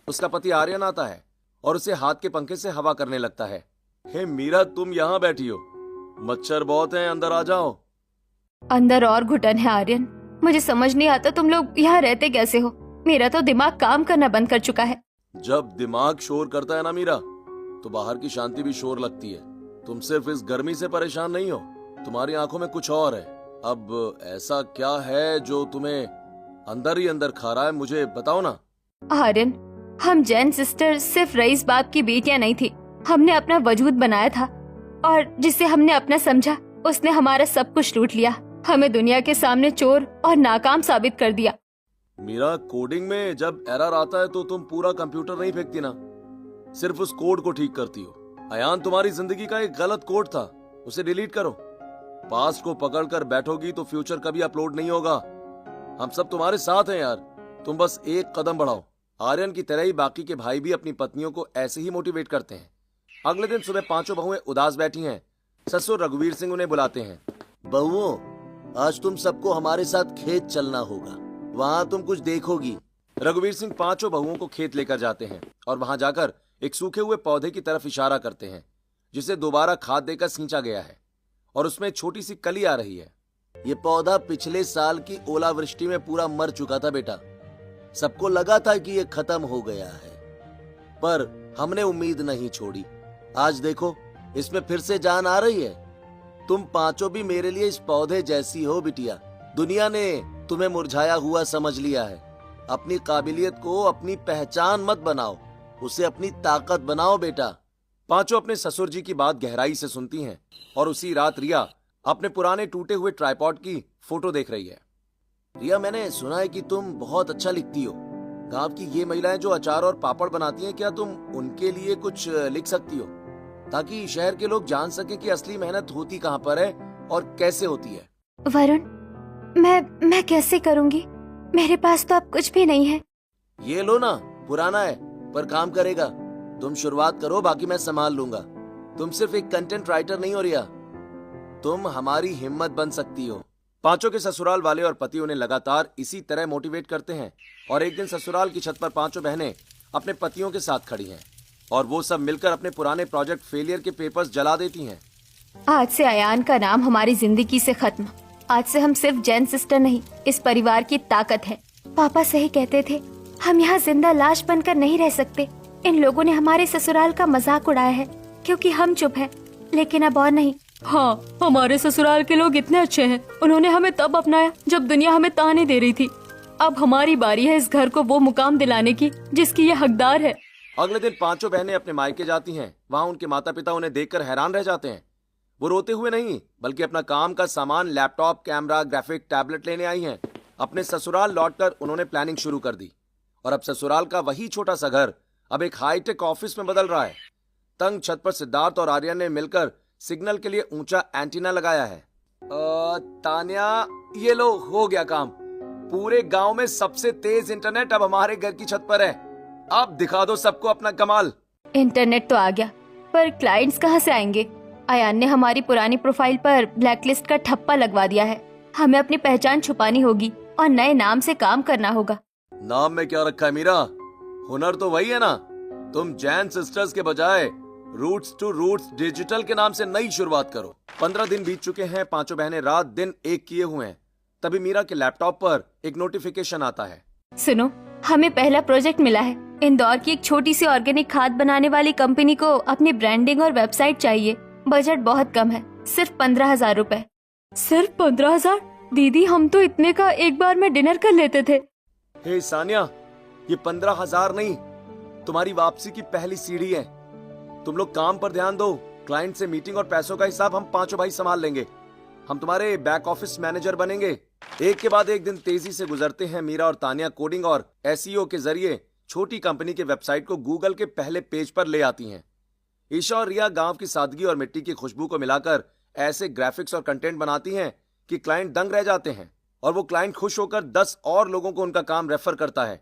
उसका पति आर्यन आता है और उसे हाथ के पंखे से हवा करने लगता है। हे मीरा, तुम यहाँ बैठी हो, मच्छर बहुत हैं, अंदर आ जाओ। अंदर और घुटन है आर्यन, मुझे समझ नहीं आता तुम लोग यहाँ रहते कैसे हो। मेरा तो दिमाग काम करना बंद कर चुका है। जब दिमाग शोर करता है ना मीरा, तो बाहर की शांति भी शोर लगती है। तुम सिर्फ इस गर्मी से परेशान नहीं हो, तुम्हारी आंखों में कुछ और है। अब ऐसा क्या है जो तुम्हें अंदर ही अंदर खा रहा है, मुझे बताओ ना। आर्यन, हम जैन सिस्टर सिर्फ रईस बाप की बेटियां नहीं थी, हमने अपना वजूद बनाया था और जिसे हमने अपना समझा उसने हमारा सब कुछ लूट लिया, हमें दुनिया के सामने चोर और नाकाम साबित कर दिया। मीरा, कोडिंग में जब एरर आता है तो तुम पूरा कंप्यूटर नहीं फेंकती ना, सिर्फ उस कोड को ठीक करती हो। अयान तुम्हारी जिंदगी का एक गलत कोड था, उसे डिलीट करो। पास्ट को पकड़कर बैठोगी तो फ्यूचर कभी अपलोड नहीं होगा। हम सब तुम्हारे साथ हैं यार, तुम बस एक कदम बढ़ाओ। आर्यन की तरह ही बाकी के भाई भी अपनी पत्नियों को ऐसे ही मोटिवेट करते हैं। अगले दिन सुबह पांचों बहुएं उदास बैठी हैं। ससुर रघुवीर सिंह उन्हें बुलाते हैं। बहुओं, आज तुम सबको हमारे साथ खेत चलना होगा, वहाँ तुम कुछ देखोगी। रघुवीर सिंह पांचों बहुओं को खेत लेकर जाते हैं और वहां जाकर एक सूखे हुए पौधे की तरफ इशारा करते हैं जिसे दोबारा खाद देकर सींचा गया है और उसमें छोटी सी कली आ रही है। ये पौधा पिछले साल की ओलावृष्टि में पूरा मर चुका था बेटा। सबको लगा था कि ये खत्म हो गया है, पर हमने उम्मीद नहीं छोड़ी। आज देखो, इसमें फिर से जान आ रही है। तुम पांचों भी मेरे लिए इस पौधे जैसी हो बिटिया। दुनिया ने तुम्हें मुरझाया हुआ समझ लिया है। अपनी काबिलियत को अपनी पहचान मत बनाओ, उसे अपनी ताकत बनाओ बेटा। पांचों अपने ससुर जी की बात गहराई से सुनती हैं और उसी रात रिया अपने पुराने टूटे हुए ट्राइपॉड की फोटो देख रही है। रिया, मैंने सुना है कि तुम बहुत अच्छा लिखती हो। गांव की ये महिलाएं जो अचार और पापड़ बनाती हैं, क्या तुम उनके लिए कुछ लिख सकती हो ताकि शहर के लोग जान सकें कि असली मेहनत होती कहाँ पर है और कैसे होती है? वरुण, मैं कैसे करूंगी? मेरे पास तो अब कुछ भी नहीं है। ये लो ना, पुराना है पर काम करेगा। तुम शुरुआत करो, बाकी मैं संभाल लूंगा। तुम सिर्फ एक कंटेंट राइटर नहीं हो रिया, तुम हमारी हिम्मत बन सकती हो। पांचों के ससुराल वाले और पति उन्हें लगातार इसी तरह मोटिवेट करते हैं और एक दिन ससुराल की छत पर पांचों बहनें अपने पतियों के साथ खड़ी हैं और वो सब मिलकर अपने पुराने प्रोजेक्ट फेलियर के पेपर्स जला देती हैं। आज से अयान का नाम हमारी जिंदगी से खत्म। आज से हम सिर्फ जैन सिस्टर नहीं, इस परिवार की ताकत है। पापा सही कहते थे, हम यहाँ जिंदा लाश बनकर नहीं रह सकते। इन लोगों ने हमारे ससुराल का मजाक उड़ाया है क्योंकि हम चुप हैं, लेकिन अब और नहीं। हाँ, हमारे ससुराल के लोग इतने अच्छे हैं। उन्होंने हमें तब अपनाया जब दुनिया हमें ताने दे रही थी। अब हमारी बारी है इस घर को वो मुकाम दिलाने की जिसकी ये हकदार है। अगले दिन पांचों बहनें अपने मायके जाती हैं। वहाँ उनके माता पिता उन्हें देखकर हैरान रह जाते हैं। वो रोते हुए नहीं, बल्कि अपना काम का सामान, लैपटॉप, कैमरा, ग्राफिक, टैबलेट लेने आई हैं। अपने ससुराल लौटकर उन्होंने प्लानिंग शुरू कर दी और अब ससुराल का वही छोटा सा घर अब एक हाईटेक ऑफिस में बदल रहा है। तंग छत पर सिद्धार्थ और आर्यन ने मिलकर सिग्नल के लिए ऊंचा एंटीना लगाया है। तान्या, ये लो, हो गया काम। पूरे गांव में सबसे तेज इंटरनेट अब हमारे घर की छत पर है। अब दिखा दो सबको अपना कमाल। इंटरनेट तो आ गया, पर क्लाइंट्स कहाँ से आएंगे? अयान ने हमारी पुरानी प्रोफाइल पर ब्लैकलिस्ट का ठप्पा लगवा दिया है। हमें अपनी पहचान छुपानी होगी और नए नाम से काम करना होगा। नाम में क्या रखा है मीरा? हुनर तो वही है ना। तुम जैन सिस्टर्स के बजाय रूट्स टू रूट्स डिजिटल के नाम से नई शुरुआत करो। 15 दिन बीत चुके हैं। पांचों बहनें रात दिन एक किए हुए हैं। तभी मीरा के लैपटॉप पर एक नोटिफिकेशन आता है। सुनो, हमें पहला प्रोजेक्ट मिला है। इंदौर की एक छोटी सी ऑर्गेनिक खाद बनाने वाली कंपनी को अपनी ब्रांडिंग और वेबसाइट चाहिए। बजट बहुत कम है, सिर्फ 15,000 रुपए। सिर्फ 15,000? दीदी, हम तो इतने का एक बार में डिनर कर लेते थे। हे सानिया, ये 15,000 नहीं, तुम्हारी वापसी की पहली सीढ़ी है। तुम लोग काम पर ध्यान दो। क्लाइंट से मीटिंग और पैसों का हिसाब हम पांचों भाई संभाल लेंगे। हम तुम्हारे बैक ऑफिस मैनेजर बनेंगे। एक के बाद एक दिन तेजी से गुजरते हैं। मीरा और तानिया कोडिंग और एसईओ के जरिए छोटी कंपनी के वेबसाइट को गूगल के पहले पेज पर ले आती हैं। ईशा और रिया गांव की सादगी और मिट्टी की खुशबू को मिलाकर ऐसे ग्राफिक्स और कंटेंट बनाती हैं कि क्लाइंट दंग रह जाते हैं और वो क्लाइंट खुश होकर 10 और लोगों को उनका काम रेफर करता है।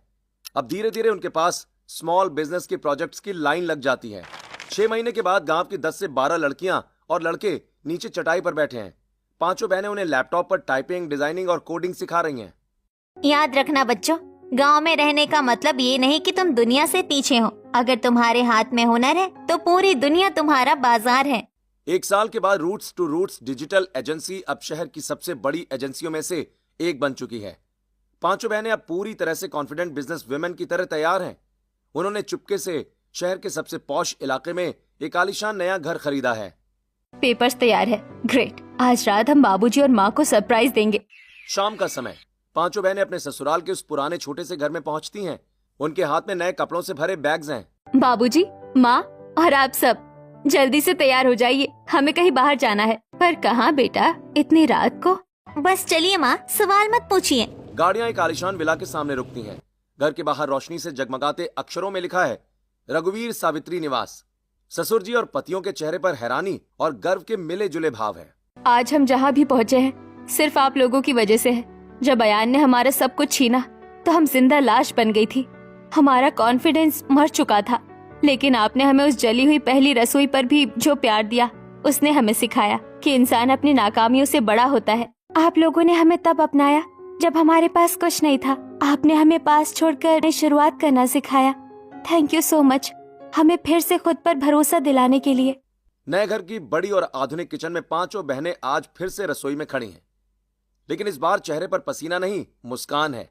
अब धीरे धीरे उनके पास स्मॉल बिजनेस के प्रोजेक्ट्स की लाइन लग जाती है। 6 महीने के बाद गांव की 10 से 12 लड़कियां और लड़के नीचे चटाई पर बैठे हैं। पांचों बहनें उन्हें लैपटॉप पर टाइपिंग, डिजाइनिंग और कोडिंग सिखा रही हैं। याद रखना बच्चों, गांव में रहने का मतलब ये नहीं कि तुम दुनिया से पीछे हो। अगर तुम्हारे हाथ में हुनर है तो पूरी दुनिया तुम्हारा बाजार है। 1 साल के बाद Roots to Roots digital agency अब शहर की सबसे बड़ी एजेंसियों में से एक बन चुकी है। पांचों बहनें अब पूरी तरह से कॉन्फिडेंट बिजनेस वुमेन की तरह तैयार हैं। उन्होंने चुपके से शहर के सबसे पॉश इलाके में एक आलीशान नया घर खरीदा है। पेपर्स तैयार है। ग्रेट, आज रात हम बाबूजी और माँ को सरप्राइज देंगे। शाम का समय, पांचों बहनें अपने ससुराल के उस पुराने छोटे से घर में पहुंचती हैं। उनके हाथ में नए कपड़ों से भरे बैग्स हैं। बाबूजी, माँ और आप सब जल्दी से तैयार हो जाइए, हमें कहीं बाहर जाना है। पर कहाँ बेटा, इतनी रात को? बस चलिए माँ, सवाल मत पूछिए। गाड़ियां एक आलिशान विला के सामने रुकती हैं। घर के बाहर रोशनी से जगमगाते अक्षरों में लिखा है, रघुवीर सावित्री निवास। ससुर जी और पतियों के चेहरे पर हैरानी और गर्व के मिले जुले भाव है। आज हम जहाँ भी पहुँचे हैं सिर्फ आप लोगों की वजह से है। जब अयान ने हमारा सब कुछ छीना तो हम जिंदा लाश बन गई थी। हमारा कॉन्फिडेंस मर चुका था, लेकिन आपने हमें उस जली हुई पहली रसोई पर भी जो प्यार दिया, उसने हमें सिखाया कि इंसान अपनी नाकामियों से बड़ा होता है। आप लोगों ने हमें तब अपनाया जब हमारे पास कुछ नहीं था। आपने हमें पास छोड़कर शुरुआत करना सिखाया। थैंक यू सो मच, हमें फिर से खुद पर भरोसा दिलाने के लिए। नए घर की बड़ी और आधुनिक किचन में पांचों बहनें आज फिर से रसोई में खड़ी हैं, लेकिन इस बार चेहरे पर पसीना नहीं, मुस्कान है।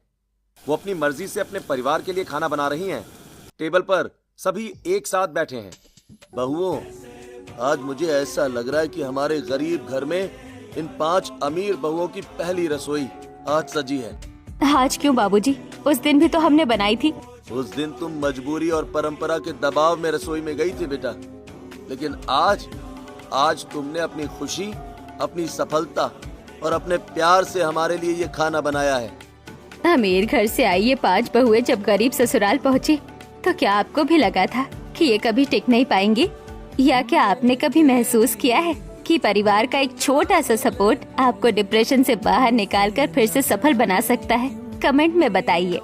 वो अपनी मर्जी से अपने परिवार के लिए खाना बना रही हैं। टेबल पर सभी एक साथ बैठे हैं। बहुओं, आज मुझे ऐसा लग रहा है कि हमारे गरीब घर में इन 5 अमीर बहुओं की पहली रसोई आज सजी है। आज क्यों बाबूजी? उस दिन भी तो हमने बनाई थी। उस दिन तुम मजबूरी और परंपरा के दबाव में रसोई में गई थी बेटा, लेकिन आज तुमने अपनी खुशी, अपनी सफलता और अपने प्यार से हमारे लिए ये खाना बनाया है। अमीर घर से आई ये 5 बहुएं जब गरीब ससुराल पहुँची तो क्या आपको भी लगा था कि ये कभी टिक नहीं पाएंगी? या क्या आपने कभी महसूस किया है कि परिवार का एक छोटा सा सपोर्ट आपको डिप्रेशन से बाहर निकालकर फिर से सफल बना सकता है? कमेंट में बताइए।